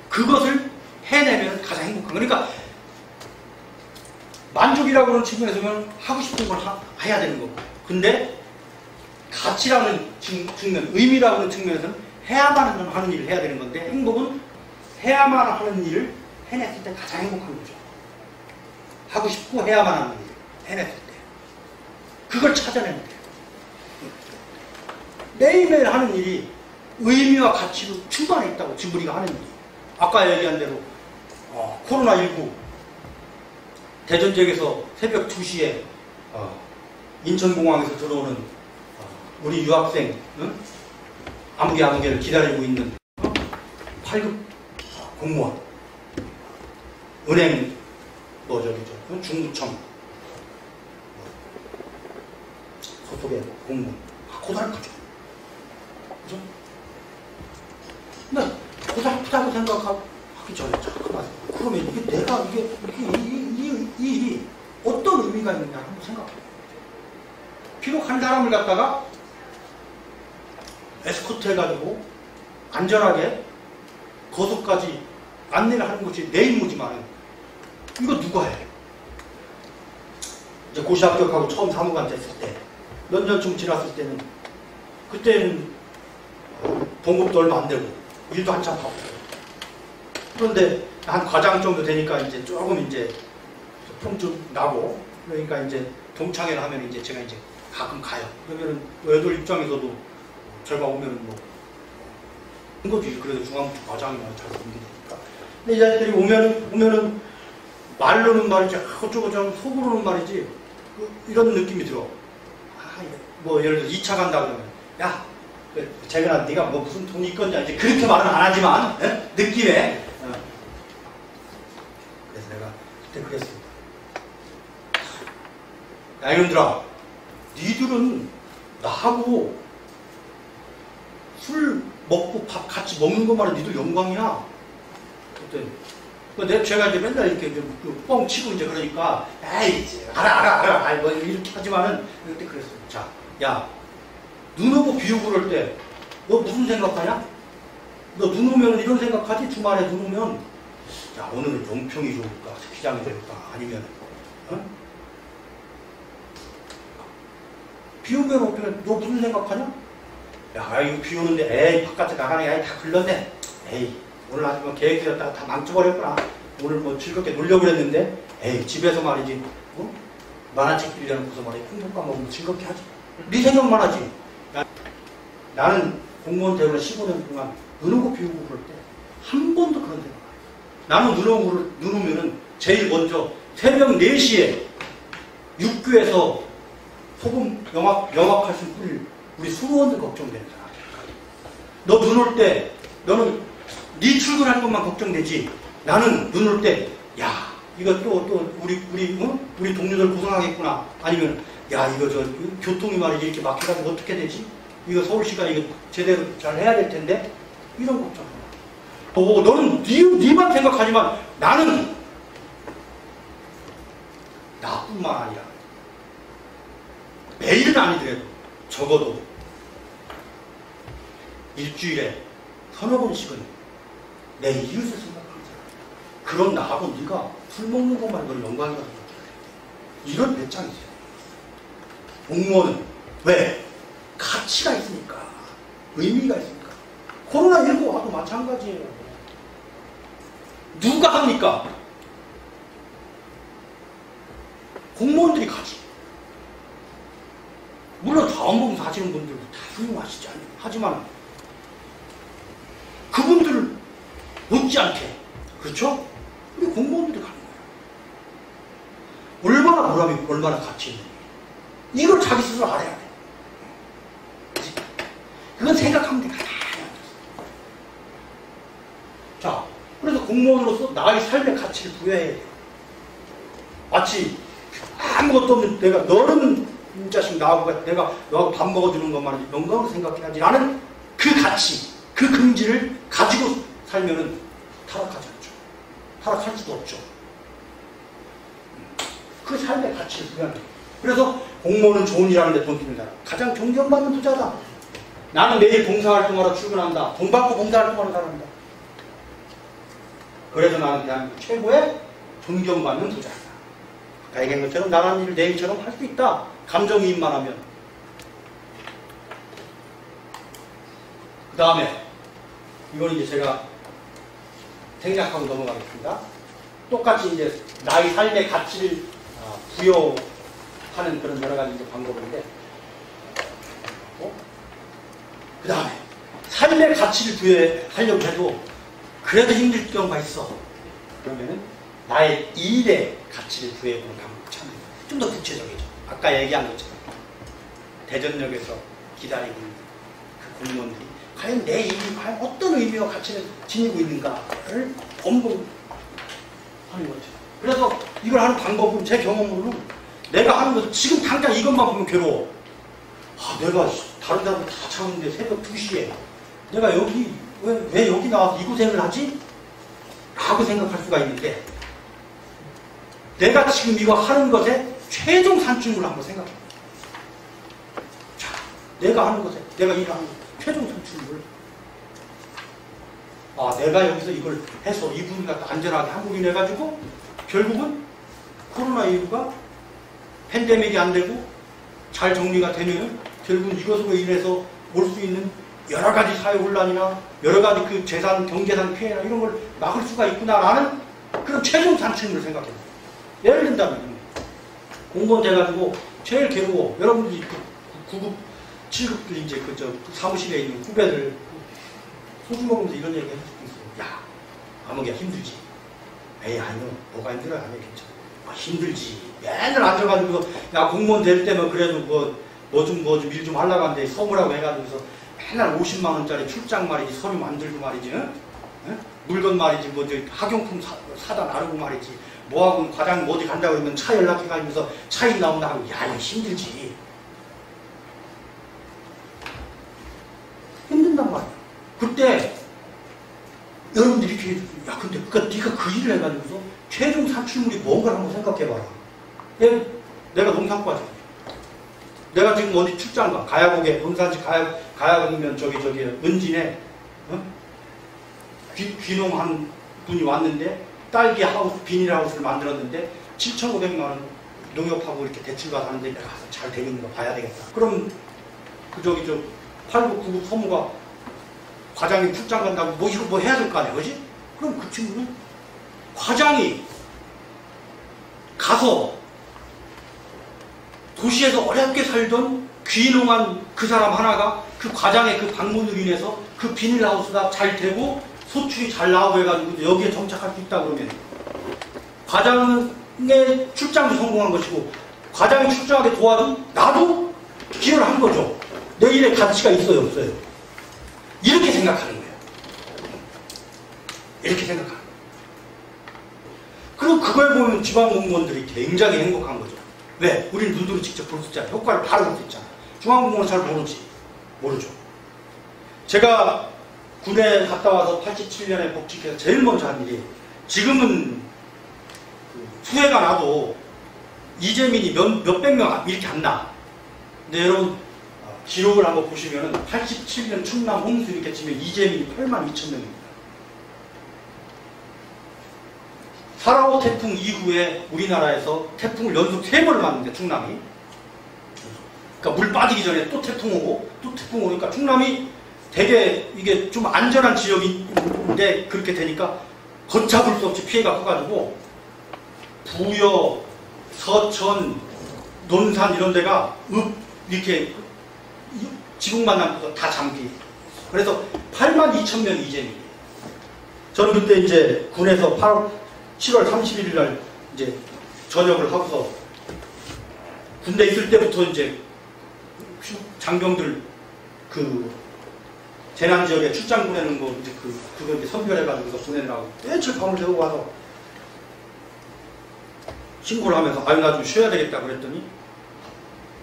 그것을 해내면 가장 행복한 거예요. 그러니까 만족이라고 하는 측면에서 보면 하고 싶은 걸 해야 되는 거고, 근데 가치라는 측면, 의미라고 하는 측면에서는 해야만 하는 일을 해야 되는 건데, 행복은 해야만 하는 일을 해냈을 때 가장 행복한 거죠. 하고 싶고 해야만 하는 일을 해냈을 때 그걸 찾아내면 돼요. 매일매일 하는 일이 의미와 가치로 충만해 있다고. 지금 우리가 하는 일이 아까 얘기한 대로 코로나19 대전 지역에서 새벽 2시에 인천공항에서 들어오는 우리 유학생 아무개를 기다리고 있는 8급 공무원, 은행 중구청 소속의 공무원 고달프죠. 그죠? 근데 고달프다고 생각하기 전에 잠깐만, 그러면 이게 내가 이 일이 어떤 의미가 있느냐 한번 생각해. 비록 한 사람을 갖다가 에스코트 해가지고 안전하게 거소까지 안내를 하는 것이 내 임무지만 이거 누가 해? 이제 고시 합격하고 처음 사무관 됐을 때 몇 년쯤 지났을 때는 그때는 봉급도 얼마 안 되고 일도 한참 하고, 그런데 한 과장 정도 되니까 이제 조금 이제 통증 나고, 그러니까 이제 동창회를 하면 이제 제가 이제 가끔 가요. 그러면은 애들 입장에서도 제가 오면은 뭐 거지. 그래도 중앙부 과장이나 잘 공개되니까. 근데 이 자식들이 오면은 말로는 말이지 어쩌고저쩌고 속으로는 말이지 이런 느낌이 들어. 뭐 예를 들어 2차 간다 그러면 야 재근아 네가 뭐 무슨 돈이 있건지 이제 그렇게 말은 안 하지만 느낌에 그래서 내가 그때 그랬습니다. 야 이놈들아, 니들은 나하고 술 먹고 밥 같이 먹는 것만은 니들 영광이야. 그때 제가 이제 맨날 이렇게 뻥 치고 이제 그러니까 에이 알아 뭐 이렇게 하지만은 그때 그랬어요. 자, 야, 눈 오고 비 오고 그럴 때 너 무슨 생각하냐? 너 눈 오면 이런 생각하지? 주말에 눈 오면 야, 오늘은 용평이 좋을까? 스키장이 좋을까? 아니면 비 오면 어떻게 너 무슨 생각하냐? 야, 이거 비 오는데 에이 바깥에 나가네. 에이 다 글렀네. 에이 오늘 아주 뭐 계획되었다가 다 망쳐버렸구나. 오늘 뭐 즐겁게 놀려고 그랬는데 에이 집에서 말이지 만화책 빌려놓고서 말이지 콩국밥 먹으면 즐겁게 하지. 네 생각만 하지. 나는 공무원 대우를 15년 동안 눈 오고 비 오고 그럴 때 한 번도 그런 생각 안 해. 나는 눈 오면은 제일 먼저 새벽 4시에 육교에서 소금 영악하신 우리 수호원들 걱정되는 사람. 너 눈 올 때 너는 네 출근할 것만 걱정되지. 나는 눈 올 때 야 이거 또 우리 동료들 고생하겠구나. 아니면 야 이거 저 교통이 말이지 이렇게 막혀가지고 어떻게 되지? 이거 서울시가 이거 제대로 잘 해야 될 텐데 이런 걱정. 너는 네만 생각하지만 나는 나뿐만 아니라 매일은 아니더라도 적어도 일주일에 서너 번씩은 내 이웃을 생각하는 사람. 그럼 나하고 네가 술 먹는 것만 해도 영광이라고 생각해. 이런 배짱이 있어요. 공무원은 왜? 가치가 있으니까. 의미가 있으니까. 코로나19 와도 마찬가지예요. 누가 합니까? 공무원들이 가지. 물론 자원봉사 하시는 분들도 다 훌륭하시지 않아요. 하지만 그분들을 못지않게 그렇죠? 우리 공무원들이 가는 거예요. 얼마나 보람이 얼마나 가치 있는 이걸 자기 스스로 알아야 돼. 그건 생각하면 돼. 가만히 앉아서. 자, 그래서 공무원으로서 나의 삶의 가치를 부여해야 돼. 마치 아무것도 없는 내가 너는 이 자식 나하고 내가 너하고 밥 먹어주는 것만 영광으로 생각해야지. 나는 그 가치, 그 긍지를 가지고 살면은 타락하지 않죠. 타락할 수도 없죠. 그 삶의 가치를 부여하는 거예요. 그래서 공무원은 좋은 일 하는데 돈 드는 사람. 가장 존경받는 부자다. 나는 매일 봉사활동하러 출근한다. 돈 받고 봉사활동하는 사람이다. 그래서 나는 대한민국 최고의 존경받는 부자다. 아까 얘기한 것처럼 나라는 일을 내일처럼 할 수 있다. 감정이입만 하면. 그 다음에 이건 이제 제가 생략하고 넘어가겠습니다. 똑같이 이제 나의 삶의 가치를 부여하는 그런 여러 가지 방법인데, 그 다음에 삶의 가치를 부여하려고 해도 그래도 힘들 경우가 있어. 그러면은 나의 일의 가치를 부여해보는 방법을 찾는 거예요. 좀 더 구체적이죠. 아까 얘기한 것처럼 대전역에서 기다리고 있는 그 공무원들이 과연 내 일이 과연 어떤 의미와 가치를 지니고 있는가를 검증하는 거죠. 그래서 이걸 하는 방법은 제 경험으로는 내가 하는 것은 지금 당장 이것만 보면 괴로워. 내가 다른 사람들 다 참는데 새벽 2시에 내가 여기 왜 여기 나와서 이 고생을 하지? 라고 생각할 수가 있는데, 내가 지금 이거 하는 것에 최종 산출물을 한번 생각해. 자, 내가 하는 것에, 내가 일을 하는 것에 최종 산출물. 내가 여기서 이걸 해서 이분이 갖다 안전하게 한국인 해가지고 결국은 코로나19가 팬데믹이 안 되고 잘 정리가 되면은 결국은 이것으로 인해서 올 수 있는 여러 가지 사회 혼란이나 여러 가지 그 재산, 경제상 피해나 이런 걸 막을 수가 있구나라는 그런 최종 산출물을 생각해요. 예를 든다면 공무원 돼가지고 제일 괴로워. 여러분들이 그 9급, 7급들 이제 그 사무실에 있는 후배들 소주 먹으면서 이런 얘기 해줄 수 있어요. 야, 아무개야 힘들지. 에이, 아니요. 뭐가 힘들어요? 아니요, 괜찮아. 힘들지. 맨날 앉아가지고 야, 공무원 될 때면 그래도 뭐 좀 일 좀 하려고 하는데 서무라고 해가지고서 맨날 50만 원짜리 출장 말이지, 서류 만들고 말이지, 응? 물건 말이지, 학용품 사다 나르고 말이지, 뭐하고 과장 어디 간다고 그러면 차 연락해가지고서 차임 나온다 하고, 야, 이거 힘들지. 힘든단 말이야. 그때 여러분들이 이렇게 해주고, 야, 근데 네가 그 일을 해가지고서 최종 산출물이 뭔가 한번 생각해봐라. 내가 농사과잖아. 내가 지금 어디 출장 가. 가야곡에, 본산시 가야곡이면 저기 은진에, 귀농 한 분이 왔는데, 딸기 하우스, 비닐하우스를 만들었는데, 7,500만 원 농협하고 이렇게 대출 가서 하는데, 내가 가서 잘 되는 거 봐야 되겠다. 그럼, 저 8999 소무가 과장이 출장 간다고 이거 뭐 해야 될 거 아니야, 그지? 그럼 그 친구는 과장이 가서 도시에서 어렵게 살던 귀농한 그 사람 하나가 그 과장의 그 방문으로 인해서 그 비닐하우스가 잘 되고 소출이 잘 나오고 해가지고 여기에 정착할 수 있다 그러면 과장의 출장도 성공한 것이고 과장이 출장하게 도와준 나도 기여를 한 거죠. 내 일에 가치가 있어요, 없어요? 이렇게 생각하는 거예요. 이렇게 생각하는 거예요. 그리고 그걸 보면 지방 공무원들이 굉장히 행복한 거죠. 왜? 우리는 눈으로 직접 볼 수 있잖아요. 효과를 바로 볼 수 있잖아요. 중앙공무원은 잘 모르죠. 제가 군에 갔다 와서 87년에 복직해서 제일 먼저 한 일이 지금은 수해가 나도 이재민이 몇백 명 이렇게 안 나. 근데 여러분 기록을 한번 보시면 87년 충남 홍수 이렇게 치면 이재민이 82,000명입니다. 4.25 태풍 이후에 우리나라에서 태풍을 연속 3번을 맞는데 충남이 그러니까 물 빠지기 전에 또 태풍 오고 또 태풍 오니까 충남이 되게 이게 좀 안전한 지역인데 그렇게 되니까 걷잡을 수 없이 피해가 커가지고 부여, 서천, 논산 이런 데가 이렇게 지붕만 남고 다 잠기. 그래서 82,000명이 이재민이에요. 저는 그때 이제 군에서 7월 31일 날 이제 전역을 하고서 군대 있을 때부터 이제 장병들 그 재난 지역에 출장 보내는 거 이제 그거 이제 선별해가지고 보내느라고 며칠 밤을 새고 와서 신고를 하면서 아유 나 좀 쉬어야 되겠다 그랬더니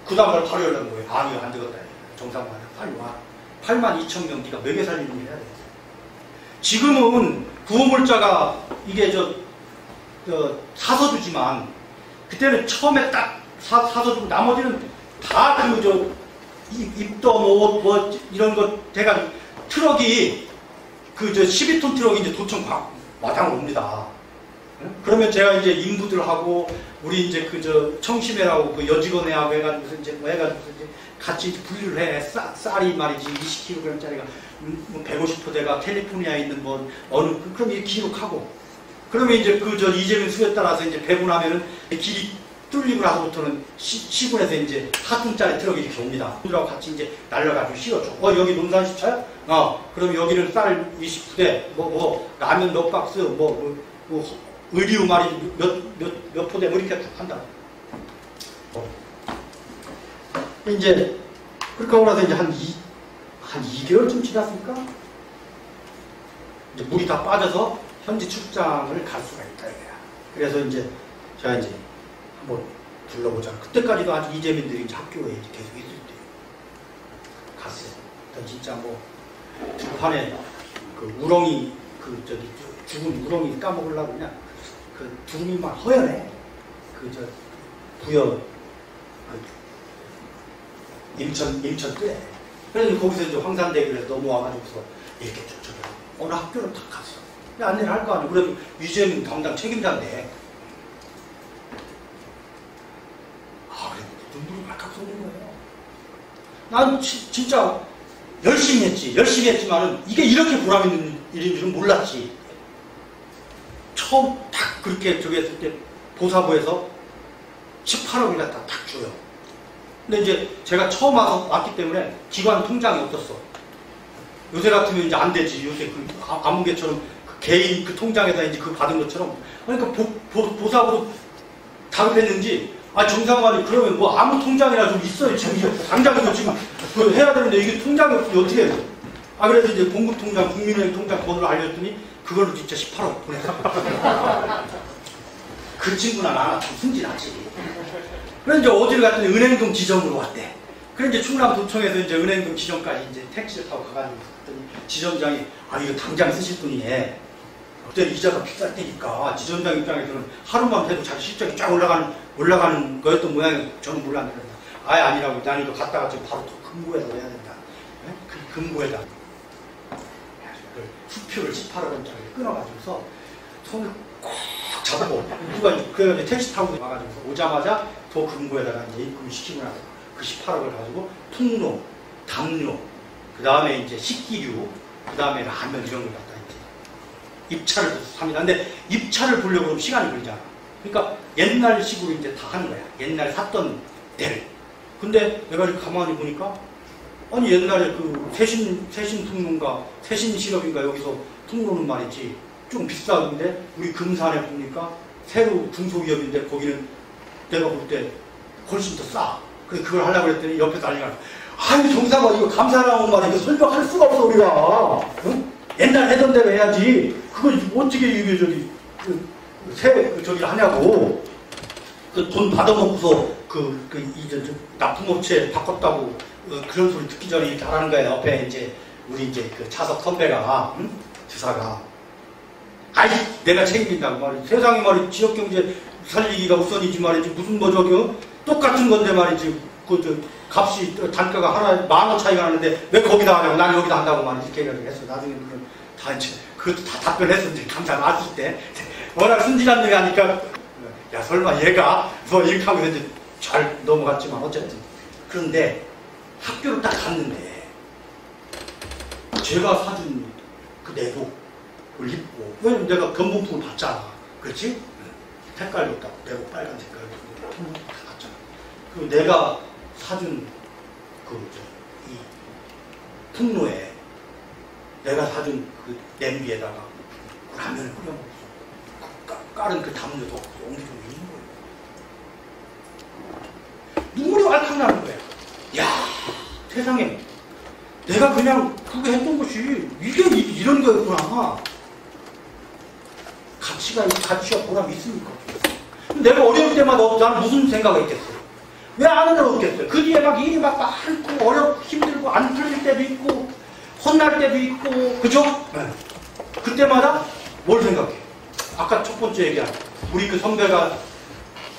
그 다음날 바로 연락 온 거예요. 아 이거 안 되겠다. 정상관에 빨리 와. 82,000명 네가 먹여 살리는 일 해야 돼. 지금은 구호물자가 이게 사서 주지만 그때는 처음에 딱 사서 주고 나머지는 다 입던 옷 뭐 이런 거 돼가지고 트럭이 12톤 트럭이 이제 도청 마당으로 옵니다. 그러면 제가 이제 인부들하고 우리 이제 청심회라고 그 여직원회하고 해가지고 이제 같이 분류를 해. 쌀이 말이지 20kg짜리가 150포대가 캘리포니아에 있는 뭐 어느 그럼 이제 기록하고 그러면 이제 이재명 수에 따라서 이제 배분하면은 길이 뚫리고 나서부터는 시군에서 이제 4톤짜리 트럭이 이렇게 옵니다. 분들하고 같이 이제 날려가지고 실어줘. 여기 논산 시차야? 그럼 여기는 쌀 20푸대, 라면 몇 박스, 의류 말이 몇 포대, 이렇게 한다. 이제, 그렇게 하고 나서 이제 한 2개월쯤 지났습니까? 이제 물이 다 빠져서 현지 출장을 갈 수가 있다, 이거야. 그래서 이제, 제가 이제 한번 둘러보자. 그때까지도 아직 이재민들이 이제 학교에 이제 계속 있을 때 갔어요. 진짜 들판에 우렁이, 죽은 우렁이 까먹으려고 그냥 두rum이 막 허연해. 부여, 인천 때. 그래서 거기서 이제 황산대교에서 넘어와가지고서 이렇게 저기 어느 학교를 딱 갔어. 안내를 할 거 아니에요. 그래도 이재민 담당 책임자인데. 그래, 눈물이 발칵 쏟는 거예요. 난 진짜 열심히 했지만은 이게 이렇게 보람 있는 일인 줄은 몰랐지. 처음 딱 그렇게 저기 했을 때 보사부에서 18억을 갖다 딱 줘요. 근데 이제 제가 처음 왔기 때문에 기관 통장이 없었어. 요새 같으면 이제 안 되지. 요새 아무개처럼 개인 통장에다 이제 받은 것처럼. 그러니까 보사부로 다급했는지, 정상관이 그러면 아무 통장이나 좀 있어요. 지금 당장이면 지금 해야 되는데 이게 통장이 없으면 어떻게 해요? 그래서 이제 공급통장, 국민은행 통장 번호를 알려줬더니 그걸로 진짜 18억 보냈어. 그 친구나 나나 좀 순진하지. 그래서 이제 어디를 갔더니 은행동 지점으로 왔대. 그래서 이제 충남도청에서 이제 은행동 지점까지 이제 택시를 타고 가가지고 갔더니 지점장이 이거 당장 쓰실 분이에 그때 이자가 비쌀 때니까 지점장 입장에서는 하루만 해도 자기 실적이 쫙 올라가는 거였던 모양이 저는 몰랐는데 아예 아니라고. 난 이거 갖다가 지금 바로 금고에다 해야 된다. 네? 그 금고에다 수표를 18원짜리 끊어가지고서 손을 꼭 잡고 누가 그 택시 타고 와가지고 오자마자 저 금고에다가 이제 입금을 시키고 나서 그 18억을 가지고 통로, 담요, 그 다음에 이제 식기류, 그 다음에 라면 이런 걸 갖다 이제 입차를 삽니다. 근데 입차를 보려고 그러면 시간이 걸리잖아. 그러니까 옛날식으로 이제 다 하는 거야. 옛날에 샀던 데를. 근데 내가 이렇게 가만히 보니까 아니 옛날에 그 세신 통로인가 세신 시럽인가 여기서 통로는 말이지 좀 비싸던데 우리 금산에 보니까 새로 중소기업인데 거기는 내가 볼 때 훨씬 더 싸. 그래서 그걸 하려고 그랬더니 옆에서 난리가 아유 정상아 이거 감사라고 말이야. 이거 설명할 수가 없어 우리가. 응? 옛날 하던 대로 해야지. 그걸 어떻게 이게 저기 하냐고. 그 돈 받아먹고서 이제 납품업체 바꿨다고 그런 소리 듣기 전에 이렇게 하라는 거야. 옆에 이제 우리 이제 그 차석 선배가 응? 주사가 아이 내가 책임진다고 말이지. 세상에 말이지 지역경제 살리기가 우선이지 말이지. 무슨 뭐 저기 똑같은 건데 말이지. 그 저 값이 단가가 하나 10,000원 차이가 나는데 왜 거기다 하냐고. 난 여기다 한다고 말이지. 걔가 했어. 나중에 그건 다 이제 그것도 다 답변했어. 이제 감사 나왔을 때 워낙 순진한 놈이 하니까 야 설마 얘가 뭐 이렇게 하고 이제 잘 넘어갔지만 어쨌든 그런데 학교를 딱 갔는데 제가 사준 그 내복을 입고 왜냐면 내가 견본품을 봤잖아. 그렇지? 색깔도 딱 내복 빨간 색깔 견본품 다 봤잖아. 그리고 내가 사준 이 통로에 내가 사준 그 냄비에다가 라면을 끓여 먹었어. 깔은 그 담요도 없고 옹기종기 있는 거예요. 눈물이 왈칵 나는 거야. 야 세상에 내가 그냥 그거 했던 것이 이게 이런 거였구나. 가치와 보람이 있습니까? 내가 어려울 때마다 나는 무슨 생각이 있겠어요? 왜 안 어렵겠어요? 그 뒤에 막 일이 막 많고 어렵고 힘들고 안 풀릴 때도 있고 혼날 때도 있고 그죠? 네. 그때마다 뭘 생각해? 아까 첫 번째 얘기한 우리 그 선배가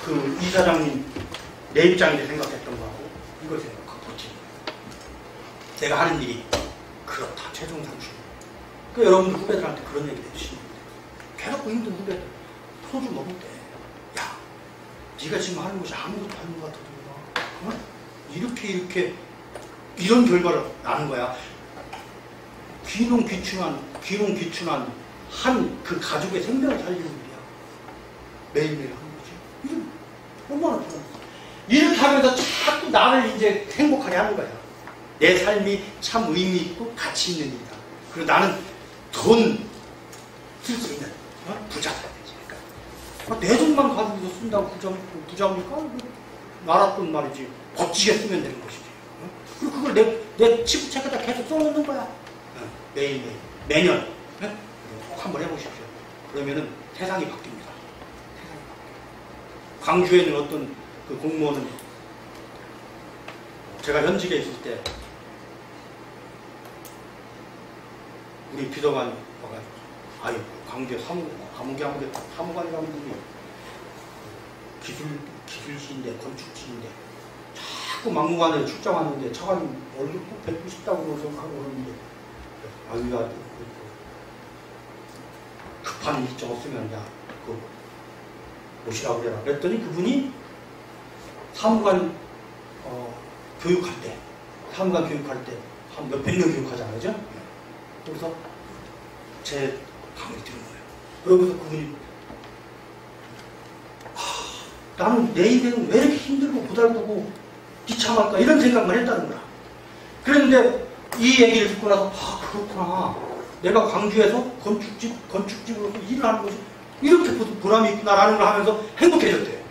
그 이사장님 내 입장인데 생각했던 거하고 이걸 생각하고 버티는 거예요. 내가 하는 일이 그렇다 최종 상식. 그 여러분들 후배들한테 그런 얘기를 해주시면 돼요. 괴롭고 힘든 후배들 소주 먹을 때 야 네가 지금 하는 것이 아무것도 아닌 것 같아. 어? 이렇게 이런 결과를 나는 거야. 귀농귀춘한 한 그 가족의 생명을 살리는 일이야. 매일매일 하는 거지. 이게 얼마나 좋아. 이렇게 하면서 자꾸 나를 이제 행복하게 하는 거야. 내 삶이 참 의미 있고 가치 있는 일이다. 그리고 나는 돈 쓸 수 있는 부자가 되지. 그러니까 내 돈만 가지고서 쓴다고 부자입니까? 나라 돈 말이지. 멋지게 쓰면 되는 것이지. 그리고 그걸 내 치부책에다 계속 써놓는 거야. 매일매일. 매년. 꼭 한번 해보십시오. 그러면은 세상이 바뀝니다. 광주에는 어떤 그 공무원은 제가 현직에 있을 때 우리 비서관 와가지고 아유 광주에 사무관이라는 분이 기술시인데 건축지인데 자꾸 막무가내로 출장 왔는데 차관님 얼굴 꼭 뵙고 싶다고 그러는데 아유 야 급한 일정 없으면 야 그 오시라고 그래라. 그랬더니 그분이 사무관 교육할 때 한 몇백 명 교육하잖아요. 그죠? 그래서 제 강의 들은 거예요. 그러고서 그분이 나는 내 인생은 왜 이렇게 힘들고 고달프고 비참할까 이런 생각만 했다는 거야. 그런데 이 얘기를 듣고 나서 그렇구나. 내가 광주에서 건축집으로서 일을 하는 것이 이렇게 보람이 있구나라는 걸 하면서 행복해졌대요.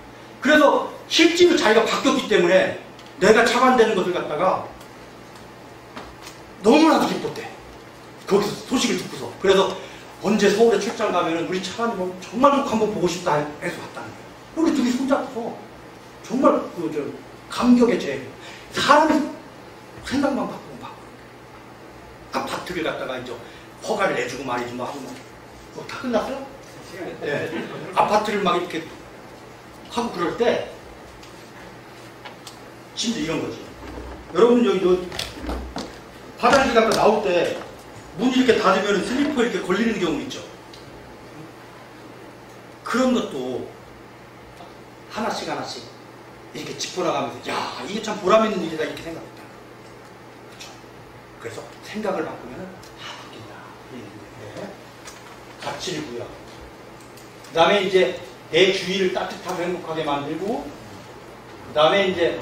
그래서 실제로 자기가 바뀌었기 때문에 내가 차관되는 것을 갖다가 너무나도 기뻤대. 거기서 소식을 듣고서. 그래서 언제 서울에 출장 가면은 우리 차관님 정말 꼭 한번 보고 싶다 해서 왔다는 거예요. 우리 둘이 손잡고서 정말 감격의 제 사람이 생각만 바꾸고 아파트를 갖다가 이제 허가를 내주고 말이지 뭐 하고 다 끝났어요? 네. 아파트를 막 이렇게 하고 그럴 때 심지어 이런 거지. 여러분 여기 화장실 갔다 나올 때 문 이렇게 닫으면 슬리퍼 이렇게 걸리는 경우 있죠. 그런 것도 하나씩 하나씩 이렇게 짚어나가면서 야 이게 참 보람 있는 일이다 이렇게 생각했다. 그렇죠. 그래서 생각을 바꾸면 다 바뀐다. 네. 가치를 부여. 그 다음에 이제 내 주위를 따뜻하고 행복하게 만들고 그 다음에 이제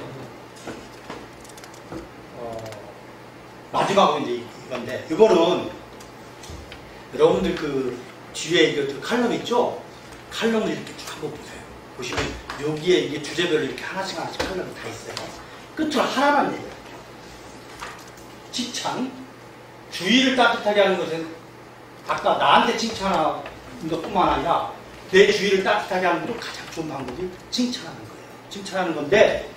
마지막으로 이제 이건데 이거는 여러분들 그 뒤에 이거 칼럼 있죠? 칼럼을 이렇게 쭉 한번 보세요. 보시면 여기에 이게 주제별로 이렇게 하나씩 칼럼이 다 있어요. 끝으로 하나만 얘기해요. 칭찬. 주위를 따뜻하게 하는 것은 아까 나한테 칭찬하는 것뿐만 아니라 내 주위를 따뜻하게 하는 것도 가장 좋은 방법이 칭찬하는 거예요. 칭찬하는 건데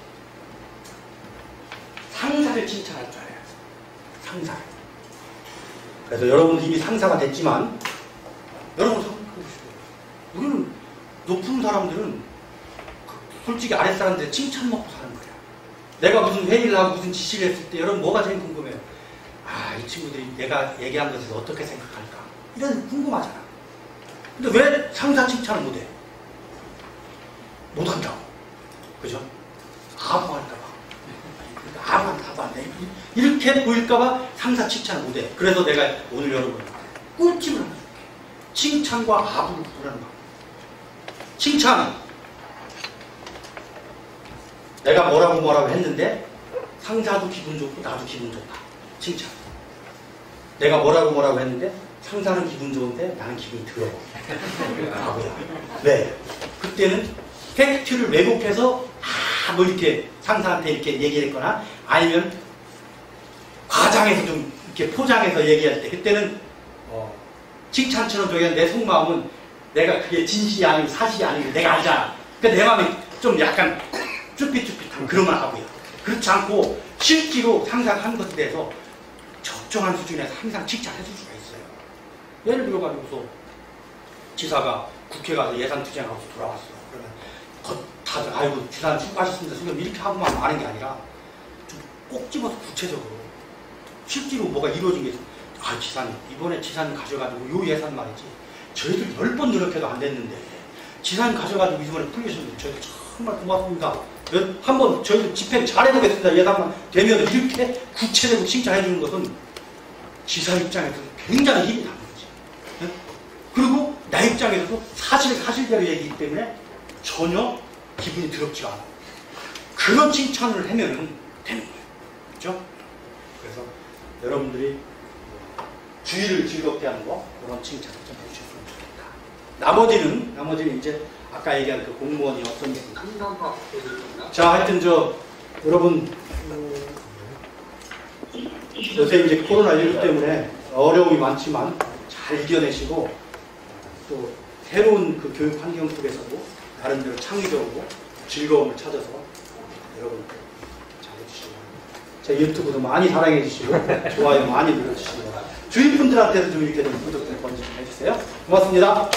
상사를 칭찬할 줄 알아요. 상사. 그래서 여러분 이미 상사가 됐지만 여러분 생각해보시고 우리는 높은 사람들은 솔직히 아랫사람들 칭찬 먹고 사는 거야. 내가 무슨 회의를 하고 무슨 지시를 했을 때 여러분 뭐가 제일 궁금해요? 아, 이 친구들이 내가 얘기한 것에 어떻게 생각할까? 이런 궁금하잖아. 근데 왜 상사 칭찬을 못해? 못한다고. 그죠? 아부할까봐. 아부한다. 이렇게 보일까봐 상사 칭찬을 못해. 그래서 내가 오늘 여러분 꿀팁을 하나 줄게. 칭찬과 아부를 구분하는 방법. 칭찬은 내가 뭐라고 했는데 상사도 기분 좋고 나도 기분 좋다. 칭찬. 내가 뭐라고 했는데 상사는 기분 좋은데 나는 기분이 더러워. 아부야. 왜? 그때는 팩트를 왜곡해서 뭐 이렇게 상사한테 이렇게 얘기했거나 아니면 과장해서 좀 이렇게 포장해서 얘기할 때 그때는 칭찬처럼 저기 내 속마음은 내가 그게 진실이 아니고 사실이 아니고 내가 알잖아. 그러니까 내 마음이 좀 약간 쭈삣쭈삣한 그런 말 하고요. 그렇지 않고 실제로 상사가 한 것에 대해서 적정한 수준에서 항상 칭찬해 줄 수가 있어요. 예를 들어가지고서 지사가 국회 가서 예산 투쟁하고 돌아왔어. 그러면 다들 아이고 지사님 수고하셨습니다. 지금 이렇게 하고만 마는 게 아니라 좀 꼭 집어서 구체적으로 실제로 뭐가 이루어진 게 있어. 아 지사님 이번에 지사님 가져가지고 요 예산 말이지 저희들 10번 노력해도 안 됐는데 지사님 가져가지고 이번에 풀리셨는데 저희들 정말 고맙습니다. 한번 저희들 집행 잘해보겠습니다. 예산만 되면 이렇게 구체적으로 칭찬해 주는 것은 지사 입장에서 굉장히 힘이 나는 거지. 네? 그리고 나 입장에서도 사실대로 얘기이기 때문에 전혀 기분이 더럽지가 않아. 그런 칭찬을 하면 되는 거예요. 그렇죠? 그래서 여러분들이 주의를 즐겁게 하는 거 그런 칭찬을 좀 해주셨으면 좋겠다. 나머지는 이제 아까 얘기한 그 공무원이 어떤 게 자 하여튼 여러분 요새 이제 코로나19 때문에 어려움이 많지만 잘 이겨내시고 또 새로운 그 교육 환경 속에서도 나름대로 창의적으로 즐거움을 찾아서 여러분 잘해주시기 바랍니다. 제 유튜브도 많이 사랑해 주시고 좋아요 많이 눌러주시고 주위 분들한테도 좀 이렇게 좀 구독 좀 해주세요. 고맙습니다.